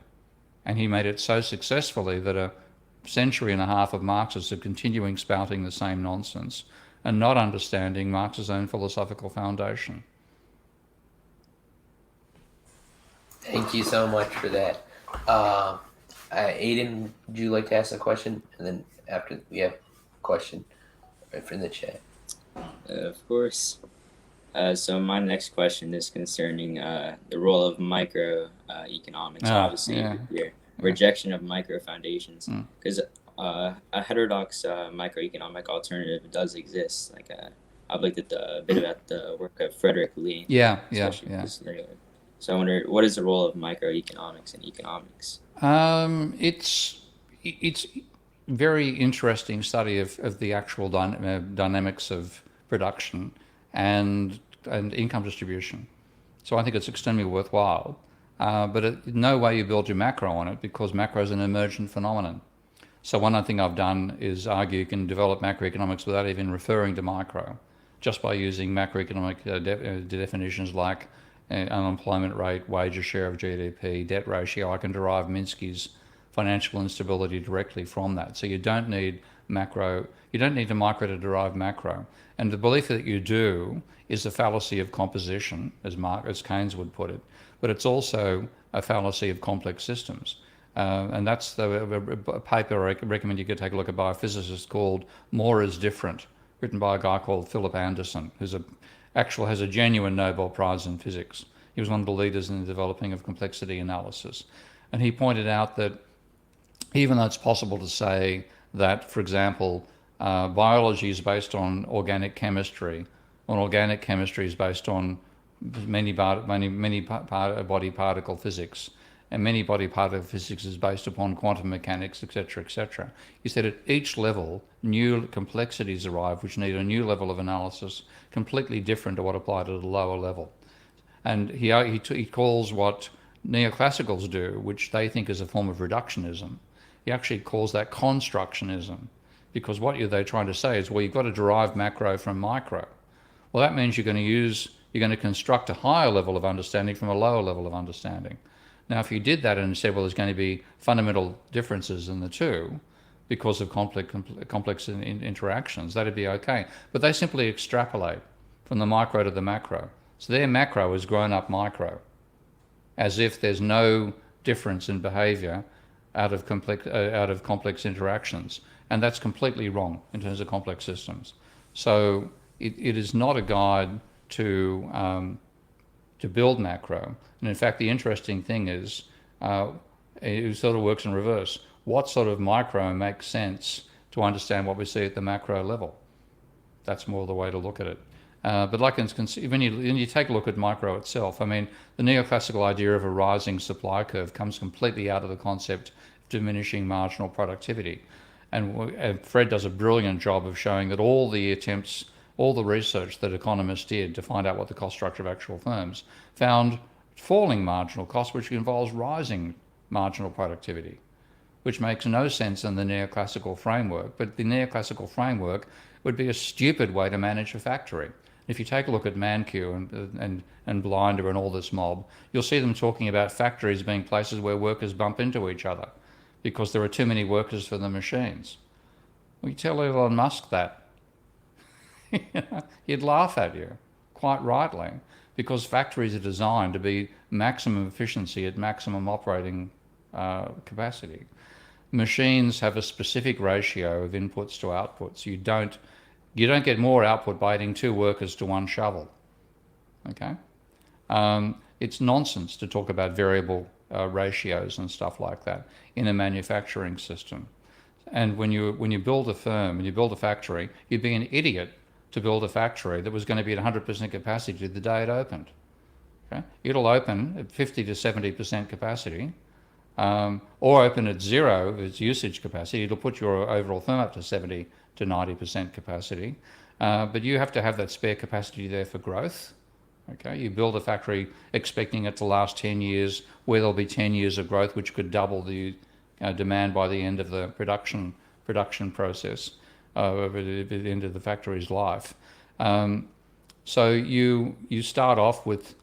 And he made it so successfully that a century and a half of Marxists are continuing spouting the same nonsense and not understanding Marx's own philosophical foundation. Thank you so much for that. Aiden, would you like to ask a question? And then after we have a question right from the chat. Of course. So my next question is concerning the role of microeconomics. Obviously, your rejection of microfoundations, because a heterodox microeconomic alternative does exist. Like I've looked at a bit about the work of Frederick Lee. Yeah. So I wonder, what is the role of microeconomics in economics? It's very interesting study of the actual dynamics of production and income distribution. So I think it's extremely worthwhile. but no way you build your macro on it, because macro is an emergent phenomenon. So one thing I've done is argue you can develop macroeconomics without even referring to micro, just by using macroeconomic definitions like unemployment rate, wages share of GDP, debt ratio. I can derive Minsky's financial instability directly from that. So you don't need macro, you don't need a micro to derive macro. And the belief that you do is a fallacy of composition, as Keynes would put it, but it's also a fallacy of complex systems. And that's a paper I recommend you go take a look at by a physicist called More is Different, written by a guy called Philip Anderson, who's has a genuine Nobel Prize in physics. He was one of the leaders in the developing of complexity analysis. And he pointed out that even though it's possible to say that, for example, biology is based on organic chemistry, and organic chemistry is based on many body particle physics, and many body particle physics is based upon quantum mechanics, etc., etc. He said at each level, new complexities arrive which need a new level of analysis, completely different to what applied at a lower level. And he calls what neoclassicals do, which they think is a form of reductionism, he actually calls that constructionism, because what they're trying to say is, well, you've got to derive macro from micro. Well, that means you're going to construct a higher level of understanding from a lower level of understanding. Now, if you did that and said, well, there's going to be fundamental differences in the two because of complex interactions, that'd be okay. But they simply extrapolate from the micro to the macro. So their macro is grown up micro, as if there's no difference in behavior out of complex interactions. And that's completely wrong in terms of complex systems. So it is not a guide to build macro. And in fact, the interesting thing is, it sort of works in reverse. What sort of micro makes sense to understand what we see at the macro level? That's more the way to look at it. But like when you take a look at micro itself, I mean, the neoclassical idea of a rising supply curve comes completely out of the concept of diminishing marginal productivity. And Fred does a brilliant job of showing that all the research that economists did to find out what the cost structure of actual firms found falling marginal cost, which involves rising marginal productivity, which makes no sense in the neoclassical framework. But the neoclassical framework would be a stupid way to manage a factory. If you take a look at Mankiw and Blinder and all this mob, you'll see them talking about factories being places where workers bump into each other because there are too many workers for the machines. Well, you tell Elon Musk that, he'd laugh at you, quite rightly, because factories are designed to be maximum efficiency at maximum operating capacity. Machines have a specific ratio of inputs to outputs. You don't get more output by adding 2 workers to 1 shovel. Okay, it's nonsense to talk about variable ratios and stuff like that in a manufacturing system. And when you build a firm, when you build a factory, you'd be an idiot to build a factory that was going to be at 100% capacity the day it opened. Okay? It'll open at 50 to 70% capacity, or open at 0 of its usage capacity. It'll put your overall firm up to 70 to 90% capacity, but you have to have that spare capacity there for growth. Okay, you build a factory expecting it to last 10 years, where there'll be 10 years of growth, which could double the demand by the end of the production process, at the end of the factory's life. So you start off with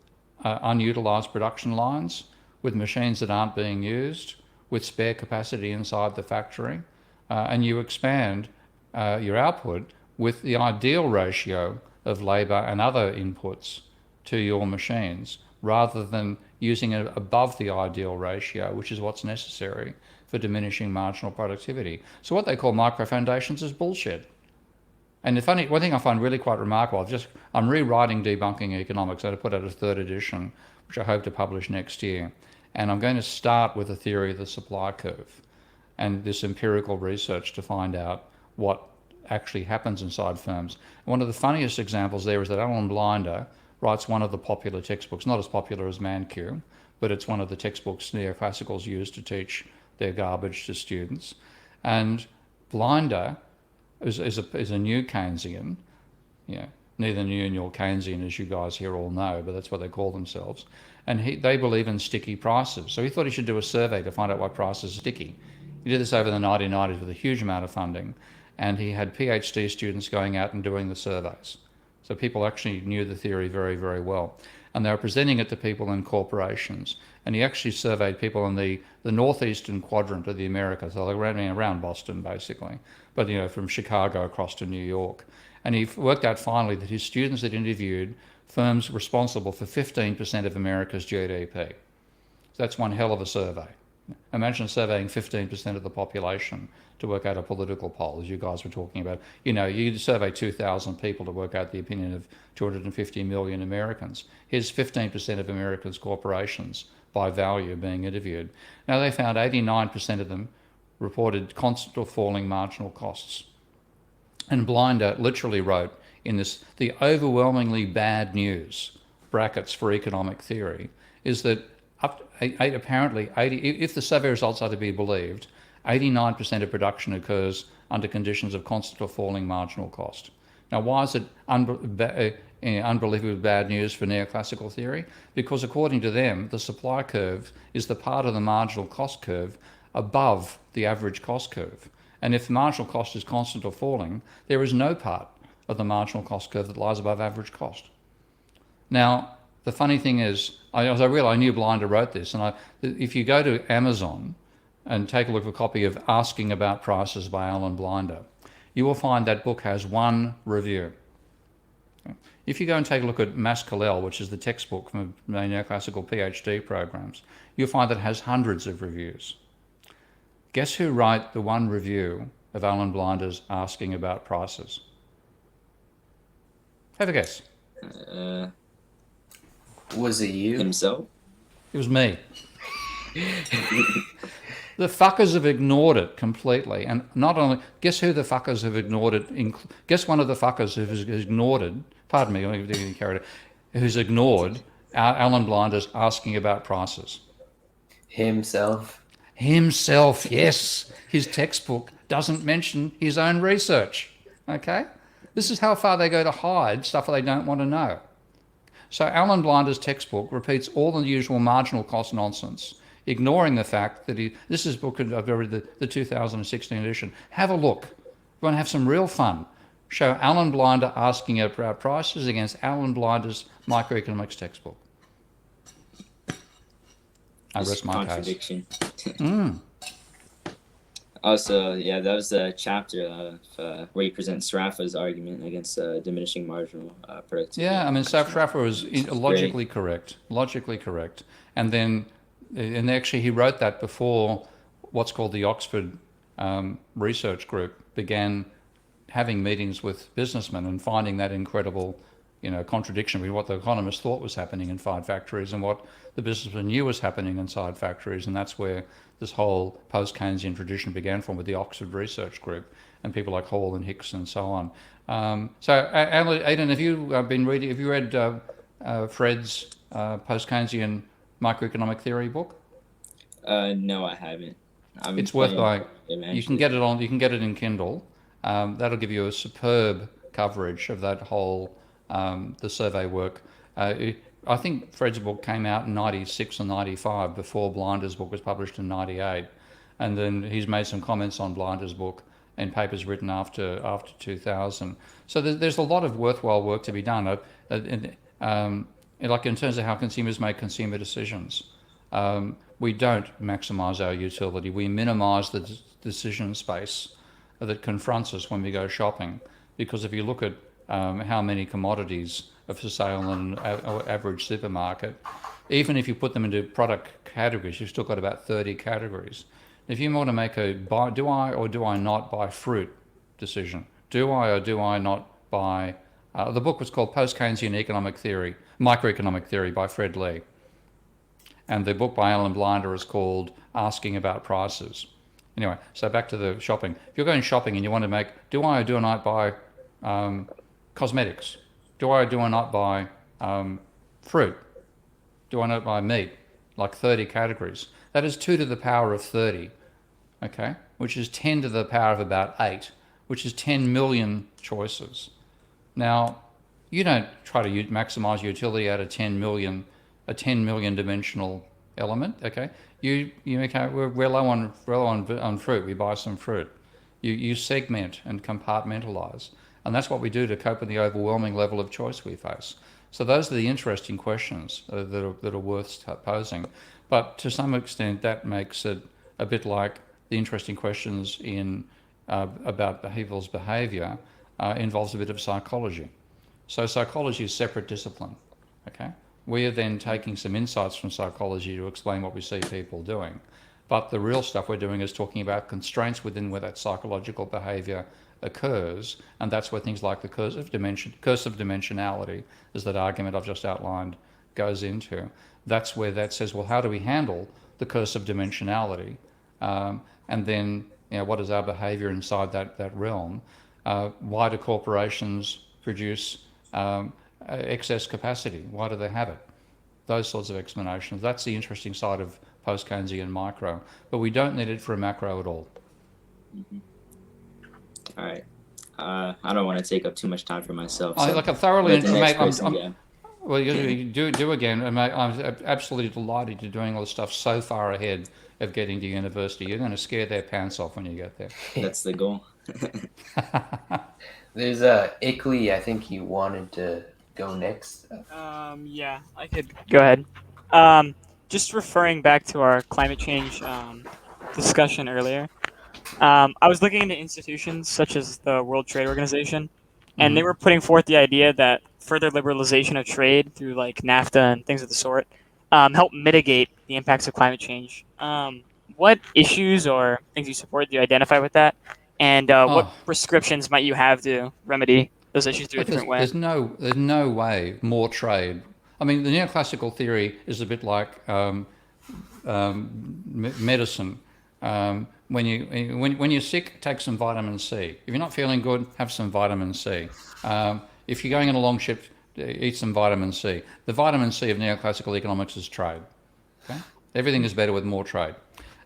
unutilized production lines, with machines that aren't being used, with spare capacity inside the factory, and you expand your output with the ideal ratio of labour and other inputs to your machines, rather than using it above the ideal ratio, which is what's necessary for diminishing marginal productivity. So what they call microfoundations is bullshit. And one thing I find really quite remarkable, I'm rewriting Debunking Economics. I put out a 3rd edition, which I hope to publish next year. And I'm going to start with a theory of the supply curve and this empirical research to find out what actually happens inside firms. One of the funniest examples there is that Alan Blinder writes one of the popular textbooks, not as popular as Mankiw, but it's one of the textbooks neoclassicals use to teach their garbage to students. And Blinder is a new Keynesian, neither New nor Keynesian, as you guys here all know, but that's what they call themselves. And they believe in sticky prices. So he thought he should do a survey to find out why prices are sticky. He did this over the 1990s with a huge amount of funding, and he had PhD students going out and doing the surveys. So people actually knew the theory very, very well. And they were presenting it to people in corporations. And he actually surveyed people in the northeastern quadrant of the Americas, so around Boston, basically, but from Chicago across to New York. And he worked out finally that his students had interviewed firms responsible for 15% of America's GDP. So that's one hell of a survey. Imagine surveying 15% of the population to work out a political poll, as you guys were talking about. You survey 2,000 people to work out the opinion of 250 million Americans. Here's 15% of America's corporations by value being interviewed. Now, they found 89% of them reported constant or falling marginal costs. And Blinder literally wrote in this, the overwhelmingly bad news, brackets for economic theory, is that apparently, if the survey results are to be believed, 89% of production occurs under conditions of constant or falling marginal cost. Now, why is it unbelievably bad news for neoclassical theory? Because according to them, the supply curve is the part of the marginal cost curve above the average cost curve. And if the marginal cost is constant or falling, there is no part of the marginal cost curve that lies above average cost. Now, the funny thing is, I knew Blinder wrote this, and if you go to Amazon and take a look at a copy of Asking About Prices by Alan Blinder, you will find that book has one review. If you go and take a look at Maskell, which is the textbook from neoclassical PhD programs, you'll find that it has hundreds of reviews. Guess who wrote the one review of Alan Blinder's Asking About Prices? Have a guess. Was it you? Himself? It was me. The fuckers have ignored it completely. And not only, guess who the fuckers have ignored it? Guess one of the fuckers who's ignored it, pardon me, I'm getting carried away, who's ignored Alan Blinder's Asking About Prices? Himself. Himself, yes. His textbook doesn't mention his own research. Okay? This is how far they go to hide stuff they don't want to know. So Alan Blinder's textbook repeats all the usual marginal cost nonsense, ignoring the fact that this is book I've read the 2016 edition. Have a look. You want to have some real fun. Show Alan Blinder Asking About Prices against Alan Blinder's microeconomics textbook. I rest my case. Also, yeah, that was a chapter of, where he presents Sraffa's argument against diminishing marginal productivity. Yeah, I mean, Sraffa was logically correct. Logically correct. And actually he wrote that before what's called the Oxford Research Group began having meetings with businessmen and finding that incredible contradiction between what the economists thought was happening inside factories and what the businessmen knew was happening inside factories. And that's where this whole post-Keynesian tradition began from, with the Oxford Research Group and people like Hall and Hicks and so on. So, Aidan, have you read Fred's post-Keynesian microeconomic theory book? No, I haven't. It's worth buying. You can get it in Kindle. That'll give you a superb coverage of that whole the survey work. I think Fred's book came out in 96 or 95 before Blinder's book was published in 98. And then he's made some comments on Blinder's book and papers written after 2000. So there's a lot of worthwhile work to be done. Like in terms of how consumers make consumer decisions, we don't maximize our utility. We minimize the decision space that confronts us when we go shopping. Because if you look at how many commodities are for sale in an average supermarket, even if you put them into product categories, you've still got about 30 categories. If you want to make a do I or do I not buy fruit decision, do I or do I not buy, the book was called Post-Keynesian Economic Theory, Microeconomic Theory by Fred Lee. And the book by Alan Blinder is called Asking About Prices. Anyway, so back to the shopping. If you're going shopping and you want to make, do I or do I not buy cosmetics? Do I or do I not buy fruit? Do I not buy meat? Like 30 categories. That is 2 to the power of 30, okay? Which is 10 to the power of about 8, which is 10 million choices. Now, You don't try to maximize utility out of 10 million, a 10 million dimensional element. Okay, okay. We're low on fruit. We buy some fruit. You segment and compartmentalize, and that's what we do to cope with the overwhelming level of choice we face. So those are the interesting questions that are worth posing. But to some extent, that makes it a bit like the interesting questions in about people's behaviour involves a bit of psychology. So psychology is a separate discipline. Okay, we are then taking some insights from psychology to explain what we see people doing. But the real stuff we're doing is talking about constraints within where that psychological behaviour occurs, and that's where things like the curse of dimensionality, is that argument I've just outlined, goes into. That's where that says, well, how do we handle the curse of dimensionality? And then, what is our behaviour inside that realm? Why do corporations produce excess capacity? Why do they have it? Those sorts of explanations. That's the interesting side of post-Keynesian micro. But we don't need it for a macro at all. Mm-hmm. All right. I don't want to take up too much time for myself. I So like a thoroughly let the next person I'm, go. well, you do again. And I'm absolutely delighted you're doing all this stuff so far ahead of getting to university. You're going to scare their pants off when you get there. That's the goal. There's Ickley. I think you wanted to go next. Yeah, I could go ahead. Just referring back to our climate change discussion earlier, I was looking into institutions such as the World Trade Organization, and they were putting forth the idea that further liberalization of trade through like NAFTA and things of the sort help mitigate the impacts of climate change. What issues or things you support do you identify with that? And what prescriptions might you have to remedy those issues through a different way? There's no way more trade. I mean, the neoclassical theory is a bit like medicine. When you're sick, take some vitamin C. If you're not feeling good, have some vitamin C. If you're going on a long shift, eat some vitamin C. The vitamin C of neoclassical economics is trade. Okay? Everything is better with more trade.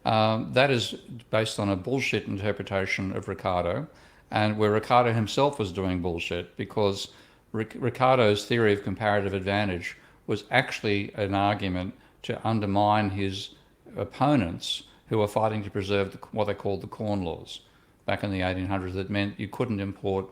That is based on a bullshit interpretation of Ricardo, and where Ricardo himself was doing bullshit, because Ricardo's theory of comparative advantage was actually an argument to undermine his opponents who were fighting to preserve what they called the Corn Laws back in the 1800s. That meant you couldn't import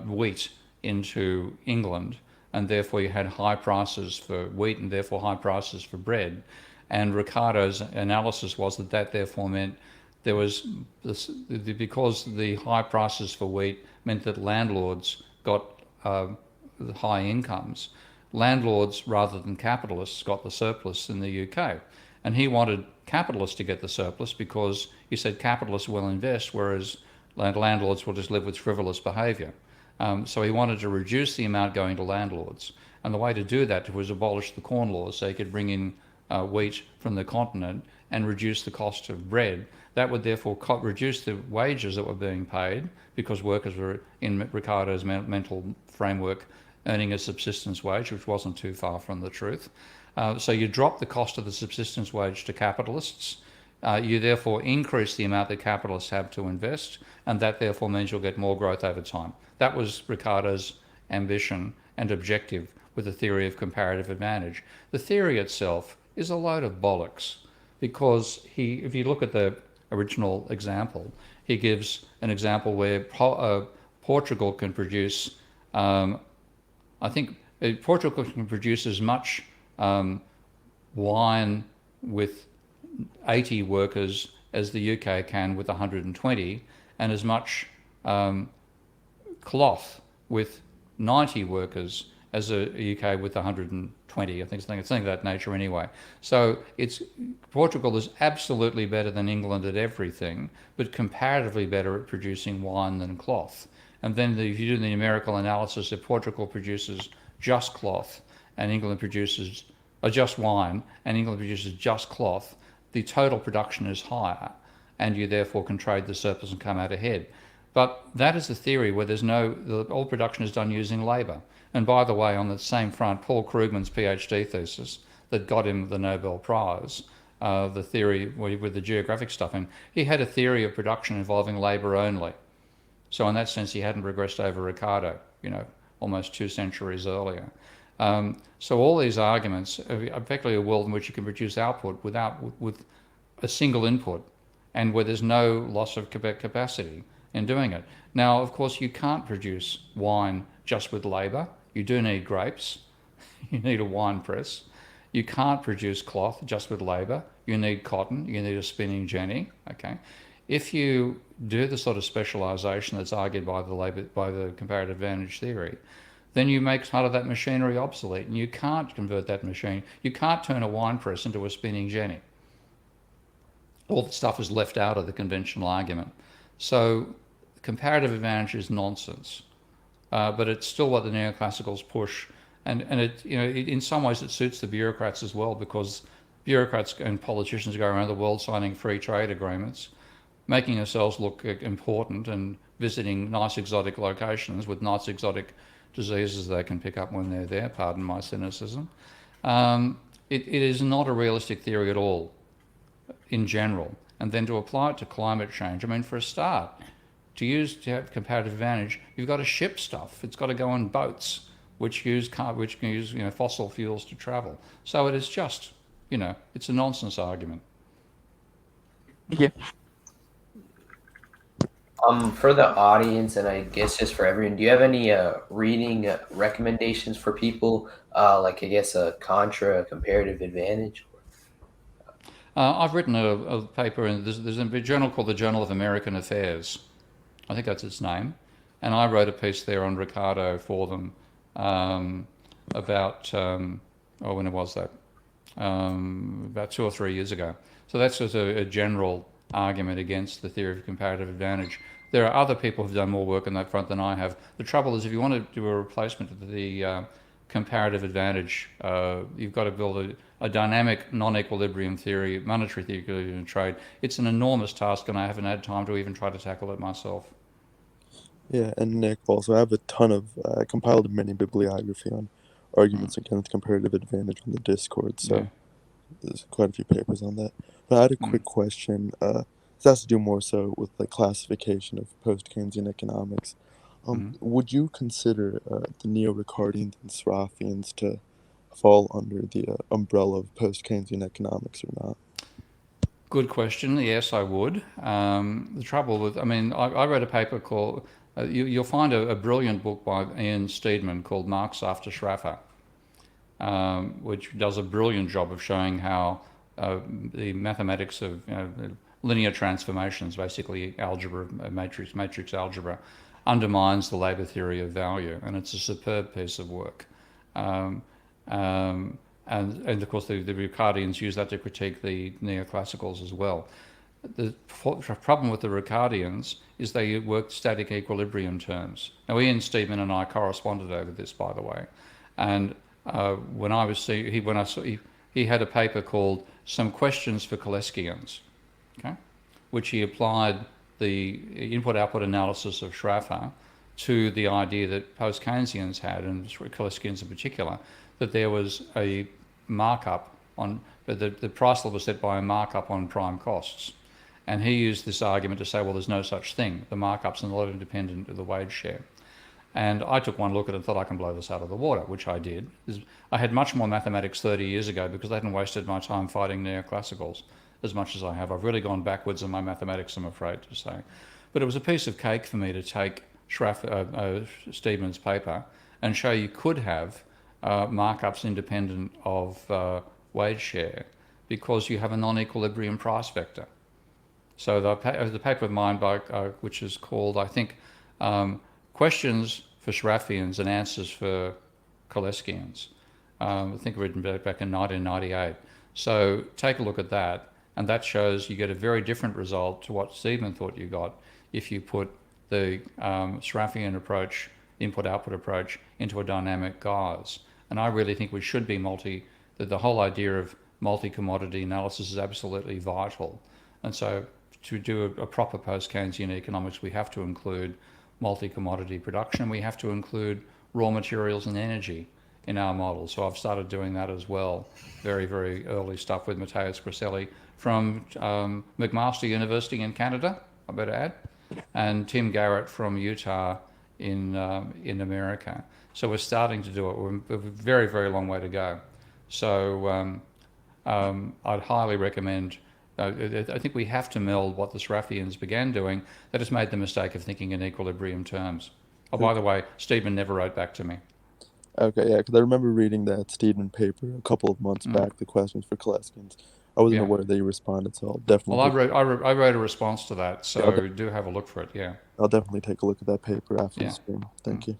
wheat into England, and therefore you had high prices for wheat and therefore high prices for bread. And Ricardo's analysis was that therefore meant there was this, because the high prices for wheat meant that landlords got high incomes. Landlords, rather than capitalists, got the surplus in the UK. And he wanted capitalists to get the surplus because he said capitalists will invest, whereas landlords will just live with frivolous behaviour. So he wanted to reduce the amount going to landlords. And the way to do that was abolish the Corn Laws so he could bring in wheat from the continent and reduce the cost of bread. That would therefore reduce the wages that were being paid, because workers were, in Ricardo's mental framework, earning a subsistence wage, which wasn't too far from the truth. So you drop the cost of the subsistence wage to capitalists. You therefore increase the amount that capitalists have to invest, and that therefore means you'll get more growth over time. That was Ricardo's ambition and objective with the theory of comparative advantage. The theory itself is a load of bollocks, because if you look at the original example, he gives an example where Portugal can produce, Portugal can produce as much wine with 80 workers as the UK can with 120, and as much cloth with 90 workers as a UK with 120. I think it's something of that nature anyway. So Portugal is absolutely better than England at everything, but comparatively better at producing wine than cloth. And then if you do the numerical analysis, if Portugal produces just cloth and England produces just wine and England produces just cloth, the total production is higher, and you therefore can trade the surplus and come out ahead. But that is the theory where all production is done using labour. And by the way, on the same front, Paul Krugman's PhD thesis that got him the Nobel Prize, the theory with the geographic stuff in, he had a theory of production involving labour only. So in that sense, he hadn't regressed over Ricardo, almost 2 centuries earlier. So all these arguments are effectively a world in which you can produce output with a single input, and where there's no loss of capacity in doing it. Now, of course, you can't produce wine just with labour. You do need grapes. You need a wine press. You can't produce cloth just with labour. You need cotton. You need a spinning jenny. Okay, if you do the sort of specialisation that's argued by the comparative advantage theory, then you make part of that machinery obsolete, and you can't convert that machine. You can't turn a wine press into a spinning jenny. All the stuff is left out of the conventional argument. So comparative advantage is nonsense, but it's still what the neoclassicals push, and it, in some ways it suits the bureaucrats as well, because bureaucrats and politicians go around the world signing free trade agreements, making themselves look important and visiting nice exotic locations with nice exotic diseases they can pick up when they're there, pardon my cynicism. It is not a realistic theory at all in general. And then to apply it to climate change, I mean, for a start, to have comparative advantage, you've got to ship stuff. It's got to go on boats, which can use fossil fuels to travel. So it is just, it's a nonsense argument. Yeah. For the audience, and I guess just for everyone, do you have any reading recommendations for people, like I guess a contra comparative advantage? I've written a paper, and there's a journal called the Journal of American Affairs. I think that's its name. And I wrote a piece there on Ricardo for them about, when was that? About 2 or 3 years ago. So that's just a general argument against the theory of comparative advantage. There are other people who've done more work on that front than I have. The trouble is, if you want to do a replacement of the comparative advantage, you've got to build a dynamic non-equilibrium theory, monetary theory of trade. It's an enormous task, and I haven't had time to even try to tackle it myself. Yeah, and Nick, also, I have a ton of, I compiled a mini bibliography on arguments against comparative advantage on the Discord, so Yeah. there's quite a few papers on that. But I had a quick question. This has to do more so with the classification of post-Keynesian economics. Would you consider the Neo-Ricardians and Sraffians to fall under the umbrella of post-Keynesian economics or not? Good question. Yes, I would. The trouble with, I read a paper called, you'll find a brilliant book by Ian Steedman called Marx After Schraffer, which does a brilliant job of showing how the mathematics of linear transformations, basically algebra, matrix algebra, undermines the labour theory of value, and it's a superb piece of work. And of course the Ricardians use that to critique the neoclassicals as well. The problem with the Ricardians is they work static equilibrium terms. Now, Ian Steedman and I corresponded over this, by the way, and when I was he had a paper called Some Questions for Koleskians, okay, which he applied the input-output analysis of Schraffer to the idea that post-Keynesians had, and Koleskians in particular, that there was a markup on, the price level was set by a markup on prime costs. And he used this argument to say, well, there's no such thing. The markup's not independent of the wage share. And I took one look at it and thought, I can blow this out of the water, which I did. I had much more mathematics 30 years ago because I hadn't wasted my time fighting neoclassicals as much as I have. I've really gone backwards in my mathematics, I'm afraid to say. But it was a piece of cake for me to take Steedman's paper and show you could have markups independent of wage share because you have a non-equilibrium price vector. So the paper of mine, which is called, I think, Questions for Sraffians and Answers for Koleskians, I think written back in 1998. So take a look at that, and that shows you get a very different result to what Steedman thought you got if you put the Sraffian approach, input-output approach, into a dynamic guise. And I really think we should be that the whole idea of multi-commodity analysis is absolutely vital. And so to do a proper post-Keynesian economics, we have to include multi-commodity production. We have to include raw materials and energy in our model. So I've started doing that as well. Very, very early stuff with Matthias Griselli from McMaster University in Canada, I better add, and Tim Garrett from Utah in America. So we're starting to do it. We're a very, very long way to go. So I'd highly recommend. I think we have to meld what the Sraffians began doing. That has made the mistake of thinking in equilibrium terms. Oh, by the way, Stephen never wrote back to me. Okay, yeah, because I remember reading that Stephen paper a couple of months back, the questions for Kaleskins. I wasn't Yeah. aware that you responded, so I'll definitely. Well, I wrote a response to that, so I'll, do have a look for it. Yeah. I'll definitely take a look at that paper after Yeah. the stream. Thank you.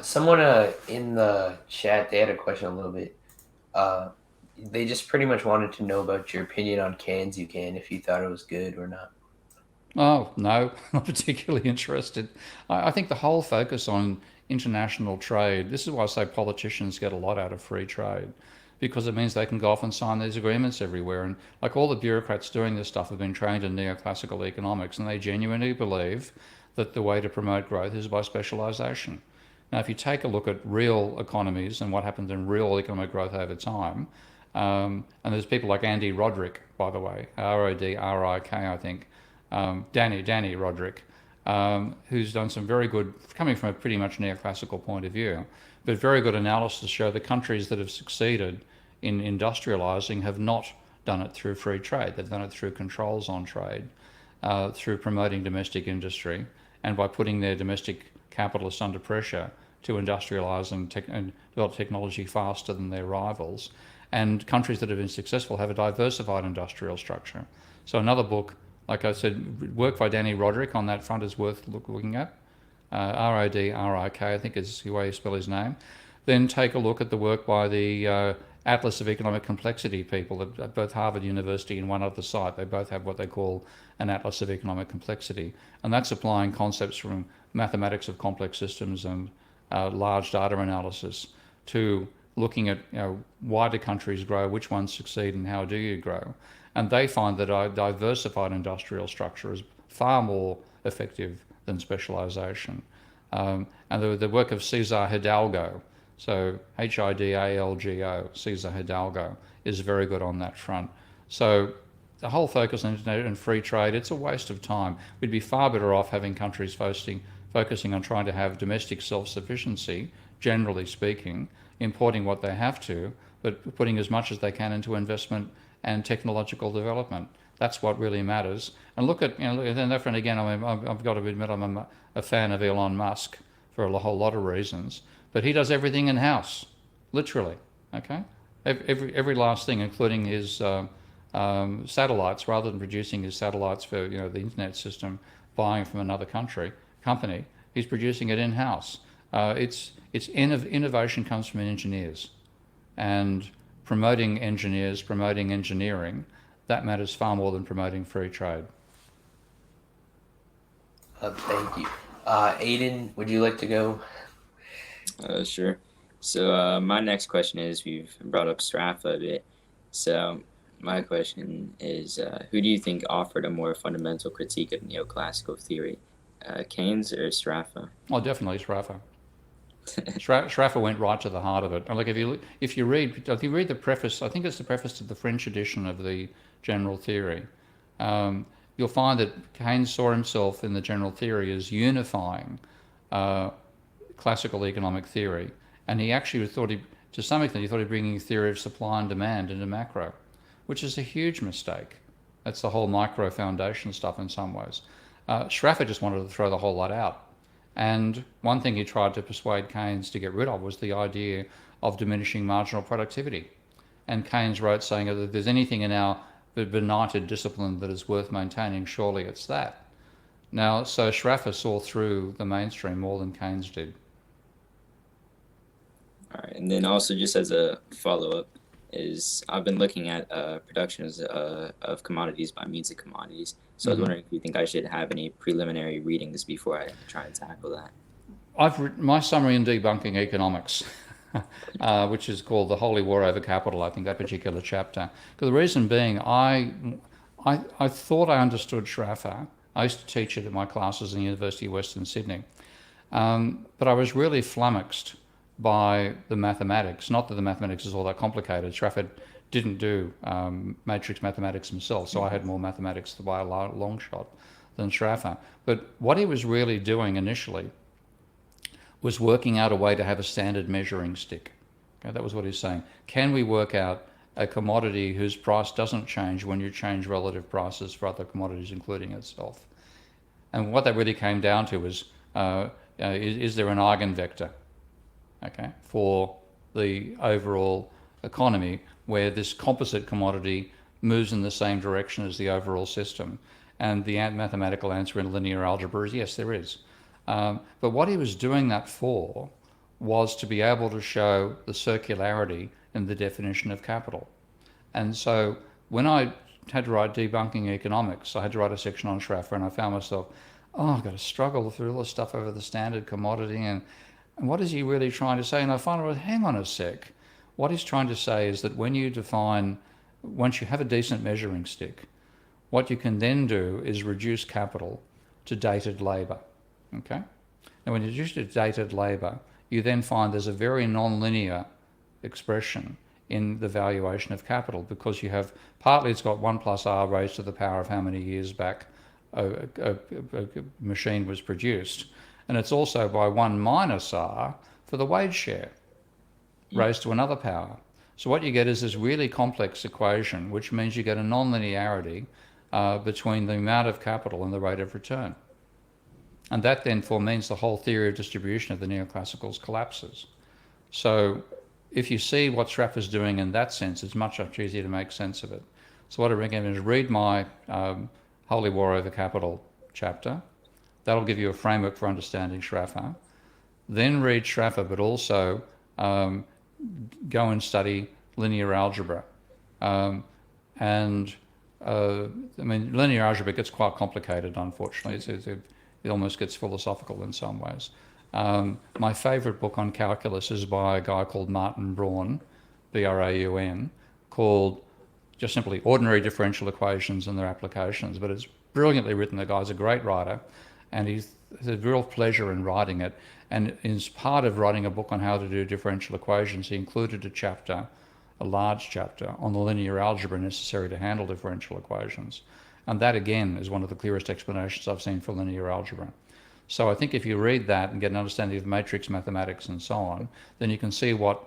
Someone in the chat, they had a question a little bit. They just pretty much wanted to know about your opinion on Keynesian, if you thought it was good or not. Oh, no, not particularly interested. I think the whole focus on international trade, this is why I say politicians get a lot out of free trade, because it means they can go off and sign these agreements everywhere. And like all the bureaucrats doing this stuff have been trained in neoclassical economics, and they genuinely believe that the way to promote growth is by specialization. Now, if you take a look at real economies and what happens in real economic growth over time, and there's people like Andy Roderick, by the way, Rodrik, I think, Danny Roderick, who's done some very good, coming from a pretty much neoclassical point of view, but very good analysis to show the countries that have succeeded in industrializing have not done it through free trade. They've done it through controls on trade, through promoting domestic industry, and by putting their domestic capitalists under pressure to industrialize and develop technology faster than their rivals. And countries that have been successful have a diversified industrial structure. So another book, like I said, work by Danny Roderick on that front is worth looking at. Rodrik, I think is the way you spell his name. Then take a look at the work by the Atlas of Economic Complexity people at both Harvard University and one other site. They both have what they call an Atlas of Economic Complexity. And that's applying concepts from mathematics of complex systems and large data analysis to looking at why do countries grow, which ones succeed, and how do you grow. And they find that a diversified industrial structure is far more effective than specialization. And the work of Cesar Hidalgo, so Hidalgo, Cesar Hidalgo, is very good on that front. So the whole focus on internet and free trade, it's a waste of time. We'd be far better off having countries focusing on trying to have domestic self-sufficiency, generally speaking, importing what they have to, but putting as much as they can into investment and technological development. That's what really matters. And look at, then different again, I mean, I've got to admit I'm a fan of Elon Musk for a whole lot of reasons, but he does everything in-house, literally, okay? Every last thing, including his satellites, rather than producing his satellites for the internet system, buying from another company, he's producing it in-house. Innovation comes from engineers, and promoting engineers, promoting engineering, that matters far more than promoting free trade. Thank you. Aiden, would you like to go? Sure. So my next question is, we've brought up Strafa a bit. So my question is, who do you think offered a more fundamental critique of neoclassical theory, Keynes or Strafa? Oh, definitely Strafa. Strafa went right to the heart of it. And like if you read the preface, I think it's the preface to the French edition of the General Theory, you'll find that Keynes saw himself in the General Theory as unifying classical economic theory, and he actually to some extent, he thought he'd bringing theory of supply and demand into macro, which is a huge mistake. That's the whole Microfoundation stuff in some ways. Strafa just wanted to throw the whole lot out. And one thing he tried to persuade Keynes to get rid of was the idea of diminishing marginal productivity. And Keynes wrote saying that if there's anything in our benighted discipline that is worth maintaining, surely it's that. Now, so Strafa saw through the mainstream more than Keynes did. All right, and then also just as a follow-up is I've been looking at productions of commodities by means of commodities. So I was wondering if you think I should have any preliminary readings before I try and tackle that. I've written my summary in debunking economics, which is called The Holy War Over Capital, I think, that particular chapter. Because the reason being, I thought I understood Strafa. I used to teach it at my classes in the University of Western Sydney. But I was really flummoxed by the mathematics. Not that the mathematics is all that complicated. Strafa didn't do matrix mathematics himself, so I had more mathematics by a long shot than Schaffer. But what he was really doing initially was working out a way to have a standard measuring stick. Okay, that was what he's saying. Can we work out a commodity whose price doesn't change when you change relative prices for other commodities, including itself? And what that really came down to was, is there an eigenvector, okay, for the overall economy where this composite commodity moves in the same direction as the overall system? And the mathematical answer in linear algebra is yes, there is. But what he was doing that for was to be able to show the circularity in the definition of capital. And so when I had to write debunking economics, I had to write a section on Schaffer, and I found myself, I've got to struggle through all this stuff over the standard commodity, and what is he really trying to say? And I finally went, hang on a sec. What he's trying to say is that when you define, once you have a decent measuring stick, what you can then do is reduce capital to dated labour. Okay? Now, when you reduce to dated labour, you then find there's a very non-linear expression in the valuation of capital, because you have, partly it's got 1 plus r raised to the power of how many years back a machine was produced, and it's also by 1 minus r for the wage share raised to another power. So what you get is this really complex equation, which means you get a non-linearity between the amount of capital and the rate of return. And that then means the whole theory of distribution of the neoclassicals collapses. So if you see what Schaffer's doing in that sense, it's much easier to make sense of it. So what I recommend is read my Holy War Over Capital chapter. That'll give you a framework for understanding Schaffer. Then read Schaffer, but also go and study linear algebra. I mean, linear algebra gets quite complicated, unfortunately. It almost gets philosophical in some ways. My favourite book on calculus is by a guy called Martin Braun, B-R-A-U-N, called just simply Ordinary Differential Equations and Their Applications. But it's brilliantly written. The guy's a great writer, and he's a real pleasure in writing it. And as part of writing a book on how to do differential equations, he included a chapter, a large chapter, on the linear algebra necessary to handle differential equations. And that, again, is one of the clearest explanations I've seen for linear algebra. So I think if you read that and get an understanding of matrix mathematics and so on, then you can see what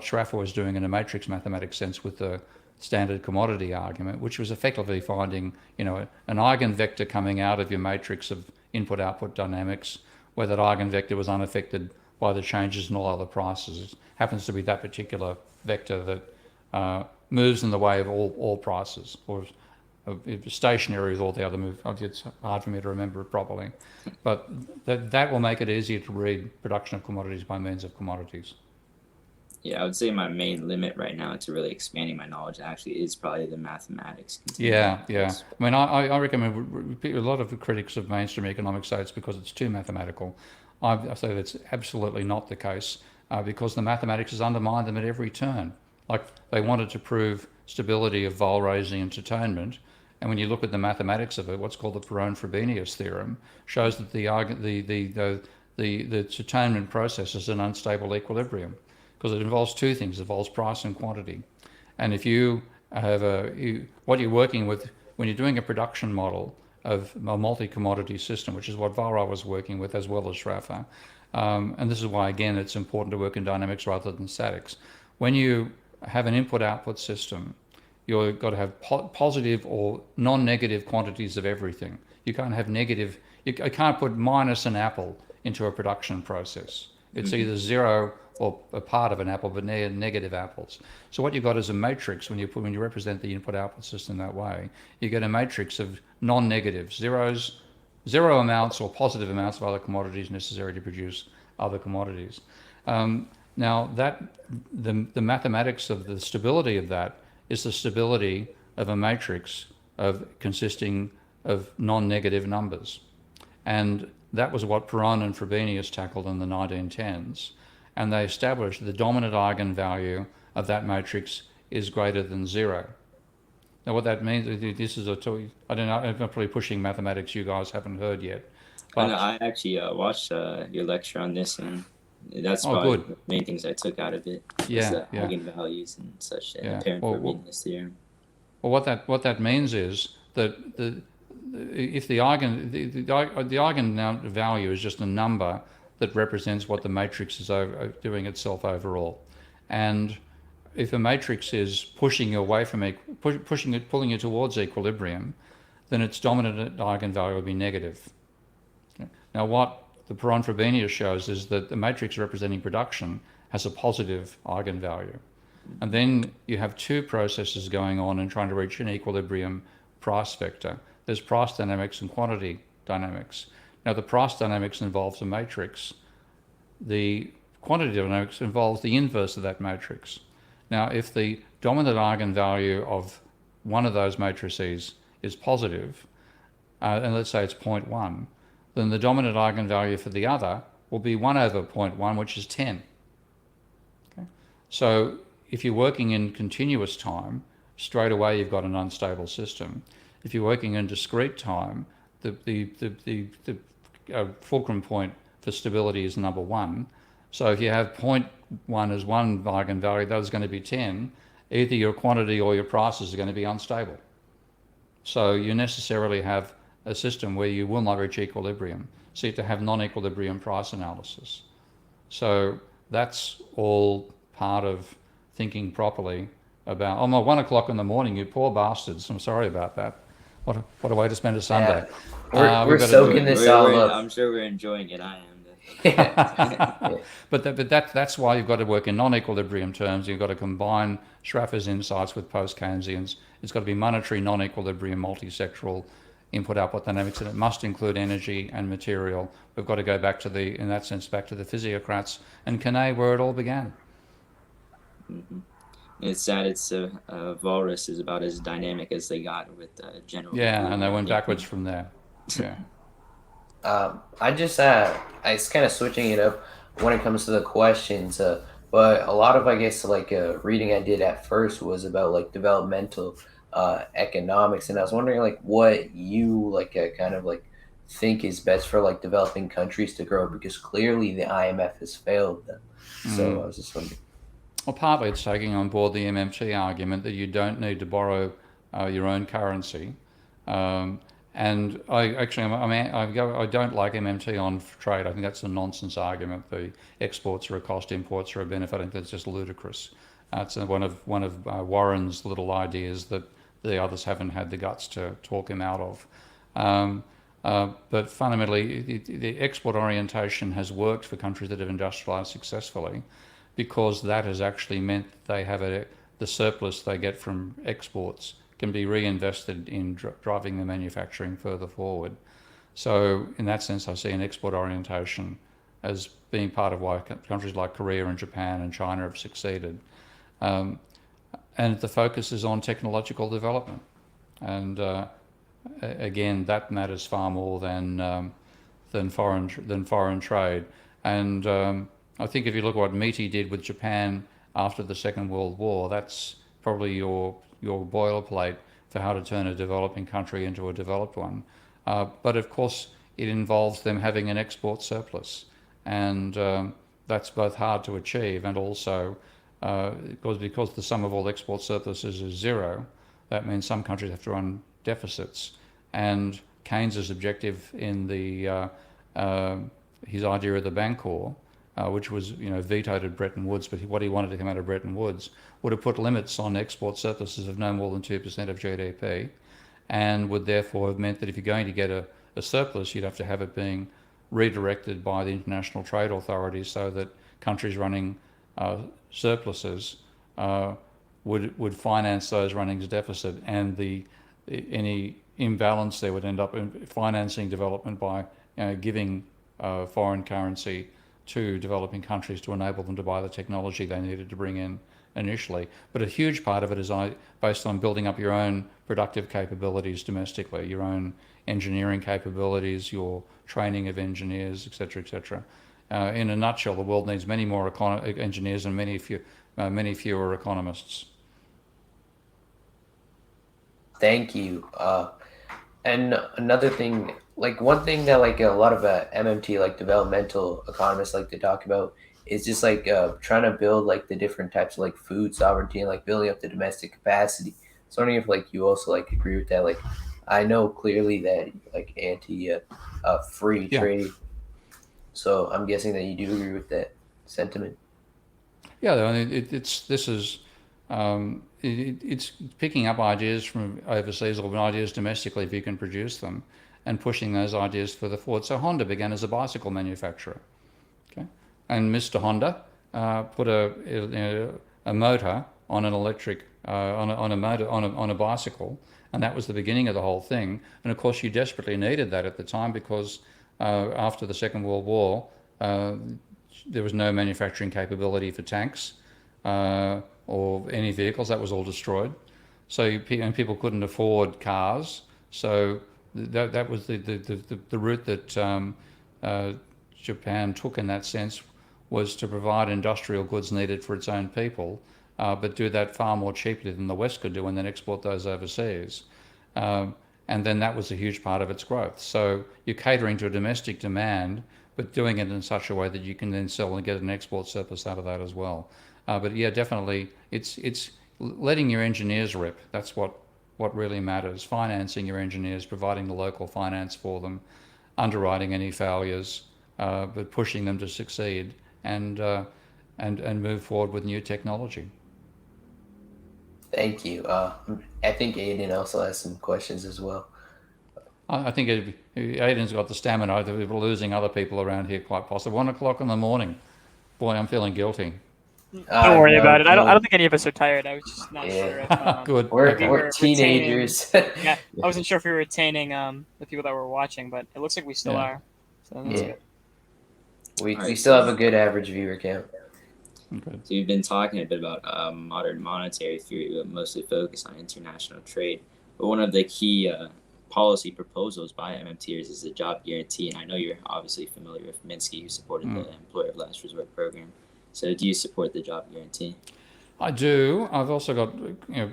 Schaffer was doing in a matrix mathematics sense with the standard commodity argument, which was effectively finding, an eigenvector coming out of your matrix of input-output dynamics, where that eigenvector was unaffected by the changes in all other prices. It happens to be that particular vector that moves in the way of all prices, or stationary with all the other moves. It's hard for me to remember it properly. But that will make it easier to read production of commodities by means of commodities. Yeah, I would say my main limit right now to really expanding my knowledge actually is probably the mathematics. Yeah. I mean, I recommend, a lot of the critics of mainstream economics say it's because it's too mathematical. I say that's absolutely not the case, because the mathematics has undermined them at every turn. Like, they wanted to prove stability of vol-raising entertainment, and when you look at the mathematics of it, what's called the Perron-Frobenius theorem shows that the entertainment process is an unstable equilibrium, because it involves two things. It involves price and quantity. And if you have what you're working with when you're doing a production model of a multi-commodity system, which is what Varro was working with as well as Schaffer, and this is why, again, it's important to work in dynamics rather than statics. When you have an input-output system, you've got to have positive or non-negative quantities of everything. You can't have negative, you can't put minus an apple into a production process. It's either zero or a part of an apple, but negative apples. So what you've got is a matrix when you represent the input-output system that way. You get a matrix of non-negatives, zero amounts or positive amounts of other commodities necessary to produce other commodities. Now the mathematics of the stability of that is the stability of a matrix consisting of non-negative numbers. And that was what Perron and Frobenius tackled in the 1910s. And they established the dominant eigenvalue of that matrix is greater than zero. Now what that means, this is I don't know, I'm probably pushing mathematics you guys haven't heard yet. But, no, I actually watched your lecture on this, and that's probably the main things I took out of it. Yeah. Eigenvalues and such, and apparent Frobenius theorem. Well, what that means is that if the eigenvalue is just a number that represents what the matrix is doing itself overall, and if a matrix is pushing you away from pulling you towards equilibrium, then its dominant eigenvalue will be negative. Okay. Now, what the Perron-Frobenius shows is that the matrix representing production has a positive eigenvalue. And then you have two processes going on and trying to reach an equilibrium price vector. There's price dynamics and quantity dynamics. Now, the price dynamics involves a matrix. The quantity dynamics involves the inverse of that matrix. Now, if the dominant eigenvalue of one of those matrices is positive, and let's say it's 0.1, then the dominant eigenvalue for the other will be 1 over 0.1, which is 10. Okay? So if you're working in continuous time, straight away you've got an unstable system. If you're working in discrete time, the fulcrum point for stability is number 1. So if you have 0.1 as one eigenvalue, that is going to be 10. Either your quantity or your prices are going to be unstable. So you necessarily have a system where you will not reach equilibrium. So you have to have non-equilibrium price analysis. So that's all part of thinking properly about, oh, my 1 o'clock in the morning, you poor bastards. I'm sorry about that. What a way to spend a Sunday. Yeah. We're soaking this all up. I'm sure we're enjoying it. I am. But that's why you've got to work in non-equilibrium terms. You've got to combine Schaffer's insights with post-Keynesians. It's got to be monetary non-equilibrium multisectoral input-output dynamics, and it must include energy and material. We've got to go back to in that sense, back to the physiocrats and Keynes, where it all began. Mm-hmm. It's sad. It's Walrus is about as dynamic as they got with general. Yeah, and they went backwards from there. Yeah. I kind of switching it up when it comes to the questions, but a lot of, I guess, like reading I did at first was about like developmental economics, and I was wondering like what you like kind of like think is best for like developing countries to grow, because clearly the IMF has failed them. So I was just wondering. Well, partly it's taking on board the MMT argument that you don't need to borrow your own currency. And I don't like MMT on trade. I think that's a nonsense argument. The exports are a cost, imports are a benefit. I think that's just ludicrous. It's one of Warren's little ideas that the others haven't had the guts to talk him out of. But fundamentally, the export orientation has worked for countries that have industrialized successfully, because that has actually meant they have the surplus they get from exports can be reinvested in driving the manufacturing further forward. So in that sense, I see an export orientation as being part of why countries like Korea and Japan and China have succeeded. And the focus is on technological development. And again, that matters far more than foreign trade. And I think if you look at what Meaty did with Japan after the Second World War, that's probably your boilerplate for how to turn a developing country into a developed one. But of course, it involves them having an export surplus. And that's both hard to achieve, and also because the sum of all export surpluses is zero, that means some countries have to run deficits. And Keynes's objective in his idea of the Bancor, which was vetoed at Bretton Woods, but what he wanted to come out of Bretton Woods would have put limits on export surpluses of no more than 2% of GDP, and would therefore have meant that if you're going to get a surplus, you'd have to have it being redirected by the international trade authorities, so that countries running surpluses would finance those running as deficit, and any imbalance there would end up in financing development by giving foreign currency to developing countries to enable them to buy the technology they needed to bring in initially. But a huge part of it is based on building up your own productive capabilities domestically, your own engineering capabilities, your training of engineers, etc., etc. In a nutshell, the world needs many more engineers and many fewer economists. Thank you. And another thing, like one thing that like a lot of MMT, like developmental economists, like to talk about is just like trying to build like the different types of like food sovereignty and like building up the domestic capacity. So I'm wondering if like you also like agree with that, like I know clearly that like anti free Yeah. trade. So I'm guessing that you do agree with that sentiment. Yeah, I mean, it's picking up ideas from overseas or ideas domestically if you can produce them, and pushing those ideas further forward. So Honda began as a bicycle manufacturer, okay, and Mr. Honda put a motor on an electric on a bicycle, and that was the beginning of the whole thing. And of course, you desperately needed that at the time because after the Second World War, uh, there was no manufacturing capability for tanks or any vehicles. That was all destroyed. So and people couldn't afford cars. So that was the route that Japan took in that sense, was to provide industrial goods needed for its own people, but do that far more cheaply than the West could do, and then export those overseas. And then that was a huge part of its growth. So you're catering to a domestic demand, but doing it in such a way that you can then sell and get an export surplus out of that as well. But yeah, definitely, it's letting your engineers rip. That's what really matters. Financing your engineers, providing the local finance for them, underwriting any failures, but pushing them to succeed and move forward with new technology. Thank you. I think Aiden also has some questions as well. I think Aiden's got the stamina. We're losing other people around here quite possibly. 1 o'clock in the morning. Boy, I'm feeling guilty. Don't worry No, about it. I no. don't think any of us are tired. I was just not Yeah. sure if Good. We're, Okay. we're teenagers. yeah, I wasn't sure if we were retaining the people that were watching, but it looks like we still Yeah. are. So that's Yeah. good. We Alright, still so- have a good average viewer count. Good. So you've been talking a bit about modern monetary theory, but mostly focused on international trade. But one of the key policy proposals by MMTers is the job guarantee, and I know you're obviously familiar with Minsky, who supported the Employer of Last Resort program. So do you support the job guarantee? I do. I've also got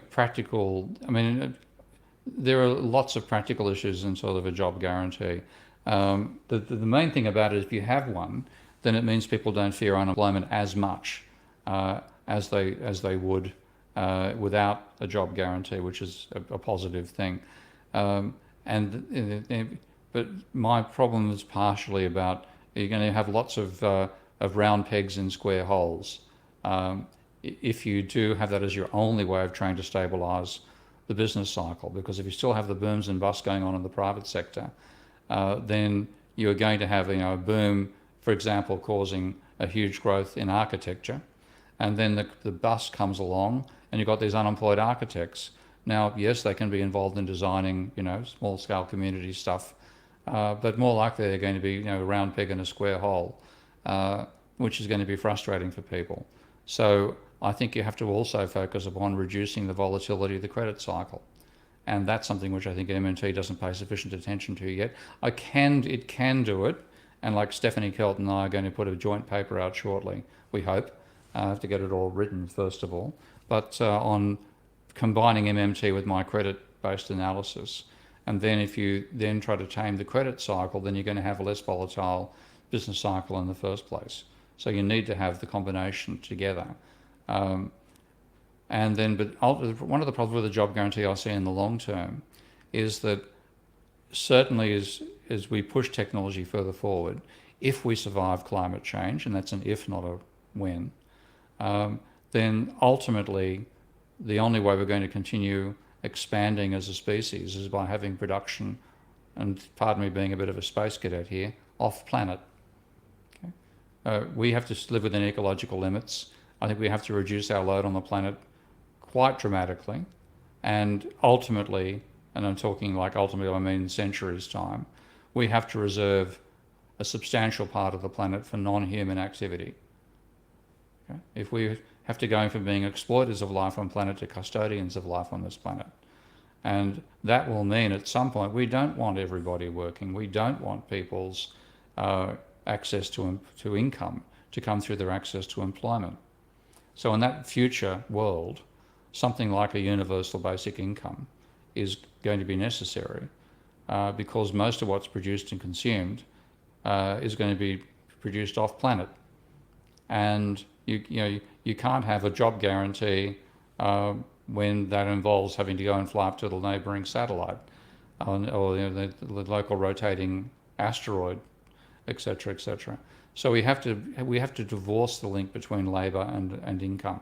practical. I mean, there are lots of practical issues in sort of a job guarantee. The main thing about it, if you have one, then it means people don't fear unemployment as much as they would without a job guarantee, which is a positive thing. But my problem is partially about you're going to have lots of round pegs in square holes. If you do have that as your only way of trying to stabilise the business cycle, because if you still have the booms and busts going on in the private sector, then you're going to have a boom, for example, causing a huge growth in architecture, and then the bust comes along, and you've got these unemployed architects. Now, yes, they can be involved in designing, small-scale community stuff, but more likely they're going to be, a round peg in a square hole, which is going to be frustrating for people. So I think you have to also focus upon reducing the volatility of the credit cycle. And that's something which I think MMT doesn't pay sufficient attention to yet. It can do it, and like Stephanie Kelt and I are going to put a joint paper out shortly, we hope. I have to get it all written first of all, but on combining MMT with my credit-based analysis. And then if you then try to tame the credit cycle, then you're going to have a less volatile business cycle in the first place. So you need to have the combination together. But one of the problems with the job guarantee I see in the long term is that certainly as we push technology further forward, if we survive climate change, and that's an if, not a when, then ultimately the only way we're going to continue expanding as a species is by having production, and pardon me being a bit of a space cadet here, off planet. Okay? We have to live within ecological limits. I think we have to reduce our load on the planet quite dramatically, and ultimately, and I'm talking like ultimately I mean centuries time, we have to reserve a substantial part of the planet for non-human activity. Okay? If we have to go from being exploiters of life on planet to custodians of life on this planet, and that will mean at some point we don't want everybody working. We don't want people's access to income to come through their access to employment. So in that future world, something like a universal basic income is going to be necessary because most of what's produced and consumed is going to be produced off planet. And you can't have a job guarantee when that involves having to go and fly up to the neighbouring satellite. or the local rotating asteroid, etc., etc. So we have to divorce the link between labour and income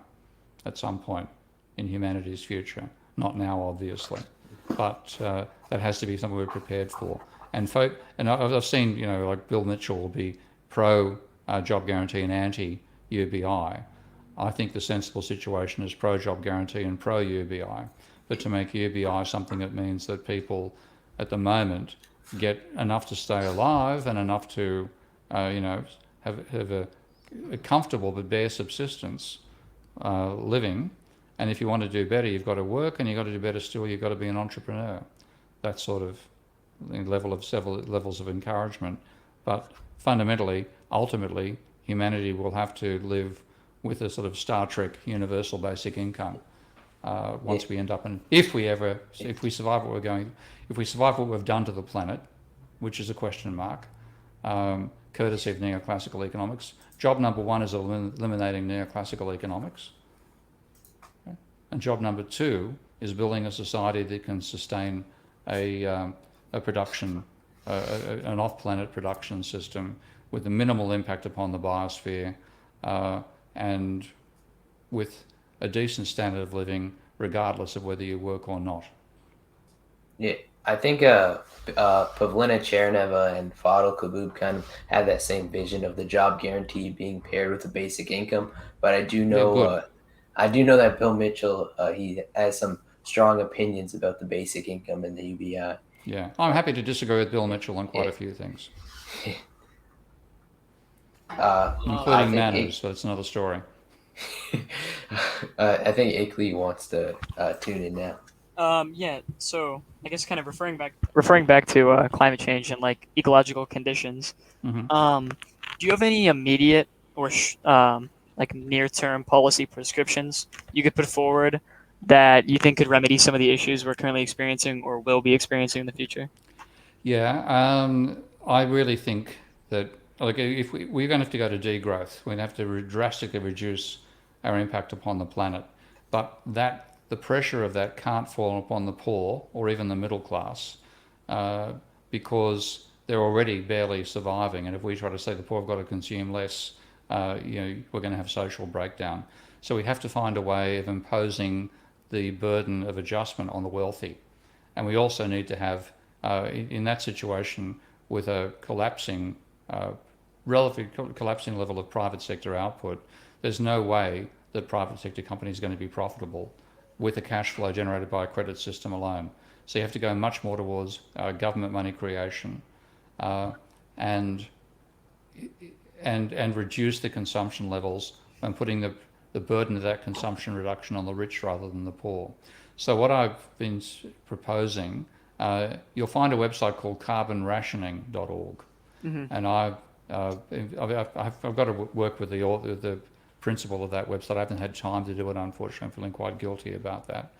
at some point in humanity's future. Not now, obviously, but that has to be something we're prepared for. And I've seen, like Bill Mitchell will be pro job guarantee and anti UBI. I think the sensible situation is pro job guarantee and pro UBI. But to make UBI something that means that people at the moment get enough to stay alive and enough to, have a comfortable but bare subsistence living. And if you want to do better, you've got to work, and you've got to do better still, you've got to be an entrepreneur. That sort of level of several levels of encouragement. But fundamentally, ultimately, humanity will have to live with a sort of Star Trek universal basic income once we end up in, if we survive what we've done to the planet, which is a question mark, courtesy of neoclassical economics. Job number one is eliminating neoclassical economics. Okay? And job number two is building a society that can sustain a production, an off-planet production system with a minimal impact upon the biosphere, and with a decent standard of living, regardless of whether you work or not. Yeah, I think Pavlina Cherneva and Fadil Kabub kind of have that same vision of the job guarantee being paired with a basic income. But I do know, that Bill Mitchell, he has some strong opinions about the basic income and the UBI. Yeah, I'm happy to disagree with Bill Mitchell on quite a few things, including manners, but it's another story. I think Ikley wants to tune in now. Yeah. So I guess kind of referring back to climate change and like ecological conditions. Mm-hmm. Do you have any immediate or like near-term policy prescriptions you could put forward that you think could remedy some of the issues we're currently experiencing or will be experiencing in the future? Yeah, I really think that if we're going to have to go to degrowth, we're going to have to drastically reduce our impact upon the planet. But the pressure of that can't fall upon the poor or even the middle class because they're already barely surviving. And if we try to say the poor have got to consume less, we're going to have social breakdown. So we have to find a way of imposing the burden of adjustment on the wealthy. And we also need to have, in that situation, with a relatively collapsing level of private sector output, there's no way that private sector companies are going to be profitable with the cash flow generated by a credit system alone. So you have to go much more towards government money creation and reduce the consumption levels and putting the burden of that consumption reduction on the rich rather than the poor. So what I've been proposing, you'll find a website called carbonrationing.org. Mm-hmm. And I've got to work with the principle of that website. I haven't had time to do it, unfortunately. I'm feeling quite guilty about that.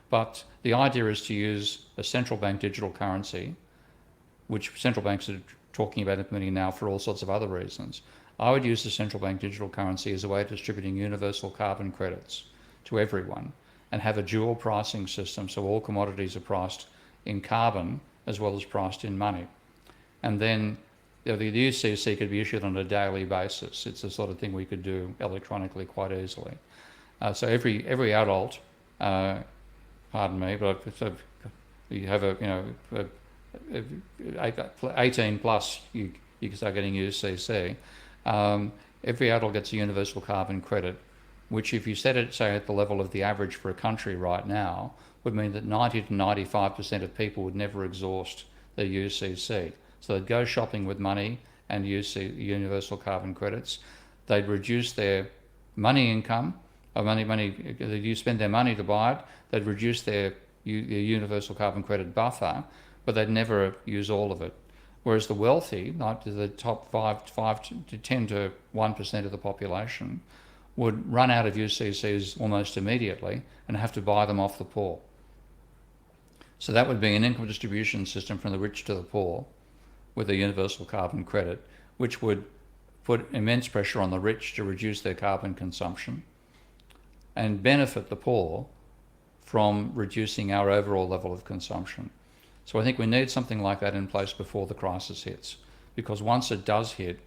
But the idea is to use a central bank digital currency, which central banks are talking about implementing now for all sorts of other reasons. I would use the central bank digital currency as a way of distributing universal carbon credits to everyone and have a dual pricing system so all commodities are priced in carbon as well as priced in money. And then the UCC could be issued on a daily basis. It's the sort of thing we could do electronically quite easily. So every adult, pardon me, but you have 18 plus, you can start getting UCC. Every adult gets a universal carbon credit, which if you set it, say, at the level of the average for a country right now, would mean that 90 to 95% of people would never exhaust their UCC. So they'd go shopping with money and use universal carbon credits. They'd reduce their money income, they'd spend their money to buy it. They'd reduce their universal carbon credit buffer, but they'd never use all of it. Whereas the wealthy, like the top 5 to 10 to 1% of the population, would run out of UCCs almost immediately and have to buy them off the poor. So that would be an income distribution system from the rich to the poor with a universal carbon credit, which would put immense pressure on the rich to reduce their carbon consumption and benefit the poor from reducing our overall level of consumption. So I think we need something like that in place before the crisis hits, because once it does hit,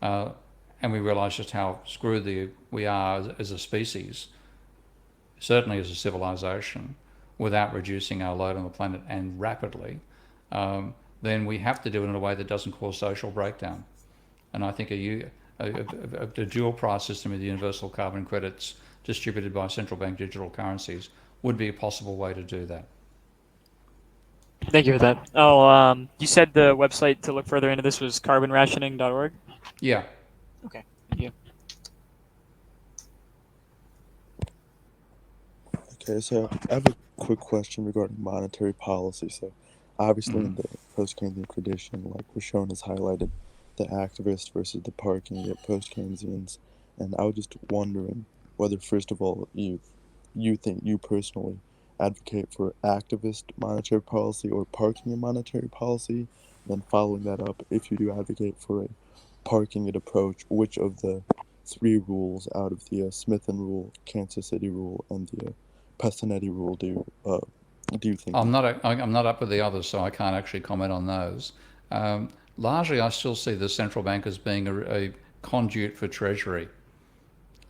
and we realise just how screwed we are as a species, certainly as a civilization, without reducing our load on the planet and rapidly, then we have to do it in a way that doesn't cause social breakdown. And I think a dual price system with universal carbon credits distributed by central bank digital currencies would be a possible way to do that. Thank you for that. Oh, you said the website to look further into this was carbonrationing.org? Yeah. Okay, thank you. Okay, so I have a quick question regarding monetary policy. So, obviously, in the post-Keynesian tradition, like was shown as highlighted, the activist versus the parking at post-Keynesians, and I was just wondering whether, first of all, you think you personally advocate for activist monetary policy or parking monetary policy. Then, following that up, if you do advocate for a parking it approach, which of the three rules out of the Smithan rule, Kansas City rule, and the Pastanetti rule do you think? I'm not up with the others, so I can't actually comment on those. Largely, I still see the central bank as being a conduit for treasury.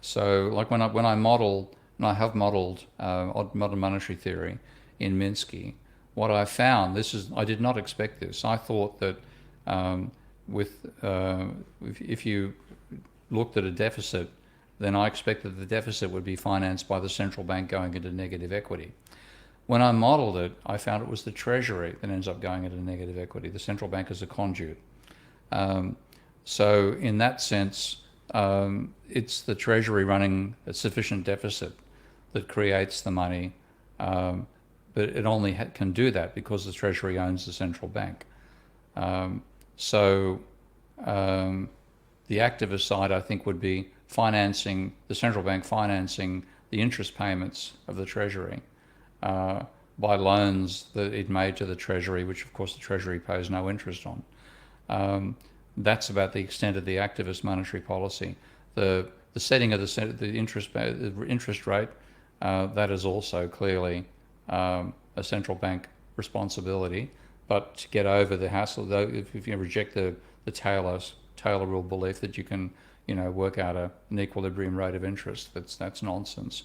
So, like when I model, and I have modeled modern monetary theory in Minsky, what I found, I did not expect this. I thought that if you looked at a deficit, then I expected the deficit would be financed by the central bank going into negative equity. When I modelled it, I found it was the treasury that ends up going into negative equity. The central bank is a conduit. So in that sense, it's the treasury running a sufficient deficit that creates the money, but it only can do that because the treasury owns the central bank. So the activist side, I think, would be financing the central bank, financing the interest payments of the treasury by loans that it made to the treasury, which of course the treasury pays no interest on. That's about the extent of the activist monetary policy. The setting of the interest rate, that is also clearly a central bank responsibility. But to get over the hassle, though, if you reject the Taylor rule belief that you can, work out an equilibrium rate of interest, that's nonsense.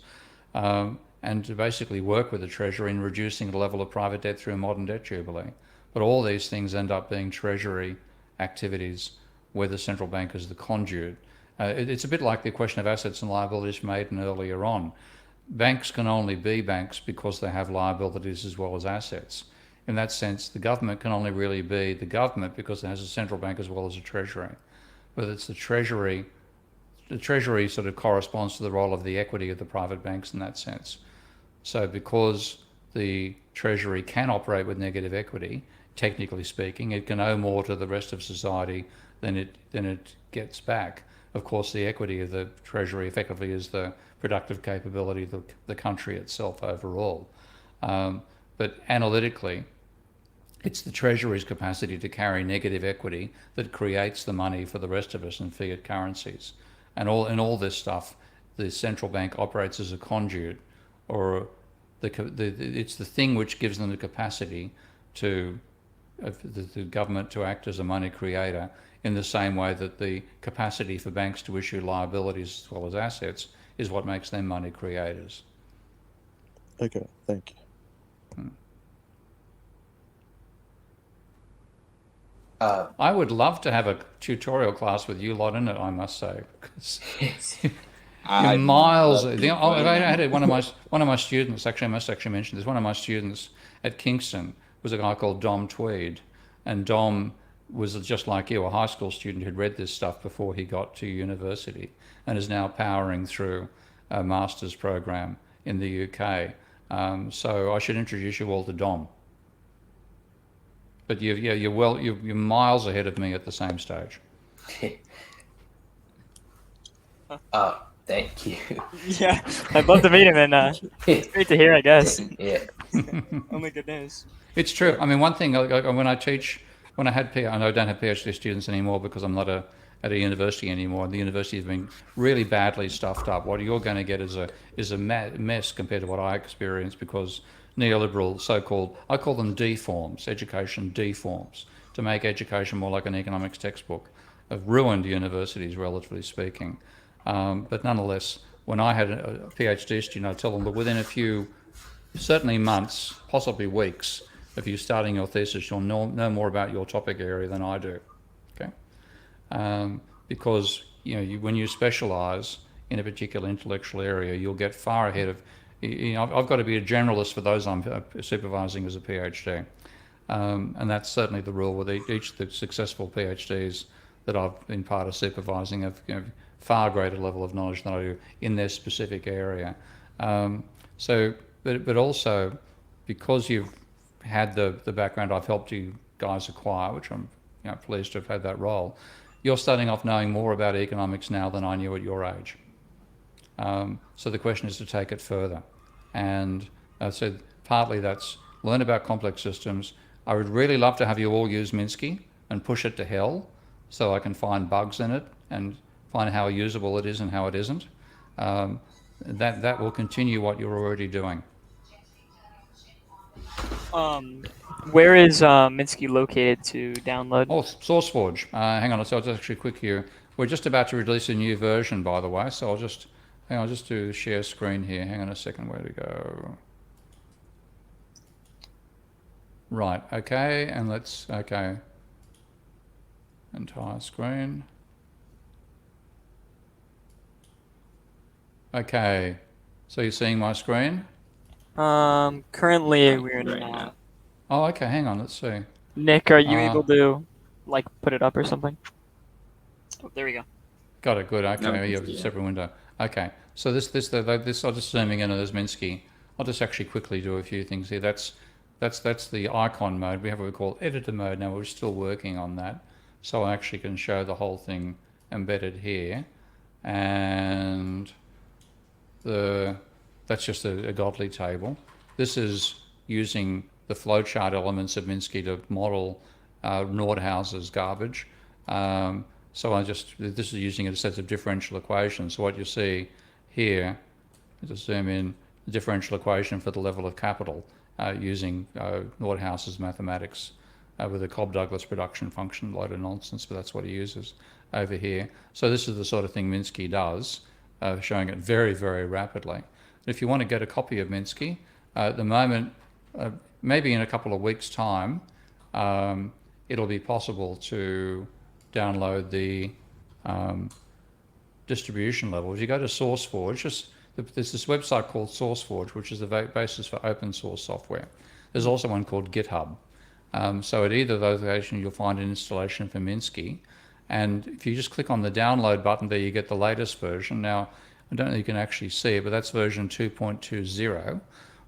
And to basically work with the Treasury in reducing the level of private debt through a modern debt jubilee. But all these things end up being Treasury activities where the central bank is the conduit. It's a bit like the question of assets and liabilities made earlier on. Banks can only be banks because they have liabilities as well as assets. In that sense, the government can only really be the government because it has a central bank as well as a treasury. But it's the treasury sort of corresponds to the role of the equity of the private banks in that sense. So because the treasury can operate with negative equity, technically speaking, it can owe more to the rest of society than it gets back. Of course, the equity of the treasury effectively is the productive capability of the country itself overall. But analytically, it's the Treasury's capacity to carry negative equity that creates the money for the rest of us in fiat currencies. And in all this stuff, the central bank operates as a conduit, or it's the thing which gives them the capacity to the government to act as a money creator in the same way that the capacity for banks to issue liabilities as well as assets is what makes them money creators. Okay, thank you. I would love to have a tutorial class with you lot in it, I must say, because you're miles. I had one of my students. Actually, I must actually mention this. One of my students at Kingston was a guy called Dom Tweed, and Dom was just like you, a high school student who'd read this stuff before he got to university, and is now powering through a master's program in the UK. So I should introduce you all to Dom. But you're miles ahead of me at the same stage. Thank you. Yeah, I'd love to meet him, and it's great to hear, I guess. Yeah. Only good news. It's true. I mean, one thing when I teach, when I don't have PhD students anymore because I'm not at a university anymore. The university has been really badly stuffed up. What you're going to get is a mess compared to what I experienced, because neoliberal so-called, I call them deforms, education deforms, to make education more like an economics textbook, have ruined universities, relatively speaking. But nonetheless, when I had a PhD student, I tell them that within a few, certainly months, possibly weeks, of you starting your thesis, you'll know more about your topic area than I do. Okay, because when you specialise in a particular intellectual area, you'll get far ahead of. I've got to be a generalist for those I'm supervising as a PhD, and that's certainly the rule with each of the successful PhDs that I've been part of supervising have far greater level of knowledge than I do in their specific area. But also because you've had the background I've helped you guys acquire, which I'm pleased to have had that role, you're starting off knowing more about economics now than I knew at your age. So the question is to take it further. And so partly that's learn about complex systems. I would really love to have you all use Minsky and push it to hell so I can find bugs in it and find how usable it is and how it isn't. That will continue what you're already doing. Where is Minsky located to download? Oh, SourceForge. Hang on, so I'll just actually quick here. We're just about to release a new version, by the way, so I'll just do share screen here. Hang on a second, where to go? Right, okay, and okay. Entire screen. Okay, so you're seeing my screen? Currently we're Right not. now. Oh, okay, hang on, let's see. Nick, are you able to put it up or something? Oh, there we go. Got it, good, okay, No, you have a separate window. Okay, so this I'll just zooming in on this Minsky. I'll just actually quickly do a few things here. That's the icon mode. We have what we call editor mode now. We're still working on that. So I actually can show the whole thing embedded here. And that's just a godly table. This is using the flowchart elements of Minsky to model Nordhaus's garbage. So this is using a set of differential equations. So what you see here, just zoom in, the differential equation for the level of capital using Nordhaus's mathematics with a Cobb-Douglas production function, load of nonsense, but that's what he uses over here. So this is the sort of thing Minsky does, showing it very, very rapidly. If you want to get a copy of Minsky, at the moment, maybe in a couple of weeks' time, it'll be possible to download the distribution level. If you go to SourceForge, there's this website called SourceForge, which is the basis for open source software. There's also one called GitHub. So at either of those locations, you'll find an installation for Minsky. And if you just click on the download button there, you get the latest version. Now, I don't know if you can actually see it, but that's version 2.20.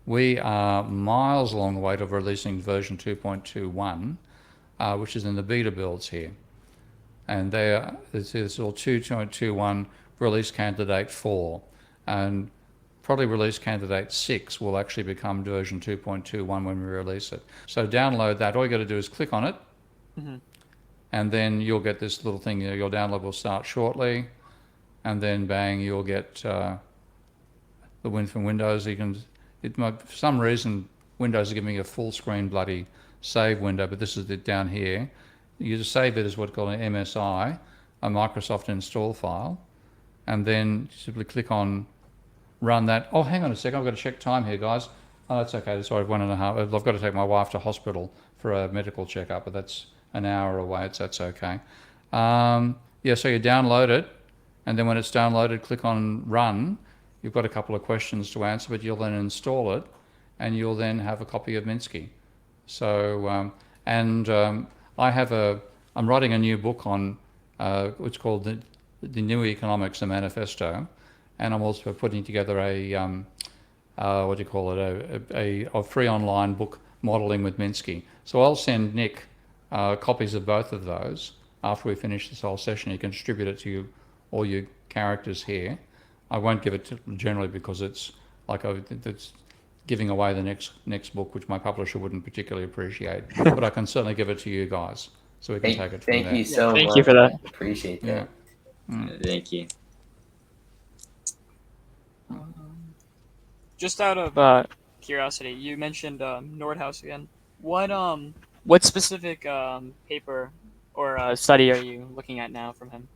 We are miles along the way to releasing version 2.21, which is in the beta builds here. And it's all 2.21 release candidate 4. And probably release candidate 6 will actually become version 2.21 when we release it. So download that. All you got to do is click on it. Mm-hmm. And then you'll get this little thing. Your download will start shortly. And then bang, you'll get the win from Windows. For some reason, Windows is giving me a full screen bloody save window, but this is it down here. You just save it as what's called an MSI, a Microsoft install file, and then simply click on run that. Oh, hang on a second, I've got to check time here, guys. Oh, that's okay, sorry, 1.5. I've got to take my wife to hospital for a medical checkup, but that's an hour away, that's okay. Yeah, so you download it, and then when it's downloaded, click on run. You've got a couple of questions to answer, but you'll then install it, and you'll then have a copy of Minsky. So, I'm writing a new book on, it's called the New Economics, a Manifesto, and I'm also putting together a free online book modeling with Minsky. So I'll send Nick copies of both of those after we finish this whole session. You can distribute it to all your characters here. I won't give it to generally because it's giving away the next book, which my publisher wouldn't particularly appreciate. But I can certainly give it to you guys. so we can take it from Thank there. you so thank much. you for that. Appreciate Yeah. that. Thank you. Just out of curiosity, you mentioned Nordhaus again. What specific paper or study are you looking at now from him?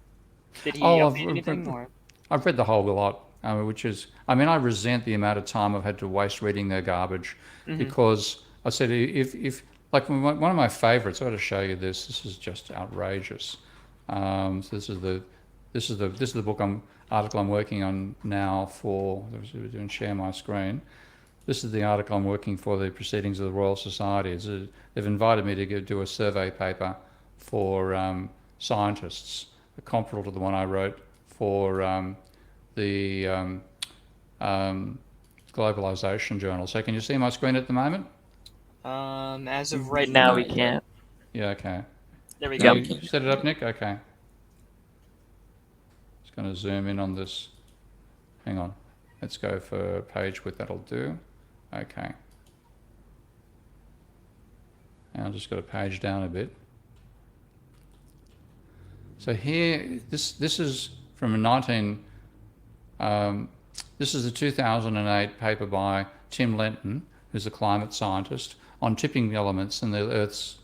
Did he Oh, update anything? Or I've read the whole lot, which is, I mean, I resent the amount of time I've had to waste reading their garbage because I said, if like one of my favorites, I've got to show you this. This is just outrageous. So this is the article I'm working on now for. Doing share my screen. This is the article I'm working for the Proceedings of the Royal Society. They've invited me to do a survey paper for scientists, comparable to the one I wrote for the Globalization Journal. So can you see my screen at the moment? as of right now, we can't. Yeah, okay. There we No, go. you set it up, Nick? Okay. Just going to zoom in on this. Hang on. Let's go for page width. That'll do. Okay. And I'll just got to page down a bit. So here, this is from this is a 2008 paper by Tim Lenton, who's a climate scientist, on tipping elements in the Earth's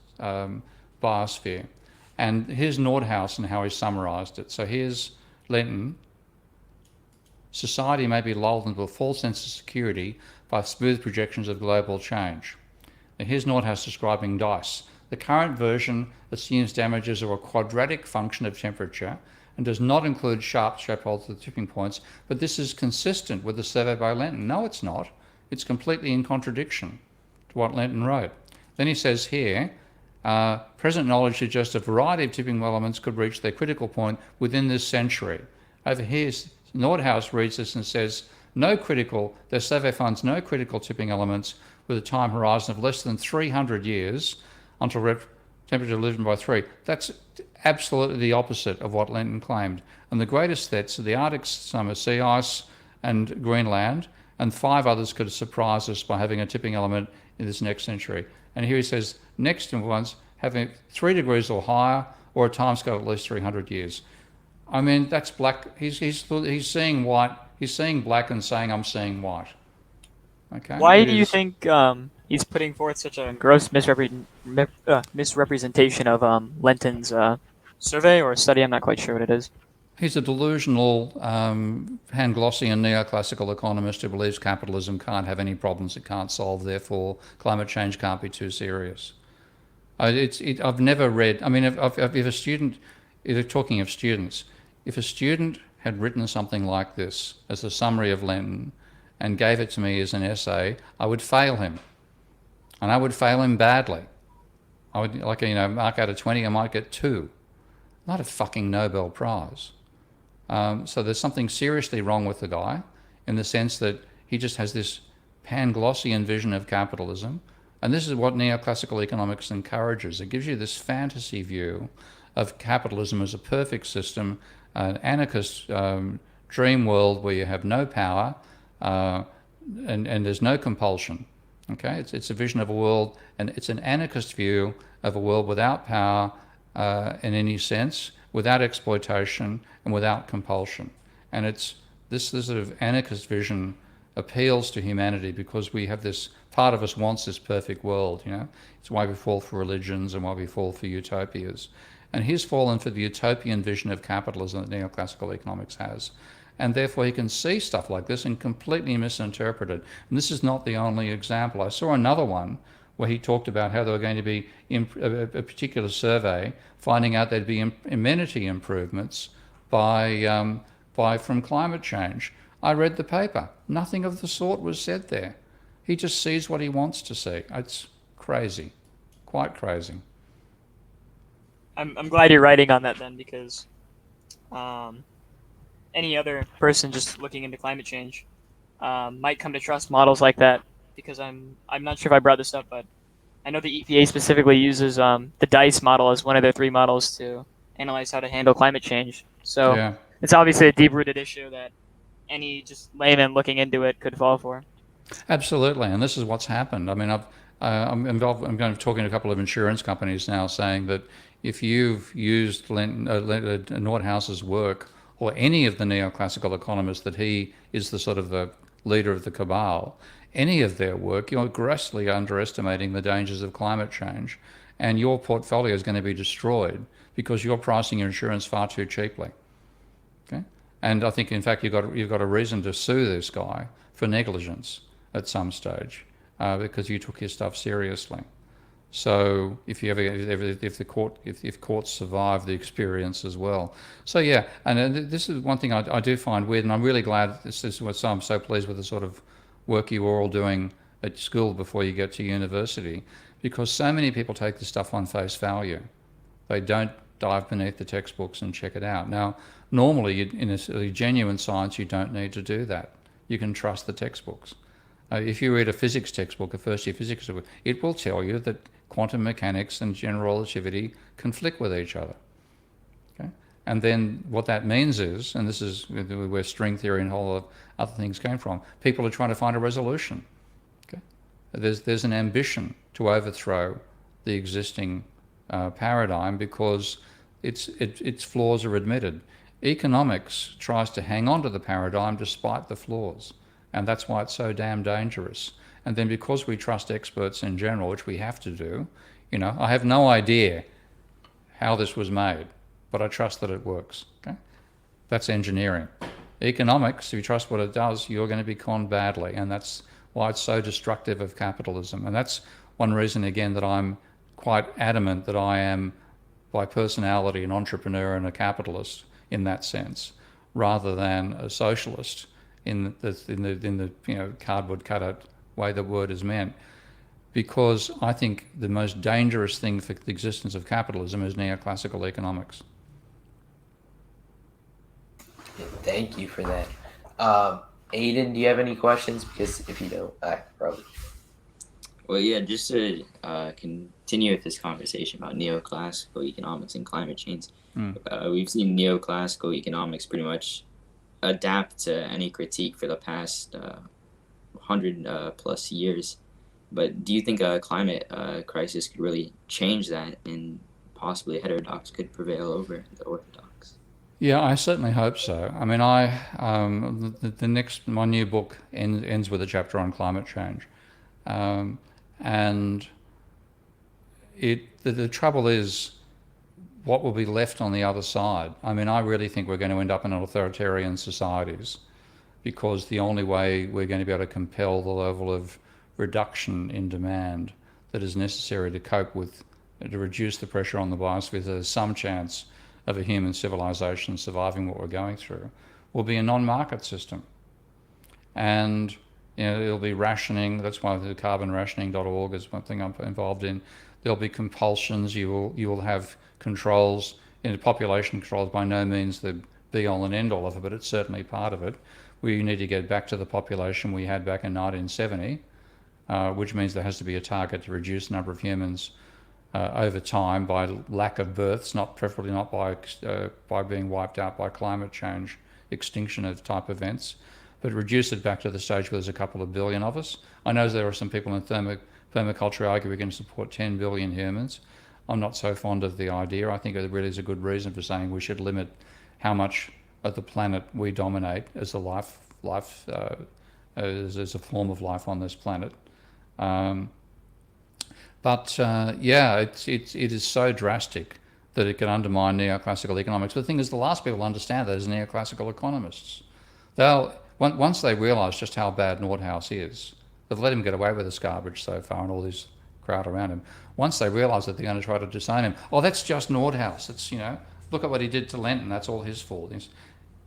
biosphere. And here's Nordhaus and how he summarised it. So here's Lenton. Society may be lulled into a false sense of security by smooth projections of global change. Now here's Nordhaus describing DICE. The current version assumes damages are a quadratic function of temperature and does not include sharp thresholds at the tipping points, but this is consistent with the survey by Lenton. No, it's not. It's completely in contradiction to what Lenton wrote. Then he says here, present knowledge suggests a variety of tipping elements could reach their critical point within this century. Over here, Nordhaus reads this and says, their survey finds no critical tipping elements with a time horizon of less than 300 years until temperature lifted by 3. That's absolutely the opposite of what Lenton claimed. And the greatest threats are the Arctic summer sea ice and Greenland, and 5 others could surprise us by having a tipping element in this next century. And here he says, next ones having 3 degrees or higher, or a timescale of at least 300 years. I mean, that's black. He's seeing white. He's seeing black and saying, I'm seeing white. Okay. Why do you think he's putting forth such a gross misrepresentation of Lenton's survey or study? I'm not quite sure what it is. He's a delusional Panglossian neoclassical economist who believes capitalism can't have any problems it can't solve, therefore climate change can't be too serious. I've never read, I mean, if a student, talking of students, if a student had written something like this as a summary of Lenton and gave it to me as an essay, I would fail him. And I would fail him badly. I would, mark out of 20, I might get 2. Not a fucking Nobel Prize. So there's something seriously wrong with the guy in the sense that he just has this Panglossian vision of capitalism. And this is what neoclassical economics encourages. It gives you this fantasy view of capitalism as a perfect system, an anarchist dream world where you have no power and there's no compulsion. Okay, it's a vision of a world, and it's an anarchist view of a world without power in any sense, without exploitation and without compulsion. And it's this sort of anarchist vision appeals to humanity because we have this part of us wants this perfect world. It's why we fall for religions and why we fall for utopias. And he's fallen for the utopian vision of capitalism that neoclassical economics has. And therefore he can see stuff like this and completely misinterpret it. And this is not the only example. I saw another one where he talked about how there were going to be a particular survey finding out there'd be amenity improvements from climate change. I read the paper. Nothing of the sort was said there. He just sees what he wants to see. It's crazy, quite crazy. I'm glad you're writing on that then, because any other person just looking into climate change might come to trust models like that. Because I'm not sure if I brought this up, but I know the EPA specifically uses the DICE model as one of their 3 models to analyze how to handle climate change. So Yeah. It's obviously a deep-rooted issue that any just layman looking into it could fall for. Absolutely, and this is what's happened. I mean, I'm involved. I'm going to be talking to a couple of insurance companies now, saying that if you've used Nordhaus's work or any of the neoclassical economists that he is the sort of the leader of the cabal, any of their work, you're grossly underestimating the dangers of climate change, and your portfolio is going to be destroyed because you're pricing your insurance far too cheaply. Okay, and I think in fact you've got a reason to sue this guy for negligence at some stage because you took his stuff seriously. So if courts survive the experience as well. So yeah, and this is one thing I do find weird, and I'm really glad this is what I'm so pleased with the sort of work you were all doing at school before you get to university, because so many people take this stuff on face value. They don't dive beneath the textbooks and check it out. Now, normally in a genuine science, you don't need to do that. You can trust the textbooks. If you read a physics textbook, a first-year physics textbook, it will tell you that quantum mechanics and general relativity conflict with each other. Okay? And then what that means is, and this is where string theory and a whole lot of other things came from, people are trying to find a resolution. Okay? There's an ambition to overthrow the existing paradigm because its flaws are admitted. Economics tries to hang on to the paradigm despite the flaws, and that's why it's so damn dangerous. And then because we trust experts in general, which we have to do, I have no idea how this was made, but I trust that it works. Okay? That's engineering. Economics, if you trust what it does, you're going to be conned badly, and that's why it's so destructive of capitalism. And that's one reason, again, that I'm quite adamant that I am, by personality, an entrepreneur and a capitalist in that sense, rather than a socialist in the cardboard cutout way the word is meant, because I think the most dangerous thing for the existence of capitalism is neoclassical economics. Thank you for that. Aiden, do you have any questions? Because if you don't, I probably. Well, yeah, just to continue with this conversation about neoclassical economics and climate change, we've seen neoclassical economics pretty much adapt to any critique for the past 100 plus years. But do you think a climate crisis could really change that, and possibly heterodox could prevail over the orthodox? Yeah, I certainly hope so. I mean, my new book ends with a chapter on climate change, and the trouble is, what will be left on the other side? I mean, I really think we're going to end up in authoritarian societies, because the only way we're going to be able to compel the level of reduction in demand that is necessary to cope with, to reduce the pressure on the biosphere, there's some chance of a human civilization surviving what we're going through, will be a non-market system. And it'll be rationing. That's why the carbonrationing.org is one thing I'm involved in. There'll be compulsions. You will have controls. Population controls by no means the be-all and end-all of it, but it's certainly part of it. We need to get back to the population we had back in 1970, which means there has to be a target to reduce the number of humans over time by lack of births, preferably not by being wiped out by climate change, extinction of type events, but reduce it back to the stage where there's a couple of billion of us. I know there are some people in permaculture argue we can support 10 billion humans. I'm not so fond of the idea. I think it really is a good reason for saying we should limit how much of the planet we dominate as a as a form of life on this planet. It is so drastic that it can undermine neoclassical economics. But the thing is, the last people to understand that is neoclassical economists. Once they realise just how bad Nordhaus is, they've let him get away with this garbage so far and all this crowd around him. Once they realise that they're going to try to disown him, that's just Nordhaus. It's, look at what he did to Lenton, that's all his fault.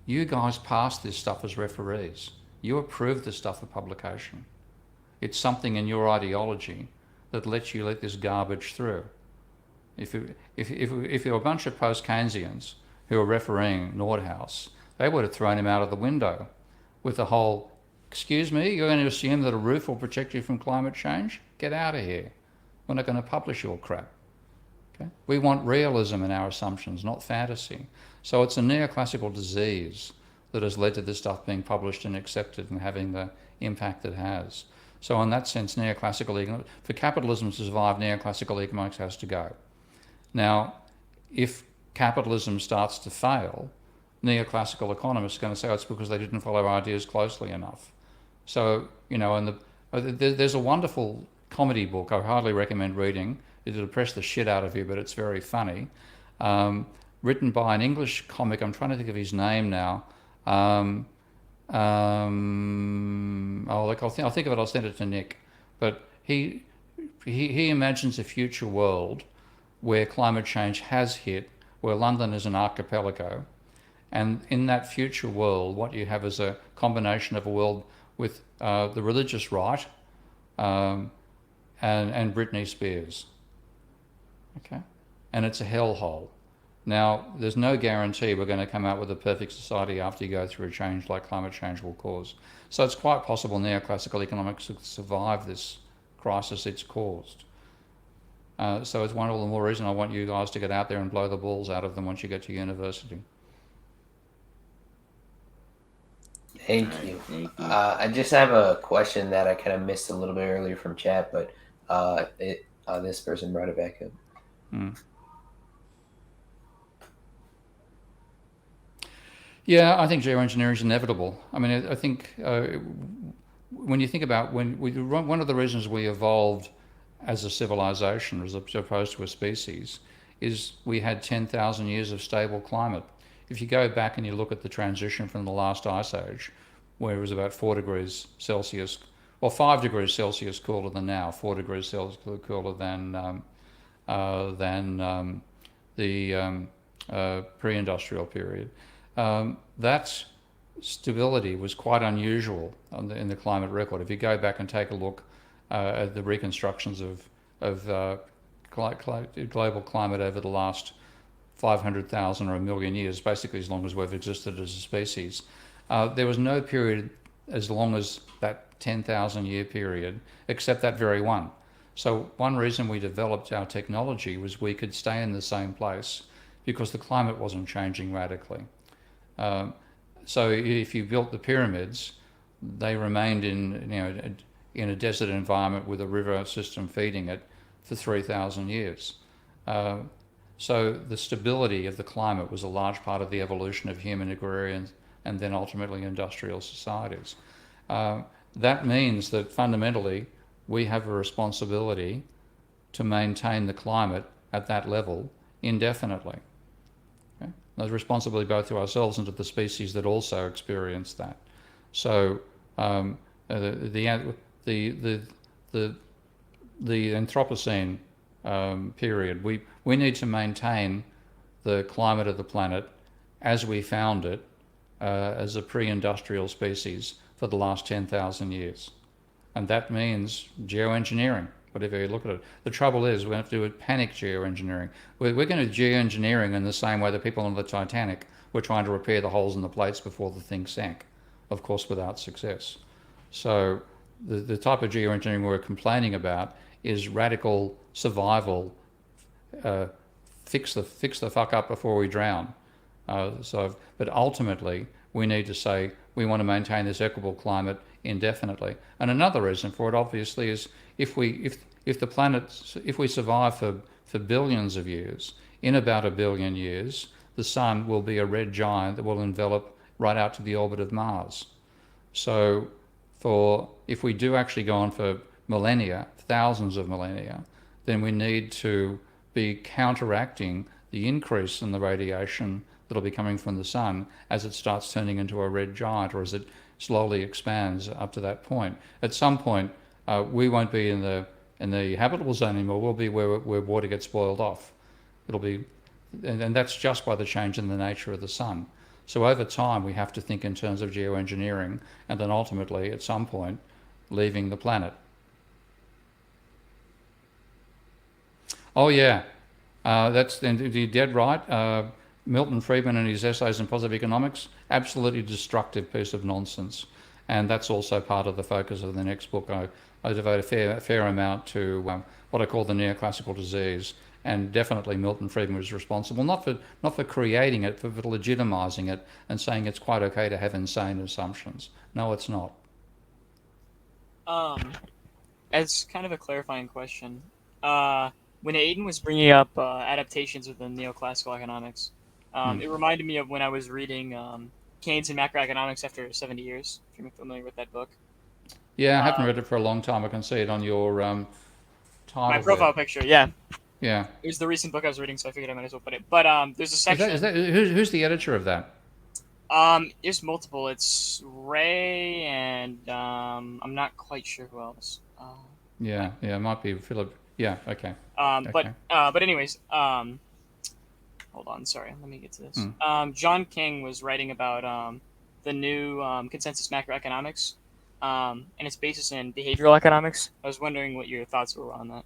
You guys passed this stuff as referees. You approved this stuff for publication. It's something in your ideology that lets you let this garbage through. If you're a bunch of post-Keynesians who are refereeing Nordhaus, they would have thrown him out of the window with the whole, excuse me, you're going to assume that a roof will protect you from climate change? Get out of here. We're not going to publish your crap. Okay? We want realism in our assumptions, not fantasy. So it's a neoclassical disease that has led to this stuff being published and accepted and having the impact it has. So in that sense, for capitalism to survive, neoclassical economics has to go. Now, if capitalism starts to fail, neoclassical economists are going to say, oh, it's because they didn't follow ideas closely enough. So, and there's a wonderful comedy book I highly recommend reading. It'll depress the shit out of you, but it's very funny. Written by an English comic. I'm trying to think of his name now. I'll think of it. I'll send it to Nick. But he imagines a future world where climate change has hit, where London is an archipelago, and in that future world, what you have is a combination of a world with the religious right and Britney Spears. Okay, and it's a hellhole. Now, there's no guarantee we're going to come out with a perfect society after you go through a change like climate change will cause. So it's quite possible neoclassical economics will survive this crisis it's caused. So it's one of the more reason I want you guys to get out there and blow the balls out of them once you get to university. Thank you. I just have a question that I kind of missed a little bit earlier from chat, but this person brought it back up. Yeah, I think geoengineering is inevitable. I mean, I think when you think about one of the reasons we evolved as a civilization as opposed to a species is we had 10,000 years of stable climate. If you go back and you look at the transition from the last ice age, where it was about 4 degrees Celsius, or 5 degrees Celsius cooler than now, 4 degrees Celsius cooler than the pre-industrial period. That stability was quite unusual in the climate record. If you go back and take a look at the reconstructions of global climate over the last 500,000 or a million years, basically as long as we've existed as a species, there was no period as long as that 10,000 year period, except that very one. So one reason we developed our technology was we could stay in the same place because the climate wasn't changing radically. So if you built the pyramids, they remained in a desert environment with a river system feeding it for 3,000 years. So the stability of the climate was a large part of the evolution of human agrarian and then ultimately industrial societies. That means that fundamentally we have a responsibility to maintain the climate at that level indefinitely. Okay? There's responsibility both to ourselves and to the species that also experience that. So the Anthropocene period, we need to maintain the climate of the planet as we found it as a pre-industrial species for the last 10,000 years. And that means geoengineering, whatever you look at it. The trouble is we have to do panic geoengineering. We're going to do geoengineering in the same way that people on the Titanic were trying to repair the holes in the plates before the thing sank, of course without success. So the type of geoengineering we're complaining about is radical survival, fix the fuck up before we drown. But ultimately, we need to say we want to maintain this equitable climate indefinitely. And another reason for it, obviously, is if we survive for billions of years, in about 1 billion years, the sun will be a red giant that will envelop right out to the orbit of Mars. So if we do actually go on for millennia, thousands of millennia, then we need to be counteracting the increase in the radiation that'll be coming from the sun as it starts turning into a red giant, or as it slowly expands up to that point. At some point, we won't be in the habitable zone anymore. We'll be where water gets boiled off. It'll be, and that's just by the change in the nature of the sun. So over time, we have to think in terms of geoengineering, and then ultimately, at some point, leaving the planet. Oh yeah, you're dead right. Milton Friedman and his essays in positive economics, absolutely destructive piece of nonsense. And that's also part of the focus of the next book. I devote a fair amount to what I call the neoclassical disease. And definitely Milton Friedman was responsible, not for creating it, but for legitimizing it and saying it's quite okay to have insane assumptions. No, it's not. As kind of a clarifying question, when Aiden was bringing up adaptations within neoclassical economics, it reminded me of when I was reading Keynes and Macroeconomics After 70 Years, if you're familiar with that book. Yeah, I haven't read it for a long time. I can see it on your My title profile there. picture, yeah. Yeah. It was the recent book I was reading, so I figured I might as well put it. But there's a Is section. that who's the editor of that? There's multiple. It's Ray and I'm not quite sure who else. Yeah, it might be Philip. Yeah, okay. But anyways, hold on, sorry, let me get to this. John King was writing about the new consensus macroeconomics and its basis in behavioral economics. I was wondering what your thoughts were on that.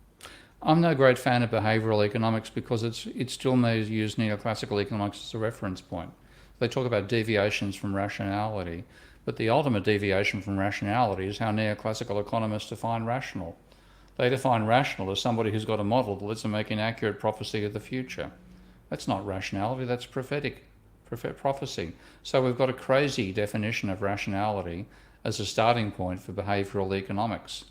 I'm no great fan of behavioural economics because it still may use neoclassical economics as a reference point. They talk about deviations from rationality, but the ultimate deviation from rationality is how neoclassical economists define rational. They define rational as somebody who's got a model that lets them make an accurate prophecy of the future. That's not rationality, that's prophetic prophecy. So we've got a crazy definition of rationality as a starting point for behavioural economics.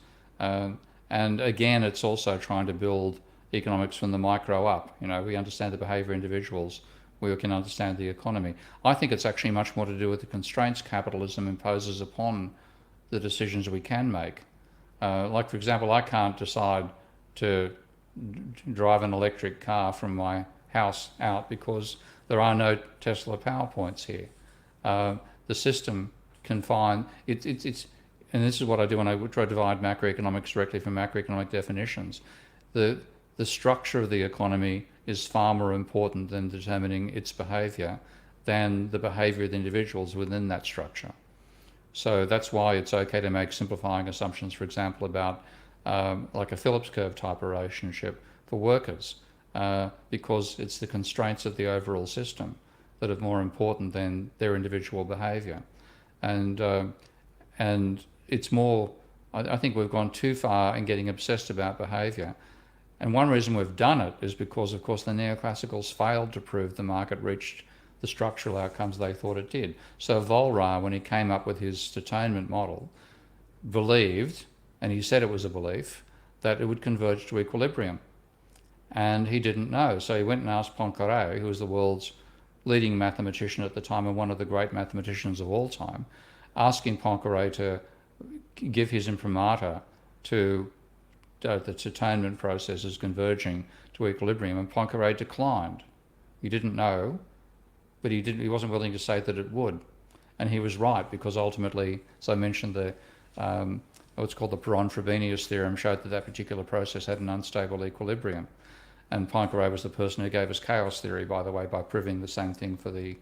And again, it's also trying to build economics from the micro up. We understand the behaviour of individuals, we can understand the economy. I think it's actually much more to do with the constraints capitalism imposes upon the decisions we can make. Like, for example, I can't decide to drive an electric car from my house out because there are no Tesla PowerPoints here. The system can find it's and this is what I do when I try to divide macroeconomics directly from macroeconomic definitions. The structure of the economy is far more important than determining its behaviour than the behaviour of the individuals within that structure. So that's why it's okay to make simplifying assumptions, for example, about like a Phillips curve type of relationship for workers, because it's the constraints of the overall system that are more important than their individual behaviour. And it's more, I think we've gone too far in getting obsessed about behaviour. And one reason we've done it is because, of course, the neoclassicals failed to prove the market reached the structural outcomes they thought it did. So Volra, when he came up with his atonement model, believed, and he said it was a belief, that it would converge to equilibrium. And he didn't know. So he went and asked Poincaré, who was the world's leading mathematician at the time and one of the great mathematicians of all time, asking Poincaré to give his imprimatur to the atonement processes converging to equilibrium, and Poincaré declined. He didn't know, but he wasn't willing to say that it would. And he was right, because ultimately, as I mentioned, what's called the Perron-Frobenius theorem showed that particular process had an unstable equilibrium. And Poincaré was the person who gave us chaos theory, by the way, by proving the same thing for the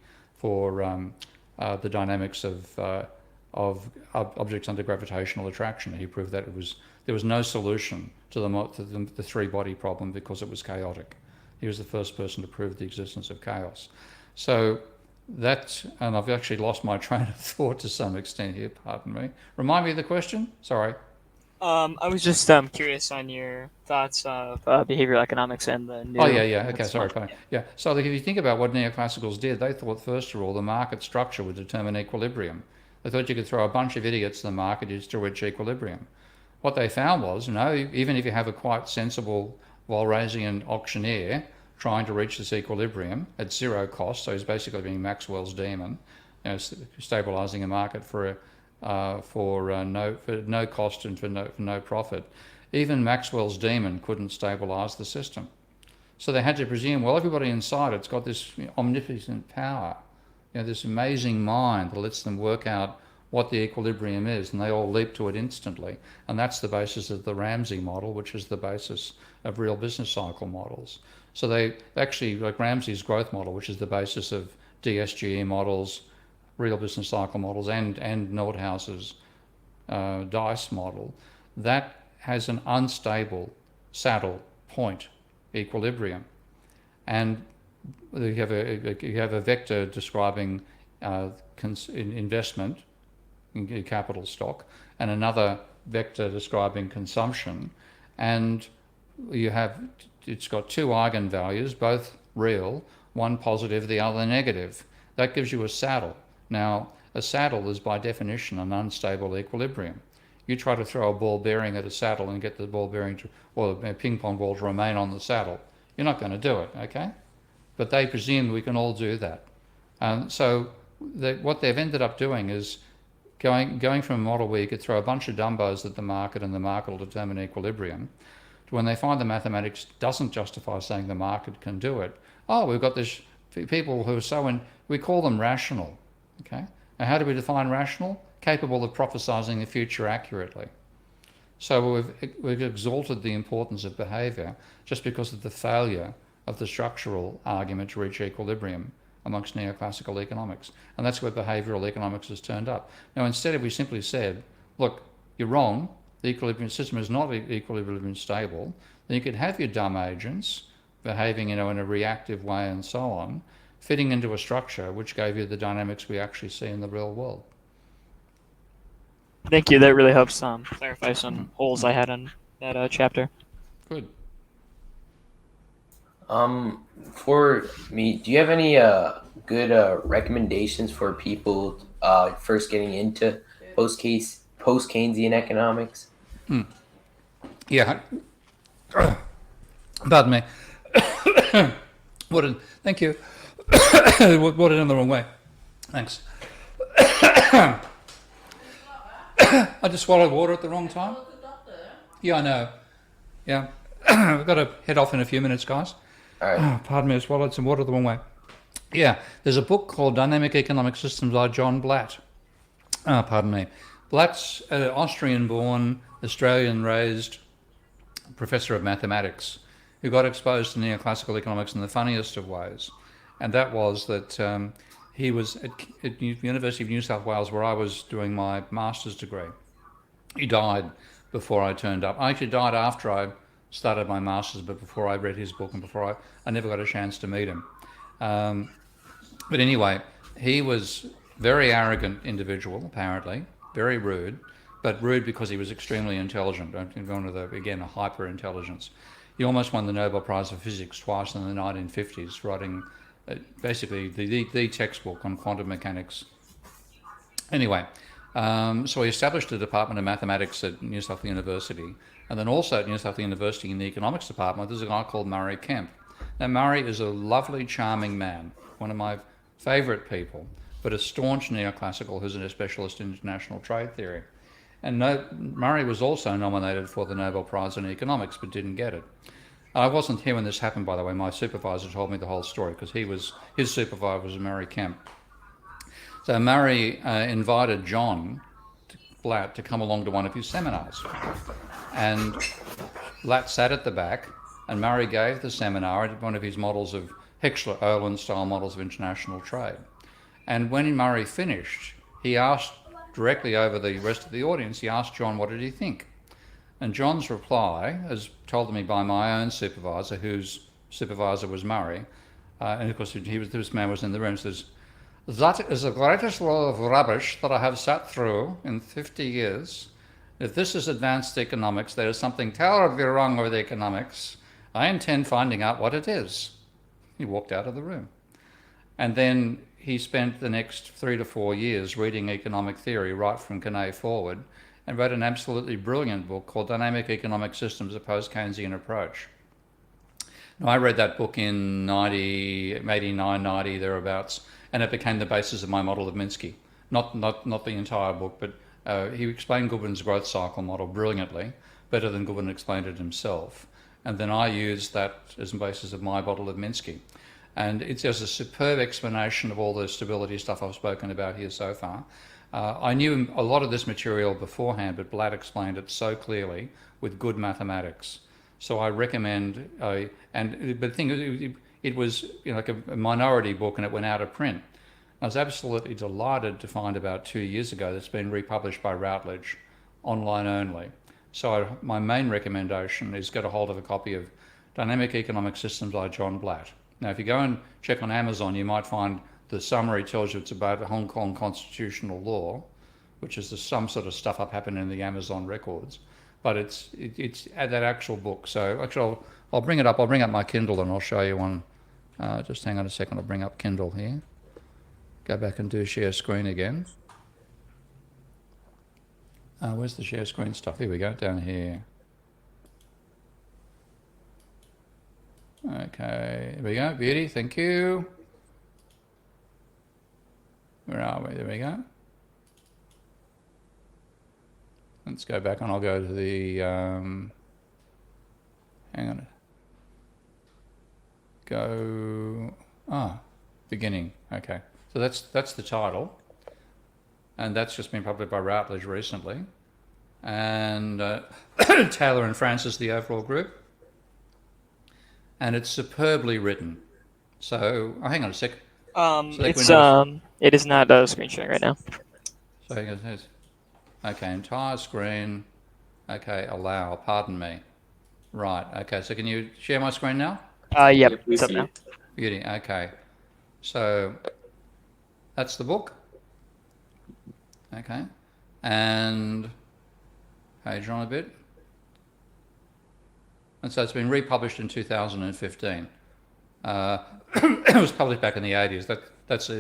dynamics of objects under gravitational attraction. He proved that there was no solution to the three-body problem because it was chaotic. He was the first person to prove the existence of chaos. So and I've actually lost my train of thought to some extent here, pardon me. Remind me of the question? Sorry. I was just curious on your thoughts of behavioral economics and the new... Oh, yeah. Okay, sorry. Yeah. So if you think about what neoclassicals did, they thought, first of all, the market structure would determine equilibrium. They thought you could throw a bunch of idiots in the market, you'd still reach equilibrium. What they found was, even if you have a quite sensible Walrasian auctioneer trying to reach this equilibrium at zero cost, so he's basically being Maxwell's demon, stabilising a market for no cost and for no profit. Even Maxwell's demon couldn't stabilise the system. So they had to presume, well, everybody inside it's got this omnipotent power, this amazing mind that lets them work out what the equilibrium is, and they all leap to it instantly. And that's the basis of the Ramsey model, which is the basis of real business cycle models. So they actually, like Ramsey's growth model, which is the basis of DSGE models, real business cycle models, and Nordhaus's DICE model, that has an unstable saddle point equilibrium. And you have a vector describing investment in capital stock, and another vector describing consumption, and it's got two eigenvalues, both real, one positive, the other negative. That gives you a saddle. Now, a saddle is by definition an unstable equilibrium. You try to throw a ball bearing at a saddle and get the ball bearing to, or a ping pong ball to remain on the saddle. You're not going to do it, okay? But they presume we can all do that. So what they've ended up doing is going from a model where you could throw a bunch of Dumbos at the market and the market will determine equilibrium, to when they find the mathematics doesn't justify saying the market can do it. Oh, we've got this people who are we call them rational, okay? And how do we define rational? Capable of prophesizing the future accurately. So we've exalted the importance of behaviour just because of the failure of the structural argument to reach equilibrium amongst neoclassical economics. And that's where behavioural economics has turned up. Now, instead, if we simply said, look, you're wrong, the equilibrium system is not equilibrium stable, then you could have your dumb agents behaving, in a reactive way and so on, fitting into a structure which gave you the dynamics we actually see in the real world. Thank you. That really helps clarify some holes I had in that chapter. Good. For me, do you have any good recommendations for people first getting into post-Keynesian economics? Yeah. Pardon me. Thank you. Watered in the wrong way. Thanks. I just swallowed water at the wrong time. Yeah, I know. Yeah. We've got to head off in a few minutes, guys. All right. Pardon me, I swallowed some water the wrong way. Yeah, there's a book called Dynamic Economic Systems by John Blatt. Pardon me. Blatt's Austrian-born, Australian-raised professor of mathematics who got exposed to neoclassical economics in the funniest of ways. And that was that he was at University of New South Wales, where I was doing my master's degree. He died before I turned up. I actually died after I started my master's, but before I read his book and before I never got a chance to meet him. But anyway, he was very arrogant individual, apparently, very rude, but rude because he was extremely intelligent. Again, a hyper-intelligence. He almost won the Nobel Prize for Physics twice in the 1950s, writing basically the textbook on quantum mechanics. Anyway, so he established a department of mathematics at New South University, and then also at New South University in the economics department, there's a guy called Murray Kemp. Now, Murray is a lovely, charming man, one of my favourite people, but a staunch neoclassical who's a specialist in international trade theory. And Murray was also nominated for the Nobel Prize in Economics, but didn't get it. I wasn't here when this happened, by the way. My supervisor told me the whole story, because his supervisor was Murray Kemp. So Murray invited John Blatt to come along to one of his seminars. And Blatt sat at the back, and Murray gave the seminar at one of his models of Heckscher-Ohlin style models of international trade. And when Murray finished, he asked directly over the rest of the audience, he asked John, what did he think? And John's reply, as told to me by my own supervisor, whose supervisor was Murray, and of course this man was in the room, says, "That is the greatest load of rubbish that I have sat through in 50 years. If this is advanced economics, there is something terribly wrong with economics. I intend finding out what it is." He walked out of the room. And then he spent the next 3 to 4 years reading economic theory right from Keynes forward, and wrote an absolutely brilliant book called Dynamic Economic Systems, a Post-Keynesian Approach. Now, I read that book in 89, 90, thereabouts, and it became the basis of my model of Minsky. Not the entire book, but he explained Goodwin's growth cycle model brilliantly, better than Goodwin explained it himself. And then I used that as the basis of my model of Minsky. And it's just a superb explanation of all the stability stuff I've spoken about here so far. I knew a lot of this material beforehand, but Blatt explained it so clearly with good mathematics. So I recommend, but the thing is, it was like a minority book, and it went out of print. I was absolutely delighted to find about 2 years ago that's been republished by Routledge, online only. So my main recommendation is get a hold of a copy of Dynamic Economic Systems by John Blatt. Now, if you go and check on Amazon, you might find the summary tells you it's about Hong Kong constitutional law, which is some sort of stuff up happening in the Amazon records. But it's that actual book. So actually, I'll bring it up. I'll bring up my Kindle and I'll show you one. Just hang on a second. I'll bring up Kindle here. Go back and do share screen again. Where's the share screen stuff? Here we go, down here. Okay, there we go, beauty, thank you. Where are we? There we go. Let's go back and I'll go to the, hang on. Beginning, okay. So that's the title. And that's just been published by Routledge recently. And Taylor and Francis, the overall group. And it's superbly written. So, hang on a sec. It is not screen sharing right now. So, it says, okay, entire screen. Okay, allow, pardon me. Right, okay, so can you share my screen now? Yep, we it's up see now. it. Beauty, okay. So, that's the book. Okay, and page on a bit. And so it's been republished in 2015. It was published back in the 80s. That's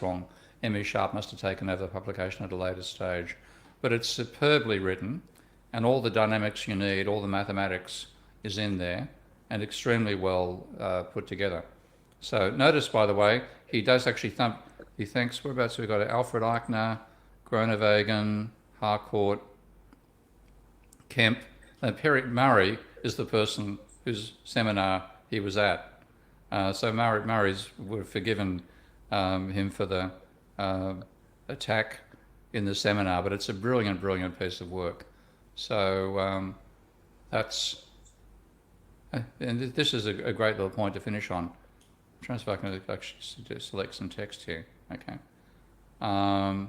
wrong. M.E. Sharp must have taken over the publication at a later stage. But it's superbly written, and all the dynamics you need, all the mathematics is in there, and extremely well put together. So notice, by the way, he does actually he thanks, whereabouts we've got Alfred Eichner, Groenewegen, Harcourt, Kemp, and Perry Murray is the person whose seminar he was at. So Murray's would have forgiven him for the attack in the seminar, but it's a brilliant, brilliant piece of work. So that's, and this is a great little point to finish on. I'm trying to see if I can actually select some text here. Okay. And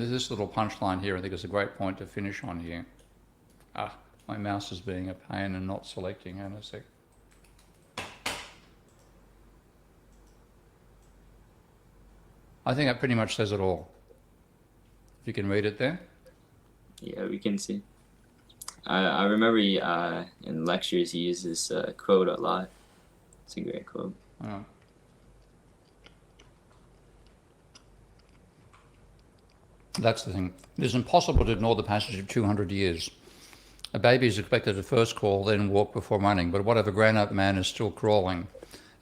there's this little punchline here. I think it's a great point to finish on here. My mouse is being a pain and not selecting. Hang on a sec. I think that pretty much says it all. If you can read it there. Yeah, we can see. I remember in lectures he uses this quote a lot. It's a great quote. Oh. That's the thing. It is impossible to ignore the passage of 200 years. A baby is expected to first crawl, then walk before running, but what if a grown-up man is still crawling?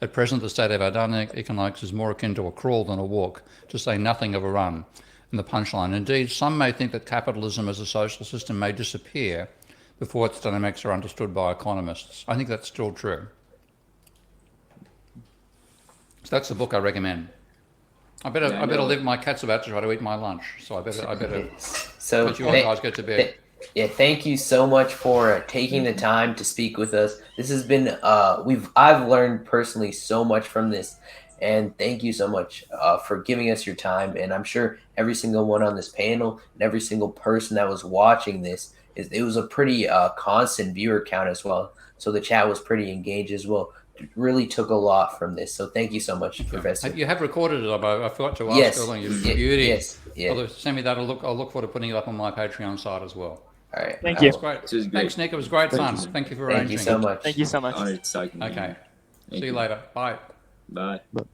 At present, the state of our dynamic economics is more akin to a crawl than a walk, to say nothing of a run. And the punchline. Indeed, some may think that capitalism as a social system may disappear before its dynamics are understood by economists. I think that's still true. So that's the book I recommend. I better leave. My cat's about to try to eat my lunch, so I better So let you guys get to bed. Yeah, thank you so much for taking the time to speak with us. This has been I've learned personally so much from this, and thank you so much for giving us your time. And I'm sure every single one on this panel and every single person that was watching this, it was a pretty constant viewer count as well. So the chat was pretty engaged as well. Really took a lot from this. So thank you so much, Professor. You have recorded it. I forgot to ask Yes. earlier. Beauty. Yes. Yeah. Although, send me that. I'll look forward to putting it up on my Patreon site as well. All right. Thank you. That's great. This was great. Thanks, Nick. It was great fun. you. Thank you for Thank arranging. you so much. Thank you so much. Honored talking to you. Okay. Thank See you later. Bye. Bye. But